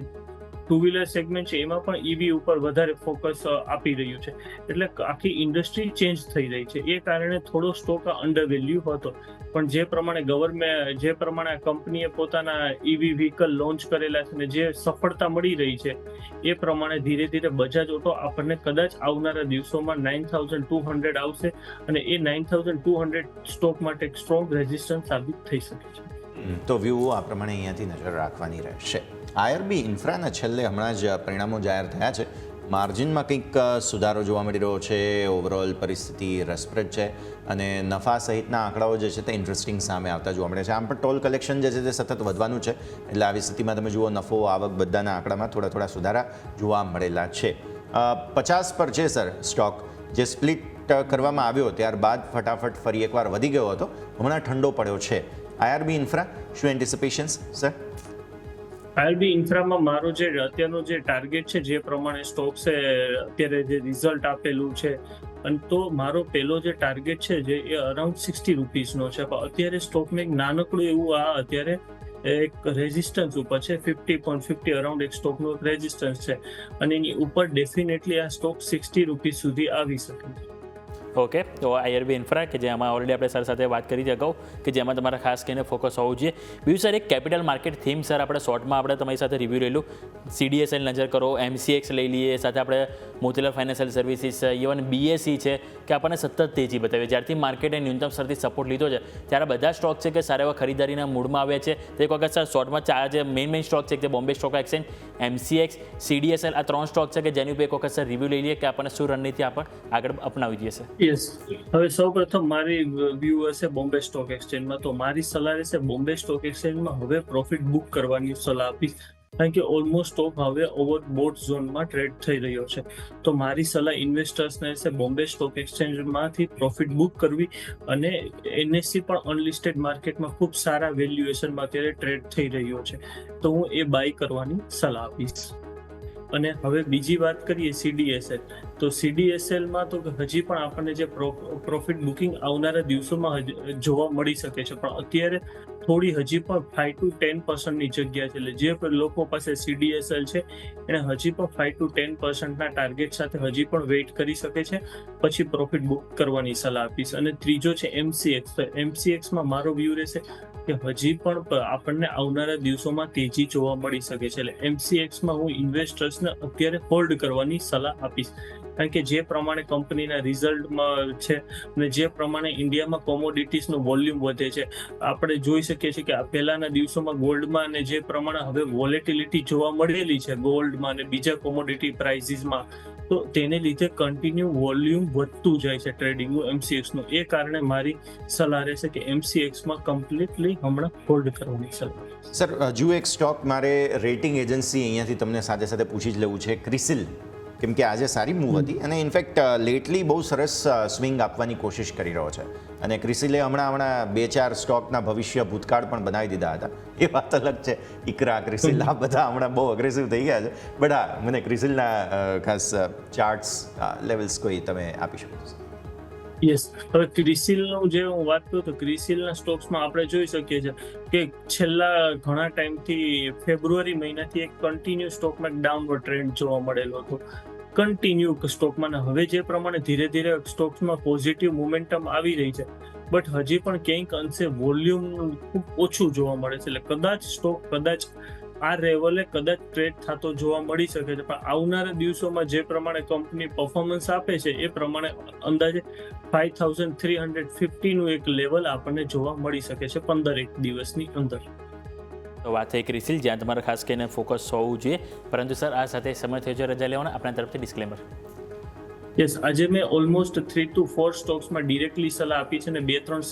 ટુ વ્હીલર સેગમેન્ટ છે એમાં પણ ઈવી ઉપર વધારે ફોકસ આપી રહ્યું છે. એટલે આખી ઇન્ડસ્ટ્રી ચેન્જ થઈ રહી છે. એ કારણે થોડો સ્ટોક અંડર વેલ્યુ હતો. પણ જે પ્રમાણે કંપનીએ પોતાના ઈવી વ્હીકલ લોન્ચ કરેલા છે અને જે સફળતા મળી રહી છે એ પ્રમાણે ધીરે ધીરે બજાજ ઓટો આપણને કદાચ આવનારા દિવસોમાં 9,200 આવશે અને એ 9,200 સ્ટોક માટે એક સ્ટ્રોંગ રેઝિસ્ટન્સ સાબિત થઈ શકે છે. તો વ્યૂ આ પ્રમાણે અહીંયાથી નજર રાખવાની રહેશે. આઈઆરબી ઇન્ફ્રાના છેલ્લે હમણાં જ પરિણામો જાહેર થયા છે. માર્જિનમાં કંઈક સુધારો જોવા મળી રહ્યો છે. ઓવરઓલ પરિસ્થિતિ રસપ્રદ છે અને નફા સહિતના આંકડાઓ જે છે તે ઇન્ટરેસ્ટિંગ સામે આવતા જોવા મળે છે. આમ પણ ટોલ કલેક્શન જે છે તે સતત વધવાનું છે, એટલે આવી સ્થિતિમાં તમે જુઓ નફો, આવક બધાના આંકડામાં થોડા થોડા સુધારા જોવા મળેલા છે. 50 પર છે સર સ્ટોક, જે સ્પ્લિટ કરવામાં આવ્યો ત્યારબાદ ફટાફટ ફરી એકવાર વધી ગયો હતો, હમણાં ઠંડો પડ્યો છે. IRB ઇન્ફ્રા, શું એન્ટિસિપેશન્સ સર? આઈઆરબી ઇન્ફ્રામાં મારો જે અત્યારનો જે ટાર્ગેટ છે, જે પ્રમાણે સ્ટોક છે અત્યારે જે રિઝલ્ટ આપેલું છે, અને તો મારો પહેલો જે ટાર્ગેટ છે જે એ અરાઉન્ડ 60 રૂપીસનો છે. પણ અત્યારે સ્ટોકમાં એક નાનકડું એવું અત્યારે એક રેઝિસ્ટન્સ ઉપર છે, 50.50 અરાઉન્ડ એક સ્ટોકનું એક રેઝિસ્ટન્સ છે, અને એની ઉપર ડેફિનેટલી આ સ્ટોક 60 રૂપીસ સુધી આવી શકે છે. ઓકે, તો IRB ઇન્ફ્રા કે જેમાં ઓલરેડી આપણે સર સાથે વાત કરી છે અગાઉ, કે જેમાં તમારા ખાસ કરીને ફોકસ હોવું જોઈએ. બીજું સર, એક કેપિટલ માર્કેટ થીમ સર આપણે શોર્ટમાં આપણે તમારી સાથે રિવ્યૂ લેલું. CDSL નજર કરો, MCX લઈ લઈએ, સાથે આપણે Motilal financial services, even BSE છે કે આપણને સતત તેજી બતાવી. જ્યારથી માર્કેટે ન્યૂનતમ સ્તરથી સપોર્ટ લીધો છે ત્યારે બધા સ્ટોક છે કે સારા એવા ખરીદારીના મૂડમાં આવ્યા છે. તો એક વખત સર શોર્ટમાં ચાર જે મેઇન સ્ટોક છે કે Bombay stock exchange, MCX, CDSL, આ 3 સ્ટોક છે કે જેની ઉપર એક વખત સર રિવ્યૂ લઈ લઈએ કે આપણને શું રણનીતિ આગળ અપનાવી જોઈએ છે. યસ, હવે સૌપ્રથમ મારી વ્યૂ હશે બોમ્બે સ્ટોક એક્સચેન્જમાં. તો મારી સલાહ રહેશે બોમ્બે સ્ટોક એક્સચેન્જમાં હવે પ્રોફિટ બુક કરવાની સલાહ આપીશ, કારણ કે ઓલમોસ્ટ સ્ટોક હવે ઓવરબોટ ઝોનમાં ટ્રેડ થઈ રહ્યો છે. તો મારી સલાહ ઇન્વેસ્ટર્સને રહેશે બોમ્બે સ્ટોક એક્સચેન્જમાંથી પ્રોફિટ બુક કરવી, અને NSE પણ અનલિસ્ટેડ માર્કેટમાં ખૂબ સારા વેલ્યુએશનમાં અત્યારે ટ્રેડ થઈ રહ્યો છે, તો હું એ બાય કરવાની સલાહ આપીશ. અને હવે બીજી વાત કરીએ CDSL, તો CDSLમાં તો હજી પણ આપણને જે પ્રોફિટ બુકિંગ આવનારા દિવસોમાં જોવા મળી શકે છે, પણ અત્યારે થોડી હજી પણ 5 to 10%ની જગ્યા છે. એટલે જે લોકો પાસે CDSL છે એને હજી પણ 5 to 10%ના ટાર્ગેટ સાથે હજી પણ વેઇટ કરી શકે છે, પછી પ્રોફિટ બુક કરવાની સલાહ આપીશ. અને ત્રીજો છે MCX. તો MCXમાં મારો વ્યૂ રહેશે કે હજી પણ આપણને આવનારા દિવસોમાં તેજી જોવા મળી શકે છે. એટલે MCXમાં હું ઇન્વેસ્ટર્સને અત્યારે હોલ્ડ કરવાની સલાહ આપીશ, કારણ કે જે પ્રમાણે કંપનીના રિઝલ્ટમાં છે અને જે પ્રમાણે ઇન્ડિયામાં કોમોડિટીઝનું વોલ્યુમ વધે છે, આપણે જોઈ શકીએ છીએ કે પહેલાના દિવસોમાં ગોલ્ડમાં અને જે પ્રમાણે હવે વોલેટિલિટી જોવા મળેલી છે ગોલ્ડમાં અને બીજા કોમોડિટી પ્રાઇસીસમાં, તો તેને લીધે કન્ટિન્યુ વોલ્યુમ વધતું જાય છે ટ્રેડિંગનું MCXનું. એ કારણે મારી સલાહ રહેશે કે MCXમાં કમ્પ્લીટલી હમણાં હોલ્ડ કરવાની સલાહ. સર, હજુ એક સ્ટોક મારે રેટિંગ એજન્સી અહીંયાથી તમને સાથે સાથે પૂછી જ લેવું છે, ક્રિસિલ, કેમ કે આજે સારી મૂવ હતી અને ઇનફેક્ટ લેટલી બહુ સરસ સ્વિંગ આપવાની કોશિશ કરી રહ્યો છે. અને ક્રિસિલે હમણાં 2-4 સ્ટોકના ભવિષ્ય ભૂતકાળ પણ બનાવી દીધા હતા. એ વાત અલગ છે. ઇકરા, ક્રિસિલ આ બધા હમણાં બહુ અગ્રેસિવ થઈ ગયા છે. બટ હા, મને ક્રિસિલના ખાસ ચાર્ટ્સ લેવલ્સ કોઈ તમે આપી શકો છો? યસ, હવે ક્રિસિલનું જે હું વાત કરું તો ક્રિસિલના સ્ટોક્સમાં આપણે જોઈ શકીએ છીએ કે છેલ્લા ઘણા ટાઈમથી ફેબ્રુઆરી મહિનાથી એક કન્ટિન્યુ સ્ટોકમાં એક ડાઉનવર્ડ ટ્રેન્ડ જોવા મળેલો હતો, કન્ટિન્યુ સ્ટોકમાં. હવે જે પ્રમાણે ધીરે ધીરે સ્ટોક્સમાં પોઝિટિવ મોમેન્ટમ આવી રહી છે, બટ હજી પણ ક્યાંક અંશે વોલ્યુમ ખૂબ ઓછું જોવા મળે છે. એટલે કદાચ સ્ટોક આ લેવલે કદાચ ટ્રેડ થતો જોવા મળી શકે છે, પણ આવનારા દિવસોમાં જે પ્રમાણે કંપની પરફોર્મન્સ આપે છે એ પ્રમાણે અંદાજે 5350નું એક લેવલ આપણને જોવા મળી શકે છે 15 દિવસની અંદર. તો વાત થઈ ક્રિસિલ, જ્યાં તમારે ખાસ કરીને ફોકસ હોવું જોઈએ. પરંતુ સર, આ સાથે સમય થયો છે રજા લેવાનો, આપણા તરફથી ડિસ્ક્લેમર. યસ, આજે મેં ઓલમોસ્ટ 3 to 4 સ્ટોક્સમાં ડિરેક્ટલી સલાહ આપી છે અને 2-3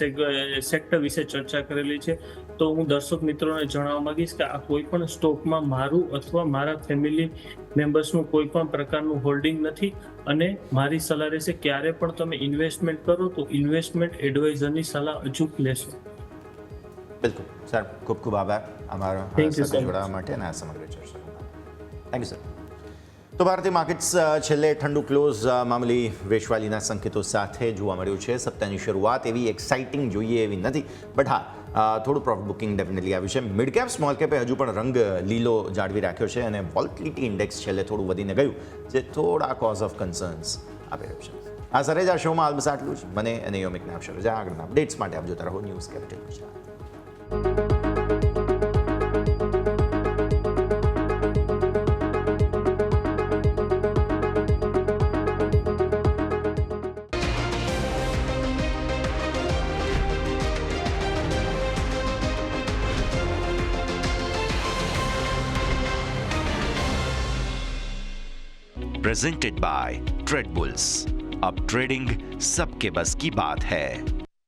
સેક્ટર વિશે ચર્ચા કરેલી છે. તો હું દર્શક મિત્રોને જણાવવા માંગીશ કે આ કોઈ પણ સ્ટોકમાં મારું અથવા મારા ફેમિલી મેમ્બર્સનું કોઈ પણ પ્રકારનું હોલ્ડિંગ નથી, અને મારી સલાહ રહેશે ક્યારે પણ તમે ઇન્વેસ્ટમેન્ટ કરો તો ઇન્વેસ્ટમેન્ટ એડવાઇઝરની સલાહ અચૂક લેશો. બિલકુલ સર, ખૂબ ખૂબ આભાર અમારો સાથે જોડાવા માટે અને આ સમગ્ર ચર્ચા. Thank you sir. તો ભારતીય માર્કેટ્સ છેલ્લે ઠંડુ ક્લોઝ મામૂલી વેચવાલીના સંકેતો સાથે જોવા મળ્યું છે. સપ્તાહની શરૂઆત એવી એક્સાઇટિંગ જોઈએ એવી નથી, બટ હા, થોડું પ્રોફિટ બુકિંગ ડેફિનેટલી આવ્યું છે. મિડ કેપ સ્મોલ કેપે હજુ પણ રંગ લીલો જાળવી રાખ્યો છે અને વોલેટિલિટી ઇન્ડેક્સ છેલ્લે થોડું વધીને ગયું, જે થોડા કોઝ ઓફ કન્સર્ન્સ આપી રહ્યું છે. આ સરે જ આ શોમાં હાલ બસ આટલું જ. મને અને યોમિકને આપશો રજા. આગળના અપડેટ્સ માટે આપ જોતા રહો news capital Gujarat. Presented by trade bulls. अब ट्रेडिंग सबके बस की बात है।